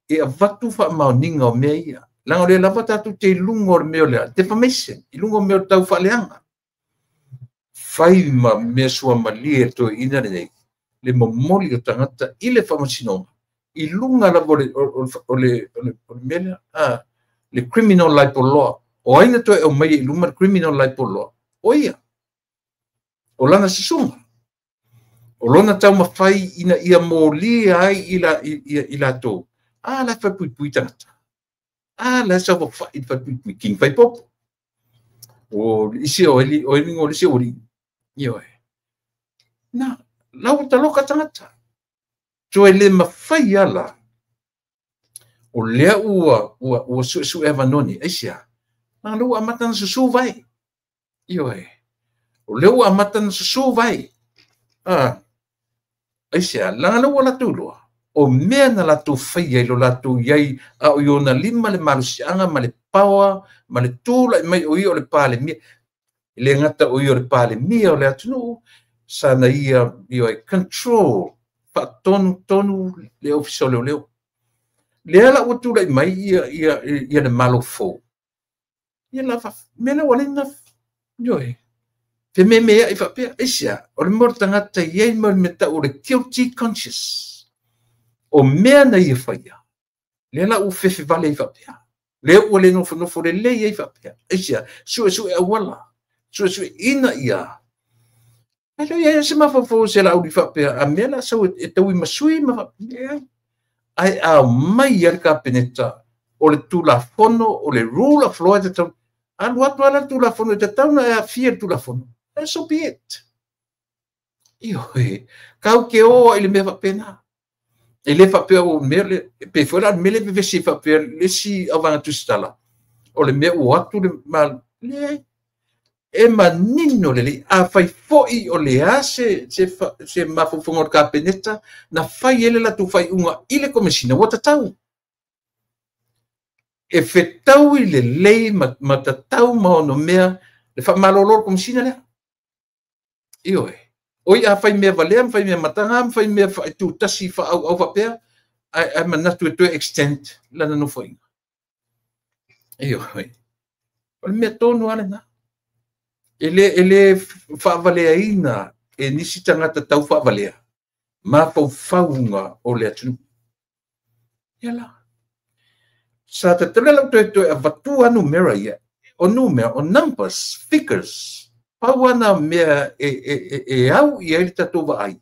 E a vatu whamauninga o mea ia. Langa le lava tatu te lungo o meo lea. Defamation. I lungo meo tau whaleanga. Whai ma mea sua malia to ina nei. Le momoli o tangata i le whamasinonga. I lunga lava o le mea lea. Le criminal libel law. O aina to e o mai i lunga criminal libel law. O ia. O lana sisunga. O lona tau mawhai ina ia molia ai i la tō. La whai pui tangata. La sa wa fa it fa king fai pop. O isi o eli ngol isi ori. Yo. Na, lau ta loka tangata. So ele ma fai ala. O lea ua su eva noni, aisia. Na lu amata na su vai. Yo. O lea ua amata na su vai. Aisia, la lu la tulua. O mea na latu whai ai lo latu iai a o iona lima le malusianga ma le paua, ma le tūla mai o i o le pāle mia. I le ngata o i o le pāle mia o le atunu, sana ia i o e control, pa tonu le ofisio leo. Le ala o tūla i mai ia le malo fō. Ia la mena wale na, yoi. Te me mea i whapea, isia, o le morta ngata iai mo le meta o le guilty conscious. O mea na ia whaia. Le la u fefe vale i whapea. Le ua le nofo le le i whapea. Eisia, sue e awala. Sue ina ia. Alo ia se mawhafo se la u li whapea. A mea la sau e tau i masui ma whapea. Ai a mai ar ka peneta. O le tula fono, o le rule of law te tau. Alu atu ala tula fono te tau na e a fia tula fono. So be it. Ioi. Kau ke o ili me whapea na. E le whapea o mele, pe whera mele pe vesi whapea le si awanga tustala. O le mea o atu le mal, le, e manino le a whai foi o le a se mafufunga o ka peneta, na whai ele la tu whai unga ile komesina, wata tau. E whetau i le lei ma ta tau ma ono mea, le wha malolor komesina lea. Ioe, Oi a fai mea valea, fai mea matanga, fai mea tu tasi fa au fa pea. Ai manatu to extent lana no foi. Io oi. O me tonu ana na. Ele fa valea ina e nisi tangata tau fa valea. Ma pau faunga o le atu. Yala. Sa te tele to a vatua numera ia. O numero, o numbers, figures. Pauana mea e au ia ele tatu va ai.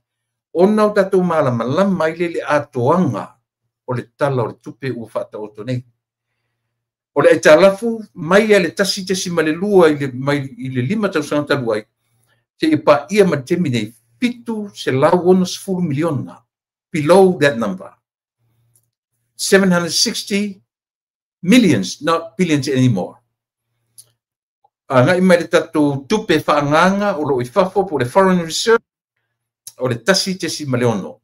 Ona o tatu malama lama ile le atoanga o le tala o le tupe ua fata o tonei. O le talafu mai le tasi te sima le lua i le lima tau sanga talu ai. Te ipa ia ma temi nei pitu se lau ona 10 miliona. Below that number. 760 millions, not billions anymore. Ngai mai le tatu tupe whaanganga o lo i whafo po le Foreign Reserve o le tasi te sima le ono.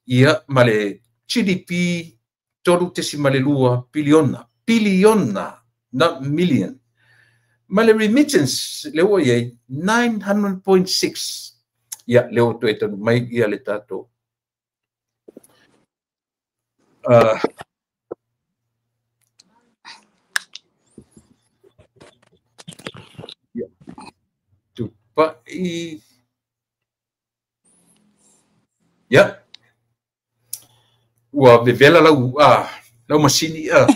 Ia ma le GDP tolu te sima le lua biliona. Biliona, not million. Ma le remittance le o iei 900.6. Ia leo to etanu mai ia le tato. Tupa i ia ua vevela lau masini ia.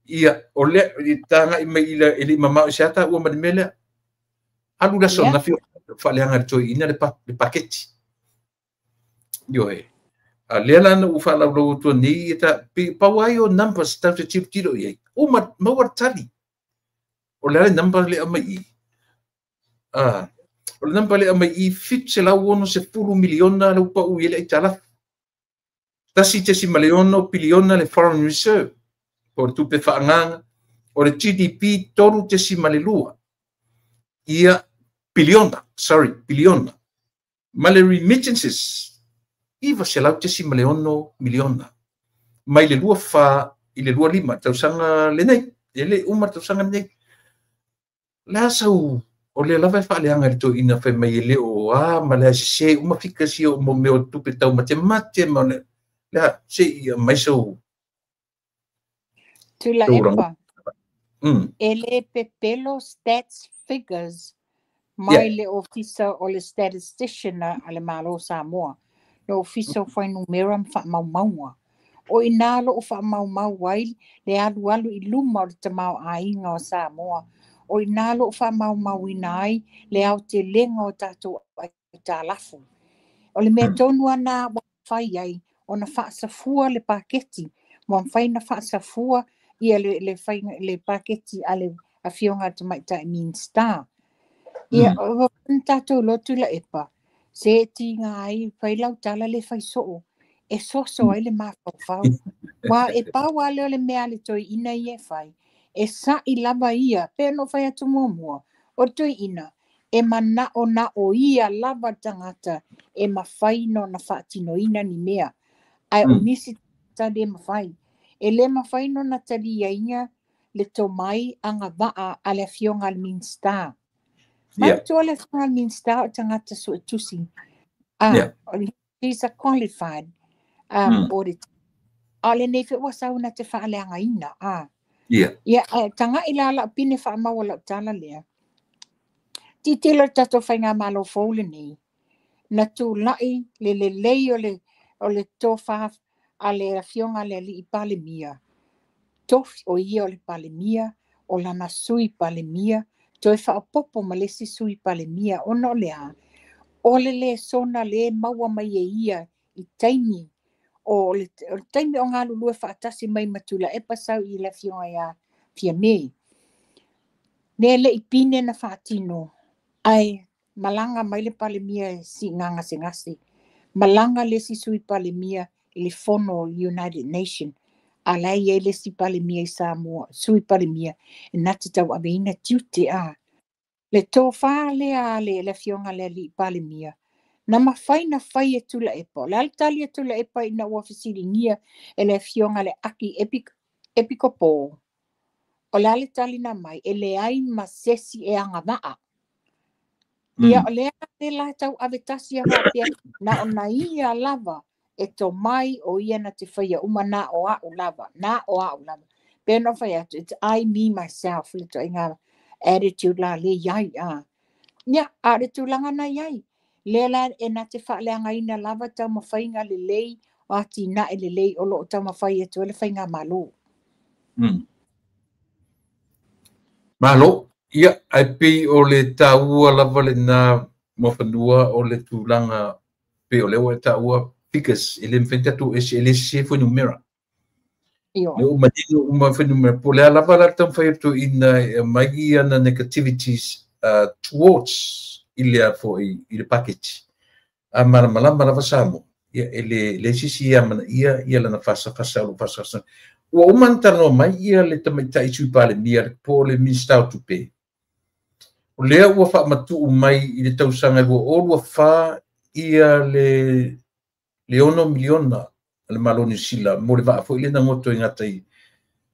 Ia o le i tanga i mai ili mama o siata ua manimele alu la sona fio faleanga le toi ina le paketi. Yo e. Le lana u fala lo to ni ta pawai o numbers ta te chip tiro ye. O ma tali. O le number le mai. O le number le mai fit se la uno se 10 miliona lo pa u ile itala. Tasi te si miliono biliona le Foreign Reserve. Por tu pe faanga o le GDP toru te si malelua. Ia biliona, biliona. Ma le remittances iva se lau te si maleono miliona. Mai le lua fa i le lua lima tausanga le nei. Ele uma tausanga nei. La sau o le lava fa le anga rito ina fa mai le o ma le se uma fika si o mo meo tupe tau mate ma le la se mai sau Tula epa. Ele pepelo stats figures mai le ofisa o le statistician ale malo Samoa. Le ofisa fai numeram fa maua. O inalo o fa mau wai le alu i luma o le tamau ainga o Samoa. O inalo o fa mau inai le au te lenga o tatou ai talafu. O le mea tonu ana whai ai o na whaasafua le paketi. Mo whai na whaasafua ia le paketi ale a fionga te mai ta Mean Star. Ia o tatou lotu la epa. Se ti ngai whai lau tala le whai soo. E soso ai le mawhau. Wa e pawa leo le mea le toi ina i e whai. E sa i lava ia, pe no whai atu mua. O toi ina, e mana o na o ia lava tangata, e mawhai no na whaatino ina ni mea. Ai o nisi tade mawhai. E le mawhai no na tali ia inga, le to mai anga waa ale fionga al Mean Star. Mai to ale fionga al Mean Star o tangata su tusi. He's a qualified auditor. Ale nefe wasa una te whaaleanga ina. Tanga ilala pine wha mawala tala lea. Ti tila tato whainga malo fōle nei. Na tu lai le lei o le tōwha a le fionga le li i palemia. Tof o ia o le palemia, o lana sui palemia, toi wha popo ma lesi sui palemia, ono lea. O le sona le maua mai e ia i taimi. O le taimi o ngā lulua whaatasi mai matula e pasau i la fionga ia fia mei. Ne le i pine na whaatino. Ai, malanga mai le palemia si nganga se ngasi. Malanga le si sui palemia i le fono United Nations. Alai e le si palemia i Samoa, sui palemia. E nati tau aveina tiute a. Le tō wha lea le fionga le li palemia. Na mawhai na whai e tula epa. Le altali e tula epa ina ua whasiringia e le fionga le aki epikopo. O le ale tali na mai, e le ai masesi e anga maa. Ia o lea te la tau avetasi a wapia na o na ia lava e to mai o ia na te whaia uma na o a o lava. Pea no whai atu, it's I, me, myself, le to inga attitude la le iai a. Nia, a re tūlanga na iai. Le la e na te whaaleanga ina lava tau mawhainga le lei o ati na e le lei o lo tau mawhai e tu le whainga malo. Malo, ia, ai pei o le tāua lava le nā mawhanua o le tūlanga pe o lewa e tāua figures, ele mwhentatu e le se whanumera. Le o madino uma whanumera, po lea lava la tau whaiatu ina mai ana negativities towards ilea fo i le package. A malama lava samo, ia le sisi amana ia lana fasa o fasa. Ua umantano mai ia le tamaitai tui pale mia po le ministau tupe. O lea ua wha matu mai i le tausanga ua olua wha ia le 1 miliona le maloni sila mo le vaafo ile na ngoto i ngatai.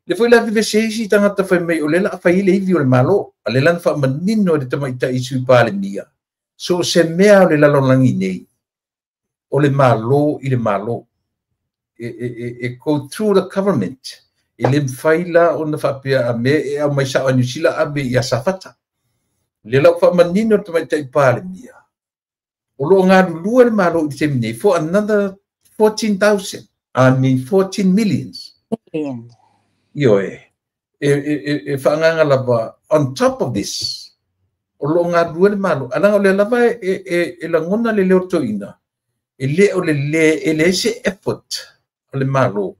Le foi la vive seisi tangata fai mai o le la fai ile ivi o le malo. A le lan wha manino le tamaitai tui pale mia. So se mea o le lalonangi nei. O le malo i le malo. It go through the government. Ele mfaila o na whapea a me e au mai sa o New Zealand abe i a safata. Le lau wha manino te mai tai pāle mia. O lo ngā lua le malo i te mine for another 14,000. I mean 14 millions. Io e whaanganga lava on top of this. O lo ngā lua le malo. Alanga o le lava e langona le leo toina. E le o le se effort o le malo.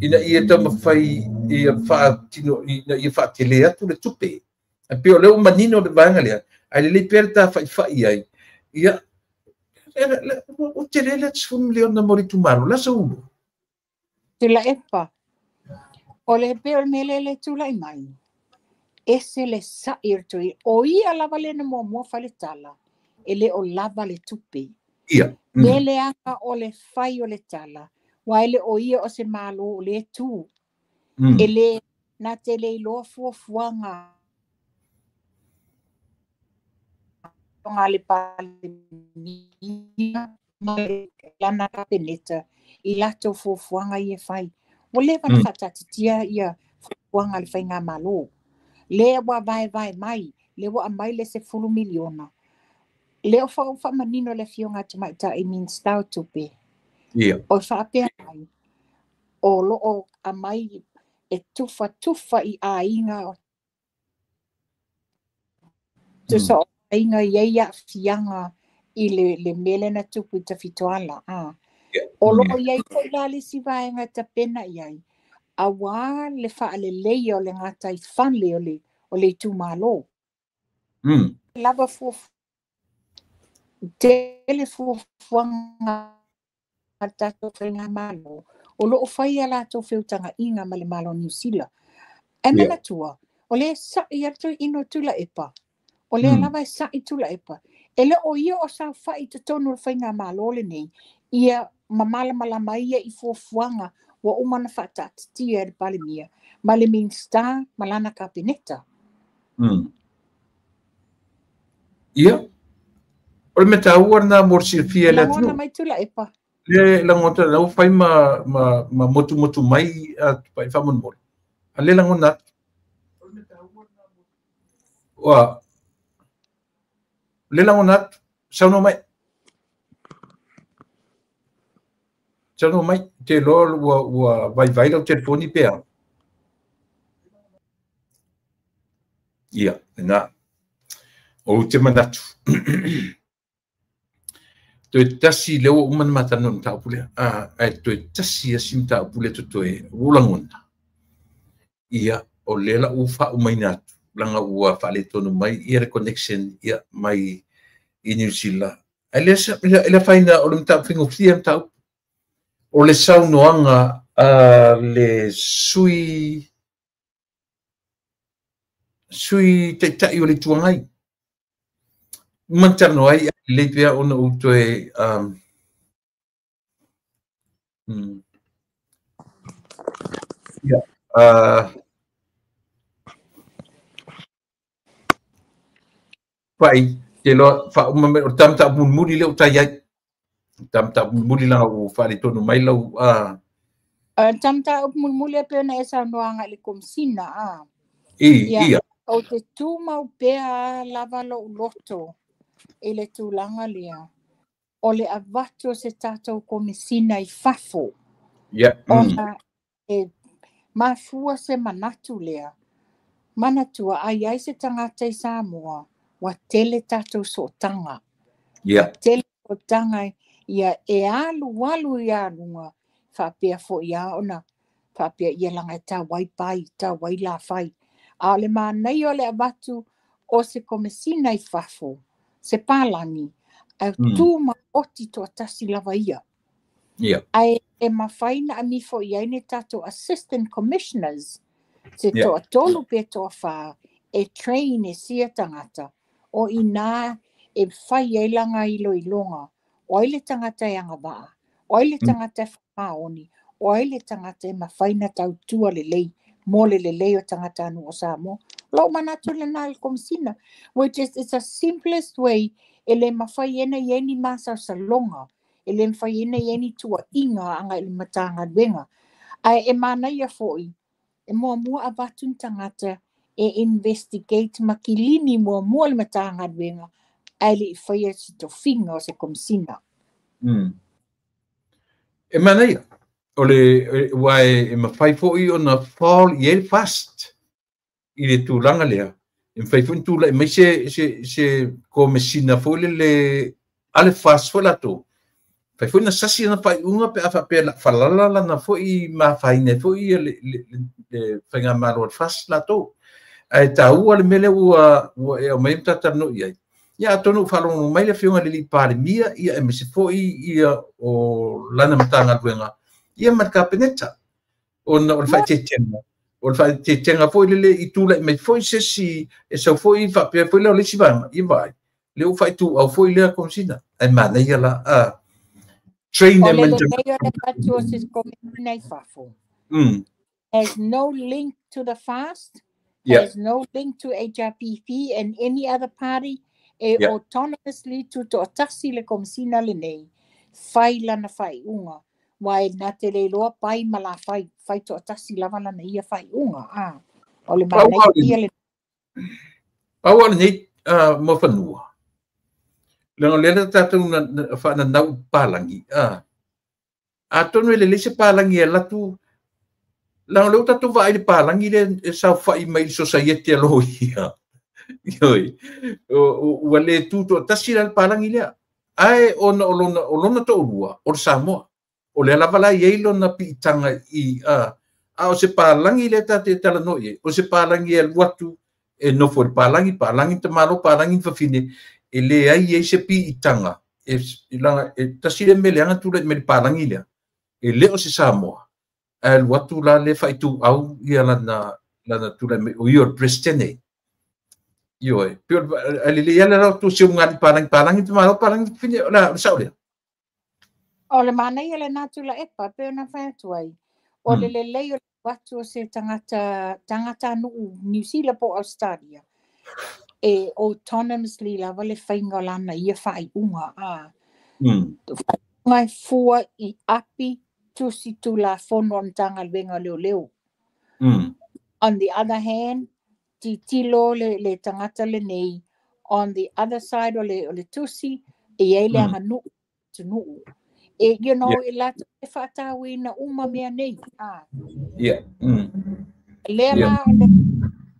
Ina ia tama fai ia whaatino, ia whaatele atu le tupe. A pio leo manino le vanga lea, ai le perta whai ai. Ia, o te rele tsum leo na mori tumaro, lasa ulu. Tula epa, o le peo mele le tula i mai. Ese le sa irtui, o ia lava le na mua fale tala, ele o lava le tupe. Ia. Mele anga o le fai o le tala. Waile o ia o se malo o le tu. Ele na te le loa fuafuanga. Tonga le pale mia. Lana ka peneta. I lato fuafuanga i e fai. O le wana whatatitia ia fuafuanga le fai ngā malo. Le wa vai mai. Le wa mai le se 10 miliona. Le o wha manino le fionga te maita i min stau tupe. Ia. O whaapea mai. O loo a mai e tufa i a inga. Tusa o a inga iaia fianga i le mele na tupu i ta fitoala. O loo iai koi lale si vaenga ta pena iai. A wā le wha le lei o le ngata i whanle o le tu malo. Lava fufu. Tele fufuanga tato whainga malo. O loo whai ala tō whiutanga inga ma le malo New Zealand. E mana tua, o le sa i atu ino tula epa. O le lava sa i tula epa. E le o ia o sa whai te tonu le whainga malo le nei. Ia mamala malama ia i fufuanga wa umana whaatatitia e le pale mia. Ma le minsta malana ka peneta. Ia. O le meta ua na morsi fia le atu. Langona mai tula epa. Le langona na ufai ma motu mai pai whamon mori. A le langona. Wa. Le langona. Sauno mai. Sauno mai. Te lor ua vai lau telefoni pea. Ia. Nā. O te manatu. Toi tasi leo uman matano na taupule. Toi tasi asim taupule to toi ulangona. Ia o lela ufa umainatu. Langa ua fale tonu mai. Ia connection ia mai i New Zealand. Ele faina o le mtau fingo fia mtau. O le saunoanga le sui te tai o le tuangai. Mantano ai le pea ona utoe pai ke lo fa o tam ta muli le utai ai tam ta muli la o fa le tonu mai lau Tam ta muli pe na esa noanga le komsina ia o te tu mau pea lava lo loto e le tūlanga lea o le avato se tātou komisina I fafo ona e mafua se manatu lea manatua ai se tangata I Samoa wa tele tātou sotanga wa tele sotanga ia e alu ia lunga whapea fo ia ona whapea ia langa tā waipai tā waila whai a le manai o le avatu o se komisina I fafo se pālangi au tū ma oti to atasi lava ia ai e mawhaina a mi fo ia ne tātou assistant commissioners se to atolu pe to wha e train e sia tangata o ina e whai e langa ilo ilonga o ile tangata e anga waa o ile tangata e whamaoni o ile tangata e mawhaina tau tua le lei mo le lei o tangata anu o Samoa lo manatu le nā komsina which is it's a simplest way ele mawhai ena ieni masa salonga ele mawhai ena ieni tua inga anga ili matanga wenga ai e mana ia foi e mua a batun tangata e investigate makilini mua le matanga wenga ai li whai si to finga o se komsina e mana ia ole wai e mawhai foi o na fall i fast I le tūlanga lea e mwhai fun tūla e mai se komesina foi le ale fast foi lato fai foi na sasi na pai unga pe afa pe falala na foi ma fai ne foi le fenga malo fast lato ai ta ua le mele ua e o mai tata no ia tonu falo mai le fiunga le pare mia ia e se foi ia o lana matanga wenga ia marka peneta on o fai tetena o fai tetena foi le I tula mai foi se e so foi fa pe foi le sivanga I vai le o fai tu au foi le komsina ai mana ia la train them into has no link to the fast has no link to HRPP and any other party autonomously to tasi le komsina le nei fai lana fai unga wai na te le loa pai mala fai to tasi lava lana ia fai unga o le mana ia le Pau ni mo fanua le tatu na fa na nau palangi tonu le se palangi la tu la le tatu vai le palangi le sa fai mai society lo ia yoi o le tu to tasira palangi le ai ona to lua o Samoa o le lava la yelo na pitanga I o se palangi le tate tala no ye o se palangi e watu e no for palangi te malo palangi fafine e le ai se pitanga e tasira meleanga tu le me palangi le e le o se Samoa al watu la le fai tu au ia lana tu le o your prestene Yo, pero ali ya la tu si ngal palang itu malo palang fini na saule. O le mana ia le natu la epa pe na fa tuai. O le le watu se tangata no New Zealand po Australia. E autonomously la vale fainga lana ia fai unga Ngai fua I api tu si tu la fono tanga venga leo. On the other hand tilo le tangata le nei on the other side o le tusi e le hanu tunu e e la te whatawi na uma mea nei le la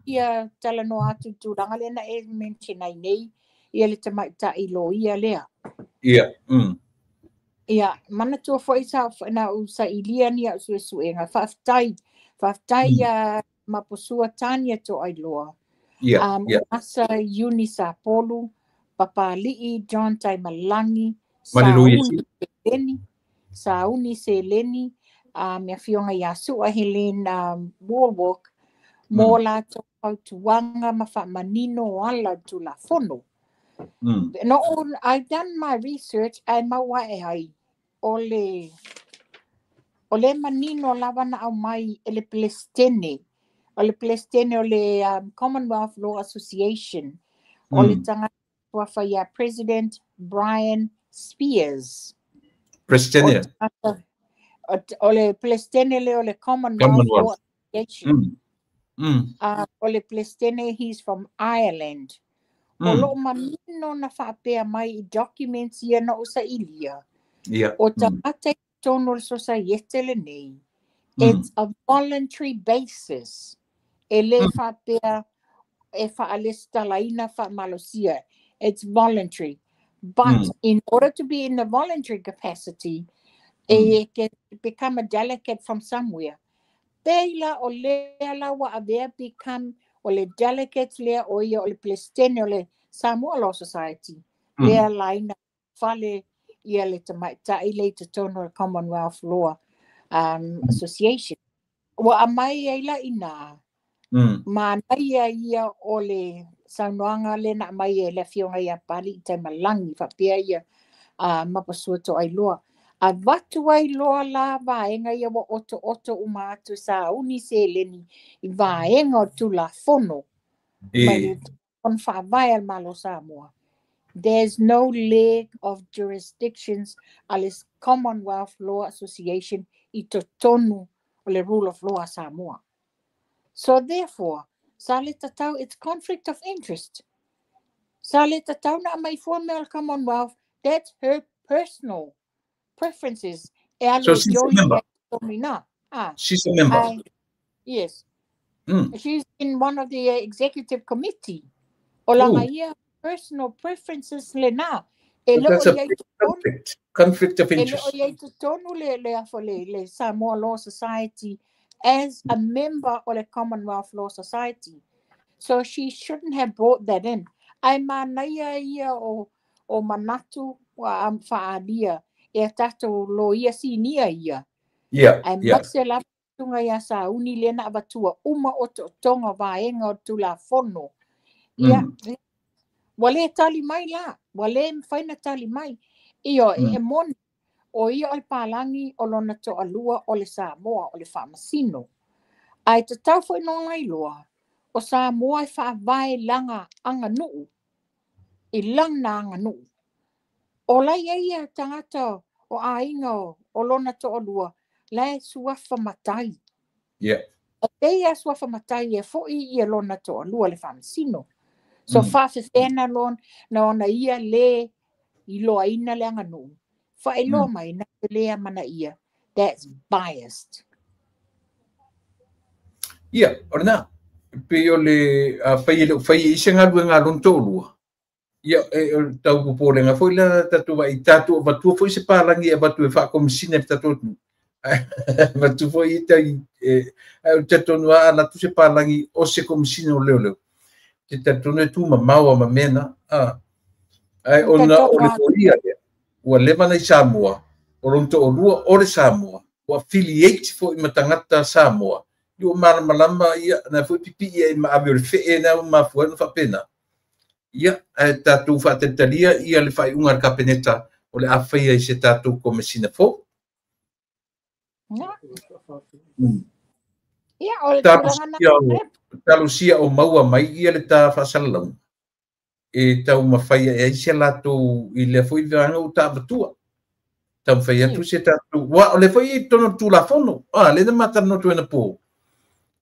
ia tala no atu turanga le na e mention ai nei ia le tamaita I lo ia lea ia mana tua foi sa na usa ilia ni a suenga faftai maposua tania to ai loa asa Unisa Polu Papa Li'i John Taimalangi Sauni Seleni mea fionga yasu a Helena Warwalk mo la to tuanga mafa manino ala tu la fono I've done my research ai maua e ai ole manino lava na au mai ele plestene o le Commonwealth Law Association o le tanga suafa ia President Brian Spears. President. Ole Palestine le ole Commonwealth Law Association. Ole Palestine, he's from Ireland. Olo manino na whaapea mai documents ia na usa ilia. O ta ate tono society le nei. It's a voluntary basis. Ele whaapea e whaalesta laina whaamalosia. It's voluntary. But in order to be in the voluntary capacity, it can become a delegate from somewhere. Peila o lea lawa avea become o le delegates lea o ia o le Palestine o le Samoa Law Society. Lea laina fale ia le tamaitai le te tono le Commonwealth Law Association. Wa amai ai la ina. Ma nai ia o le saunoanga le na mai e le fionga ia pali te malangi whapea ia mapasua to ai loa. A watu ai loa la vaenga ia wa oto umatu sa uni se leni I vaenga o tu la fono. Mai on whaavai al malo Samoa. There's no leg of jurisdictions alis Commonwealth Law Association I to tonu o le rule of law Samoa. So therefore, sa le tatau, it's conflict of interest. Sa le tatau na mai formal Commonwealth, that's her personal preferences. So she's a member. She's a member. Yes. She's in one of the executive committee. Olanga ia personal preferences le na. That's a conflict of interest. Ele o tonu le Samoa Law Society as a member of the Commonwealth Law Society. So she shouldn't have brought that in. Ai manaia ia o manatu wa whaalia e tato lo ia sinia ia. Ai mase la tunga ia sa uni lena avatua uma o tonga vaenga o tula fono. Ia wale tali mai la, wale mwhaina tali mai. Io e mon o ia o palangi o lona to alua o le Samoa o le whamasino. Ai te tau foi no ngai loa. O Samoa e whaavai langa anga nuu. I lang na anga nuu. O lai ia tangata o ainga o lona to alua. Lai suafa matai. O teia suafa matai e foi ia lona to alua le whamasino. So whawhewhena lon na ona ia le I loa ina le anga nuu. Whae loa mai na lea mana ia. That's biased. Orna. Pe o le whai isa ngā rua ngā ronto lua. Tau kupore ngā whai la tatu wa I tatu o vatua whai se pālangi e vatu e whaakomisina tatu tu. Vatu whai I tau tatu nua ala tu se pālangi o se komisina o leo leo. Te tatu ne tu ma maua ma mena. Ai ona o le poia ua le mana I Samoa. O ronto o lua o le Samoa. O affiliate fo I matangata Samoa. Yo malama ia na foi pipi ia ma aver fe na ma foi no fa pena ia tatu fa tentalia ia le fai unga kapeneta o le afia I se tatu como sina fo ia o le talusia o maua mai ia le ta fa salang e tau ma fai e se lato I le foi vanga o ta batua tam fai tu se tatu wa le foi tono tu la fono le mata no tu na po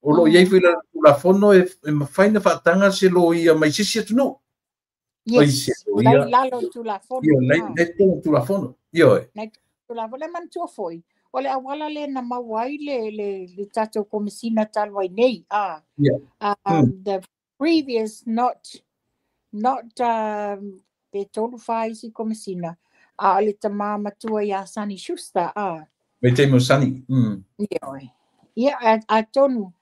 o lo iai fila la fono e mawhaina whaatanga se lo ia mai sisi atu no. Yes, lai lalo tu la fono. Ia, lai tonga tu la fono. Ia e. Lai tu la fono, le mantua foi. O le awala le na mawai le tato komisina talwai nei. The previous not te tolu whai si komisina. Le tama matua ia Sani Schuster. Me te mo Sani. Ia, a tonu.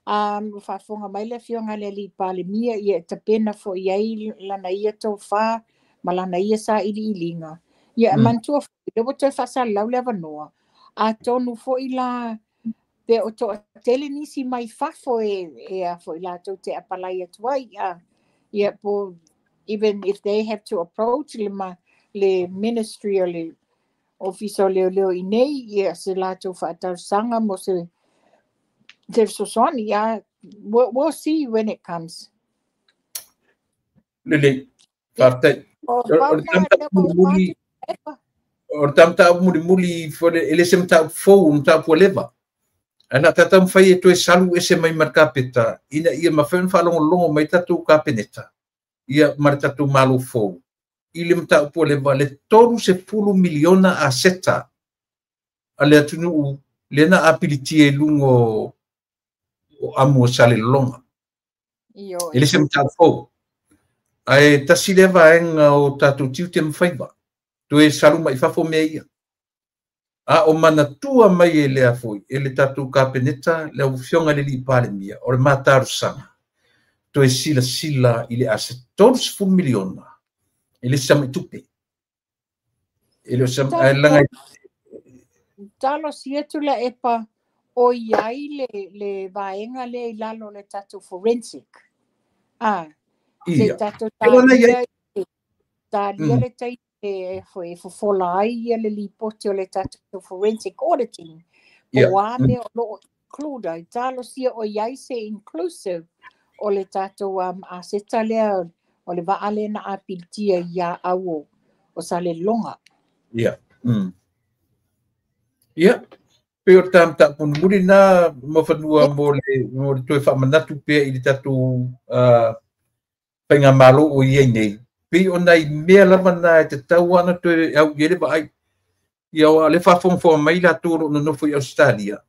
Whafonga mai le fionga le li pale mia ia te pena fo iai lana ia tau wha ma lana ia sa ili ilinga. Ia mantua fo i lewa toi whasa lau lewa noa. A tonu fo I la pe o to tele nisi mai whafo e a fo I la tau te apalai atuai. Ia po even if they have to approach le ministry o le office o leo I nei ia se la tau whaatau sanga mo se we'll see when it comes. Lele, Partai. O Or pauna tamta le o muli epa. or tamta muli for ele sem ta fo ta po leva. Ana tata mfai e to salu ese mai markapeta ina ia mafen fa longo mai tatu kapeneta. Ia martatu malu fo. Ile mta po leva le toru se pulu miliona a seta. Ale atunu lena apiliti e lungo o amo sale longa. Io. Ele sem ta fo. Ai tasileva enga o tatu tiu te mfaiva. Tu e salu mai fafo mea ia. A o mana tua mai e lea foi. Ele tatu kapeneta le ufionga le li pale mia. O le mataru sanga. Tu e sila ile ase todos fu miliona. Ele sama tupe. Ele sama langa. Talo sietu la epa o iai le vaenga le lalo le tatu forensic. Le tatu talia le tai e fola ai le lipoti o le tatu forensic auditing. O ame o lo include ai talo sia o iai se inclusive o le tatu aseta lea o le vaale na apiltia ia au o sa le longa. Ia. Ia. Pe o tam ta pun muri na mo fanua mo le toe fa manatu pe i tatu penga malo o ia nei. Pe ona i mea lava na te tau ana toe au yere ba ai. Ia o le fa fo mai la turu no foi Australia.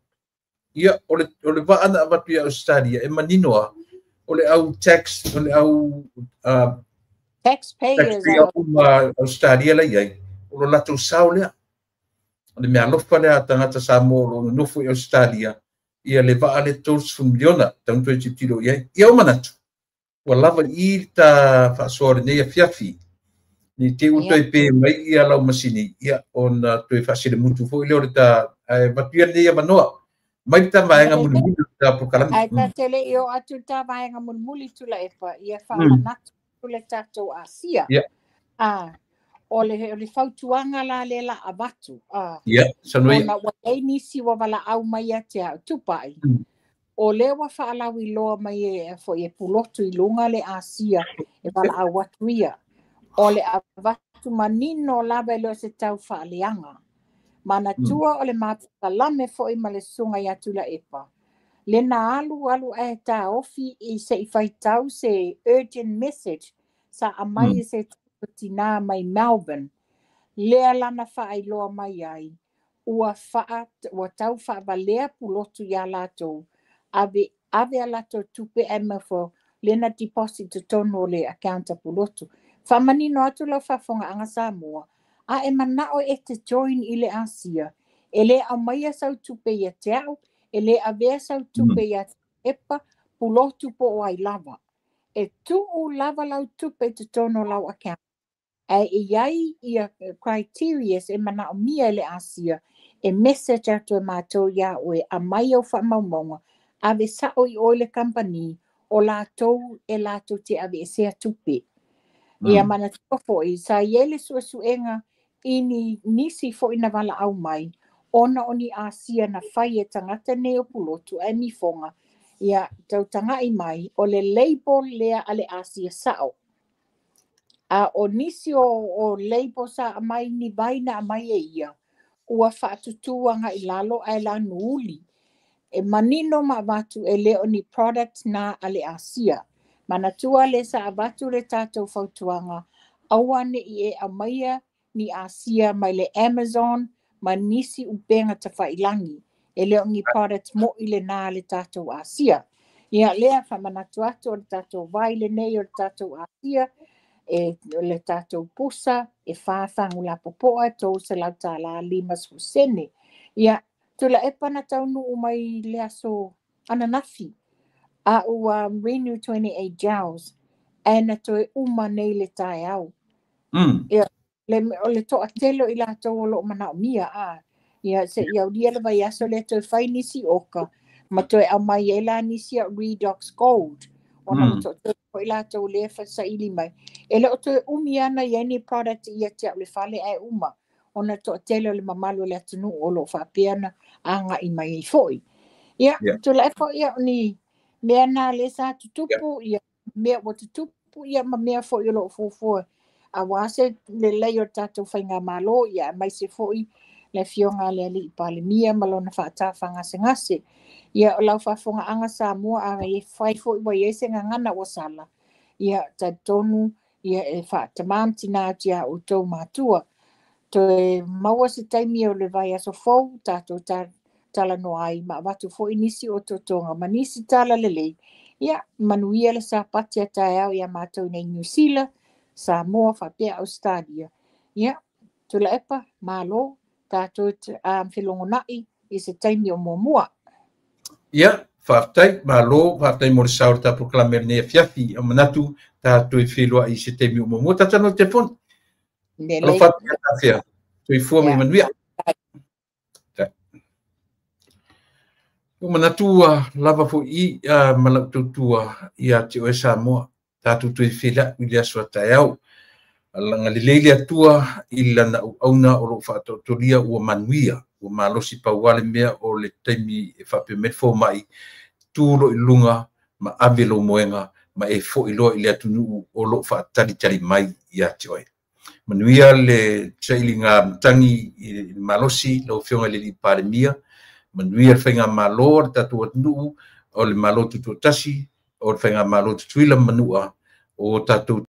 Ia o le va ana avatu ia Australia e maninoa o le au tax o le au taxpayers Australia la ia. O la tu saulea. Le mea lofa le tangata sa mo no foi Australia. Ia le va ale tos miliona tanto e tiro ia. Ia o manatu. Wa lava I ta fa sore nei fiafi. Ni te uto e pe mai ia lau masini. Ia ona to e fasile mutu fo ile ora ta vatua nei ia manoa. Mai ta vaenga muni ta prokalami. Ai ta tele io atu ta vaenga muli tula epa ia fa manatu tula tato asia. O le fautuanga la le la avatu. Ia, sanoi. Ona wa ei nisi wa wala au mai te tupai. O le wa whaalawi loa mai e fo e pulotu I lunga le Asia e wala au watuia. O le avatu manino lava leo se tau whaaleanga. Mana tua o le mapukalame fo I male sunga I atula epa. Le na alu e ta ofi I se I whaitau se urgent message sa amai se tina mai Melbourne. Lea lana whaailoa mai ai. Ua tau whaavalea pulotu ia lato. Ave alato tupe MFO lena deposit tono le accounta pulotu. Whamanino atu lau whafonga anga Samoa. A e manao e te join I le Asia. E le a maia sau tupe ia te au. E le a vea sau tupe ia epa pulotu po o ai lava. E tu o lava lau tupe te tono lau account. E iai ia criteria e manao mia le Asia. E message atu e mātou ia o e a mai au whamaumonga. Ave sao I oile company o lātou e lātou te ave e sea tupe. Ia mana tua foi, sa iele suenga ini nisi foi na wala au mai, ona oni Asia na whai e tangata neo pulotu e mifonga, ia tau tangai mai o le label lea ale Asia sao. A o nisi o label sa mai ni vaina mai e ia, ua whaatutuanga I lalo ai la nuuli. E manino ma watu e leo ni product na ale Asia. Manatua le sa avatu le tātou whautuanga, awane I e amaia ni Asia mai le Amazon, ma nisi upenga ta whailangi. E leo ni product mo I le nā le tātou Asia. Ia lea whamanatua atu o le tātou vai le nei o le tātou Asia, e le tātou pusa, e whāwhangu la popoa, tau se lau tā la limas fusene. Ia tula e pana tau nuu mai le aso ananafi. A ua Renew 28 Joules. Aina toe uma nei le tae au. Ia, le toa telo I la tau o lo mana mia a. Ia, se iau lia le vai aso le toe whai nisi oka. Ma toe au mai e la nisi a Redox Gold. Ona ma toe I la tau le sa ili mai. E le o toe umi ana I any product ia te au le whale e uma. Ona toa telo le mamalu le atunu o lo whapeana anga I mai I foi. Ia, tula e foi ia ni mea nā le sa tutupu, ia mea o tutupu, ia ma mea foi o lo fufua. a wase le lei o tatou whainga malo ia mai se foi le fionga le li palemia malona whaatawhanga se ngase. Ia o lau whafonga anga Samoa a e whai foi wa iese ngangana o sala. Ia ta tonu ia e whaatamam tina tia o tau mātua. To e maua se taimi o le vai aso fou tatou tala no ai ma watu foi nisi o totonga manisi tala lelei. Ia manuia le sa patia tae au ia mātou nei New Zealand Samoa whapea Australia. Ia tula epa malo tātou whilongonai I se taimi o mua. Ia, whaftai, malo, whaftai mo le saur ta proklamer ne fiafi o manatu tātou I whiloa I se taimi o mua. Tātano te pon. Alo whaftai ta whia. Tui fua me manuia. O manatua lava fo I malau tautua ia te oe Samoa. Tātou tui whila I le asua tai au. Langa le leile atua I lana auna o lo whaatotoria ua manuia. Ua malosi pauale mea o le taimi e whape metfo mai. Tūro I lunga ma avelo moenga ma e fo I loa I le atunu o lo whaatari mai ia te oe. Manuia le tsaili ngā tangi I malosi lo whionga le li palemia. Manuia le whainga malo le tatu atunu o le malo tutu tasi o le whainga malo tutuila manua o tatu